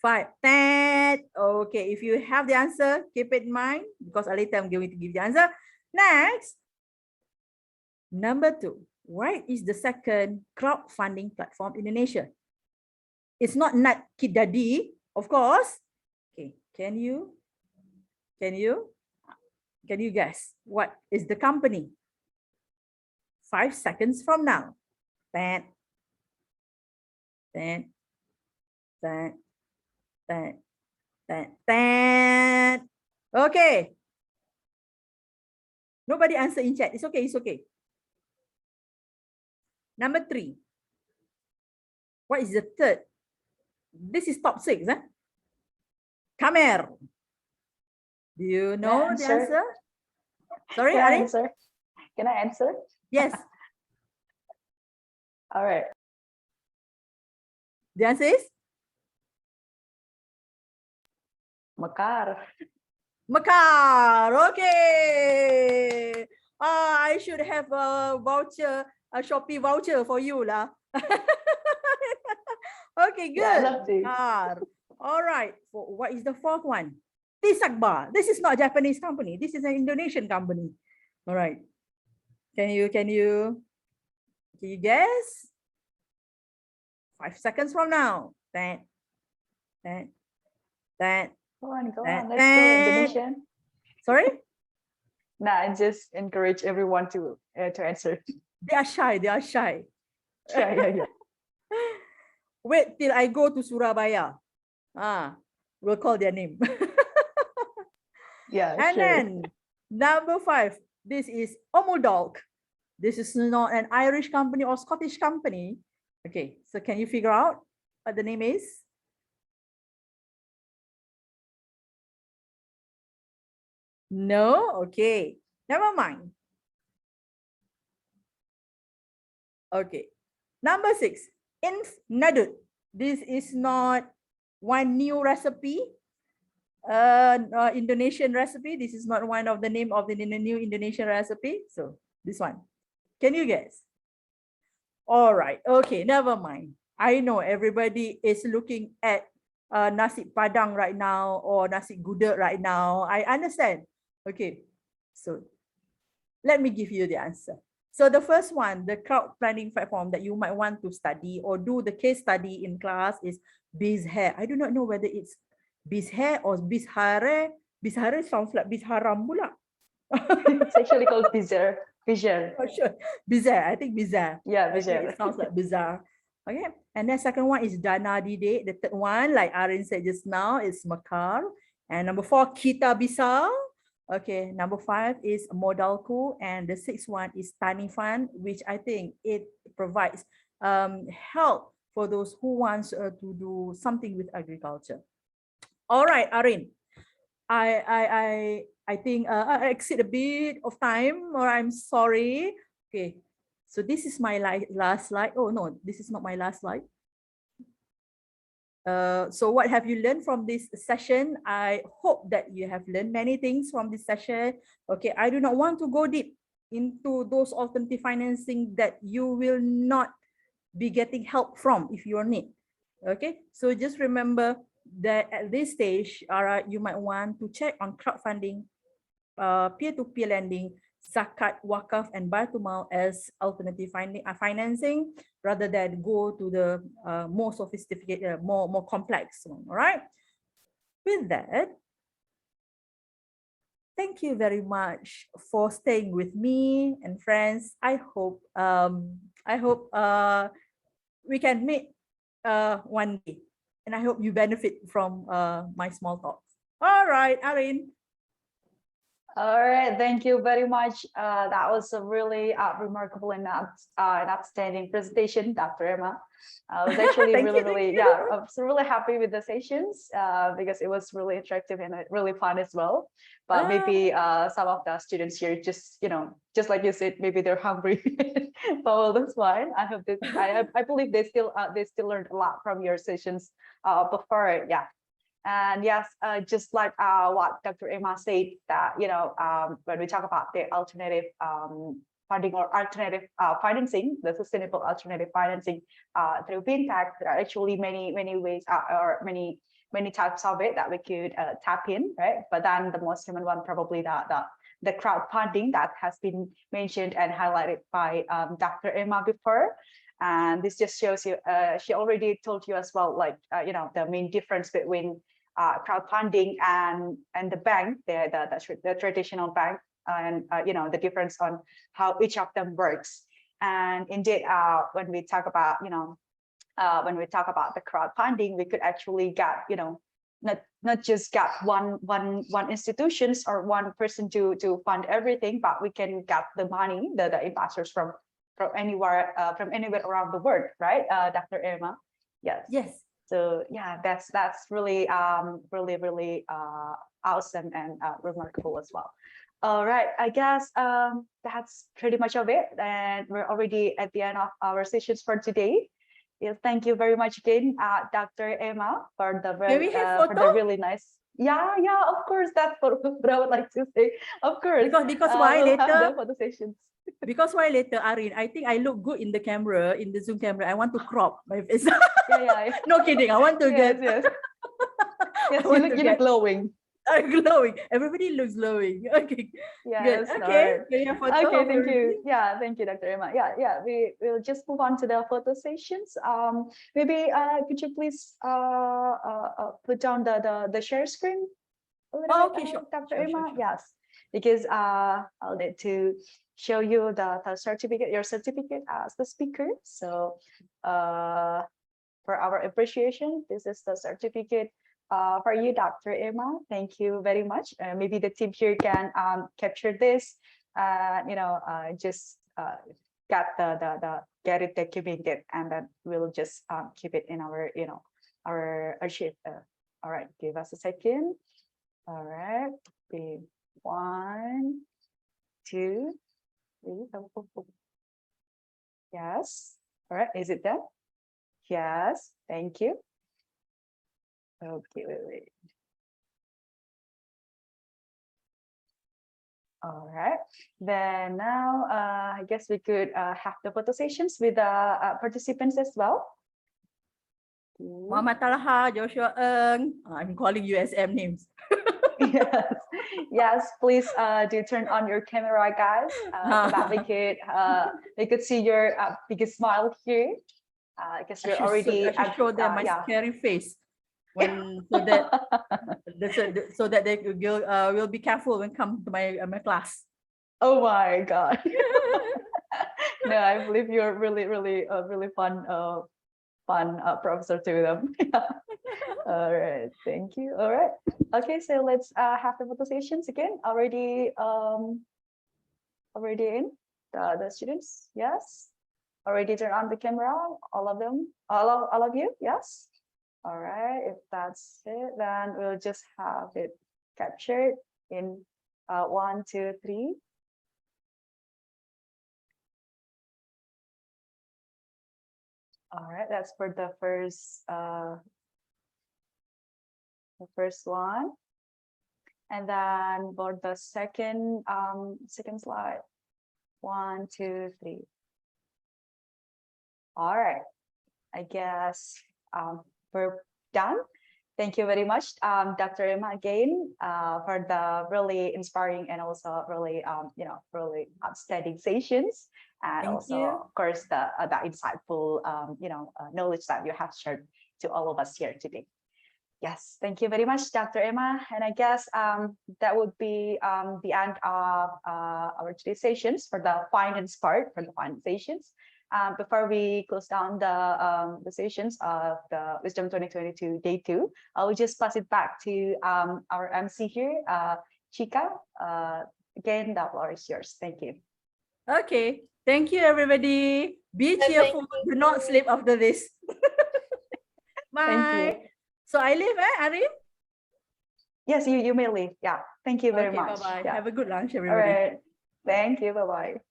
5, 10. Okay, if you have the answer, keep it in mind because later I'm going to give the answer. Next, number 2. What is the second crowdfunding platform in Indonesia? It's not Nat Kid Daddy, of course. Okay, can you guess what is the company? 5 seconds from now. 10, 10, 10, 10, 10, 10. Okay. Nobody answer in chat. It's okay. It's okay. Number 3. What is the third? This is top 6. Huh? Kamer. Do you know the answer? Sorry, Can I Ari? answer? Can I answer? Yes. All right. The answer is? Mekar. Mekar. Okay. I should have a voucher, a Shopee voucher for you lah. Okay, good. Yeah, I love to. Mekar. All right. What is the 4th one? Tisakba. This is not a Japanese company. This is an Indonesian company. All right. Can you guess? 5 seconds from now. 10, 10, 10. Go on. Let's go, Indonesian. Sorry? Nah, I just encourage everyone to answer. They are shy. They are shy. Yeah. Wait till I go to Surabaya. We'll call their name. Yeah, And sure. then number 5. This is Omudolk. This is not an Irish company or Scottish company. Okay, so can you figure out what the name is? No? Okay, never mind. Okay. Number 6, inf nadut. This is not one new recipe, Indonesian recipe. This is not one of the name of the new Indonesian recipe. So this one, can you guess? All right. Okay, never mind. I know everybody is looking at nasi padang right now or nasi gudeg right now. I understand. Okay, so let me give you the answer. So the first one, the crowd planning platform that you might want to study or do the case study in class is BizHare. I do not know whether it's BizHare or BizHare. BizHare sounds like BizHaram pula. It's actually called Bizarre. Bizarre. Oh, sure. Bizarre. I think bizarre. Yeah, Okay, bizarre. it sounds like bizarre. Okay. And then second one is Dana Dide. The third one, like Arin said just now, is Makar. And number 4, Kita Bisa. Okay. Number 5 is Modalku. And the 6th one is Tani Fund, which I think it provides help for those who wants to do something with agriculture. All right, Arin. I think I exceed a bit of time, or I'm sorry. Okay, so this is my last slide. Oh no, this is not my last slide. So what have you learned from this session? I hope that you have learned many things from this session. Okay, I do not want to go deep into those alternative financing that you will not be getting help from if you are need. Okay, so just remember that at this stage, you might want to check on crowdfunding, peer-to-peer lending, zakat, wakaf, and Baitul as alternative financing, rather than go to the more sophisticated, more complex one. All right. With that, thank you very much for staying with me and friends. I hope we can meet one day, and I hope you benefit from my small talks. All right, Arin. All right, thank you very much. That was a really remarkable and an outstanding presentation, Dr. Emma. I was actually really I was really happy with the sessions because it was really interactive and really fun as well. But maybe some of the students here just like you said, maybe they're hungry. So that's fine. I hope that I believe they still learned a lot from your sessions before. Yeah. And yes, just like what Dr. Emma said, that when we talk about the alternative funding or alternative financing, the sustainable alternative financing through fintech, there are actually many ways or many types of it that we could tap in, right? But then the most common one probably the crowdfunding that has been mentioned and highlighted by Dr. Emma before. And this just shows you, she already told you as well, like the main difference between crowdfunding and the bank, the traditional bank, and the difference on how each of them works. And indeed, when we talk about the crowdfunding, we could actually get not just get one institutions or one person to fund everything, but we can get the money, the investors from anywhere around the world, right, Dr. Emma? Yes. Yes. So yeah, that's really really awesome and remarkable as well. All right, I guess that's pretty much of it, and we're already at the end of our sessions for today. Yeah, thank you very much again, Dr. Emma, for the really nice. Yeah, of course, that's what I would like to say. Of course, because why we'll later? For the sessions. Because why later, Arin? I think I look good in the camera, in the Zoom camera. I want to crop my face. Yeah. No kidding. I want to yes, get. Yes. Yes, you look glowing. Glowing. Everybody looks glowing. Okay. Yes. Good. Okay. Right. Okay. Thank you. Yeah. Thank you, Dr. Emma. Yeah. We will just move on to the photo sessions. Maybe could you please put down the share screen? Okay. Sure. Dr. Emma. Sure. Yes. Because I'll need to show you the certificate, your certificate as the speaker. So for our appreciation, this is the certificate for you, Dr. Emma. Thank you very much. Maybe the team here can capture this, just get it documented, and then we'll just keep it in our our archive. All right, give us a second. All right, 1, 2, 3. Yes. All right. Is it done? Yes. Thank you. Okay, wait. All right. Then now, I guess we could have the photo sessions with the participants as well. Muhammad Talha, Joshua Ng. I'm calling USM names. Yes, yes. Please do turn on your camera, guys, so that we could see your biggest smile here. Because you're already. I should show them my scary face, so that they will be careful when come to my class. Oh my God. No, I believe you're really fun professor to them. All right, thank you. All right, okay, so let's have the photo sessions again. Already in the students. Yes, already turn on the camera, all of them, all of you. Yes. All right, if that's it, then we'll just have it captured in 1, 2, 3. All right, that's for the first one. And then for the second slide, 1, 2, 3. All right, I guess we're done. Thank you very much, Dr. Emma, again, for the really inspiring and also really, really outstanding sessions. And of course, the insightful, knowledge that you have shared to all of us here today. Yes, thank you very much, Dr. Emma. And I guess that would be the end of our today's sessions for the finance part, for the finance sessions. Before we close down the sessions of the Wisdom 2022 Day 2, I will just pass it back to our MC here, Chika. Again, the floor is yours. Thank you. Okay, thank you, everybody. Be cheerful. Do not sleep after this. Bye. Thank you. So I leave, Arif? Yes, you may leave. Yeah. Thank you very much. Bye-bye. Yeah. Have a good lunch, everybody. All right. Thank you. Bye-bye.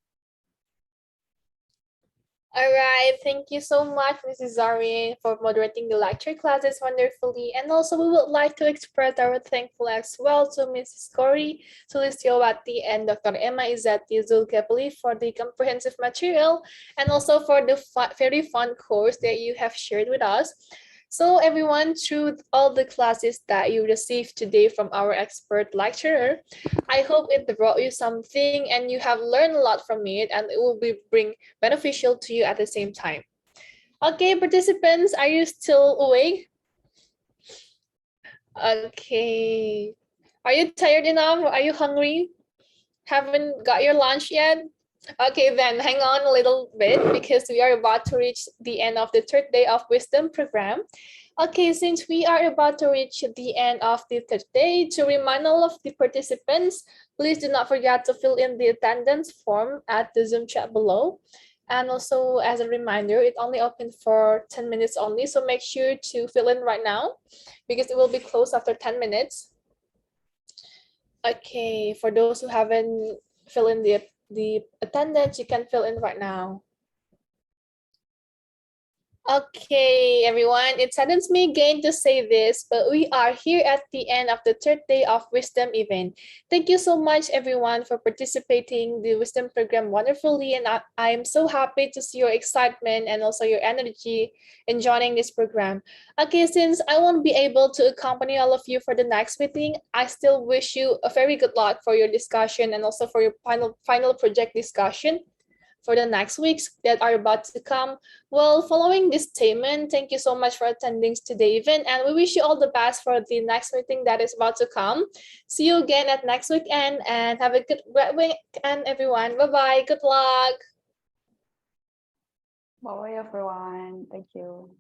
All right, thank you so much, Mrs. Zari, for moderating the lecture classes wonderfully. And also we would like to express our thankful as well to Mrs. Chorry, Sulistyowati, and Dr. Emma, Izati, Zull, Kepili for the comprehensive material and also for the very fun course that you have shared with us. So everyone, through all the classes that you received today from our expert lecturer, I hope it brought you something and you have learned a lot from it and it will bring beneficial to you at the same time. Okay, participants, are you still awake? Okay. Are you tired enough? Are you hungry? Haven't got your lunch yet? Okay, then hang on a little bit because we are about to reach the end of the third day of Wisdom program. Okay, since we are about to reach the end of the third day, to remind all of the participants, please do not forget to fill in the attendance form at the Zoom chat below. And also as a reminder, it only open for 10 minutes only, so make sure to fill in right now because it will be closed after 10 minutes. Okay, for those who haven't filled in the attendance, you can fill in right now. Okay, everyone, it saddens me again to say this, but we are here at the end of the third day of Wisdom event. Thank you so much, everyone, for participating in the Wisdom program wonderfully, and I am so happy to see your excitement and also your energy in joining this program. Okay, since I won't be able to accompany all of you for the next meeting, I still wish you a very good luck for your discussion and also for your final project discussion for the next weeks that are about to come. Well, following this statement, thank you so much for attending today's event, and we wish you all the best for the next meeting that is about to come. See you again at next weekend, and have a good weekend, everyone. Bye-bye. Good luck. Bye, everyone. Thank you.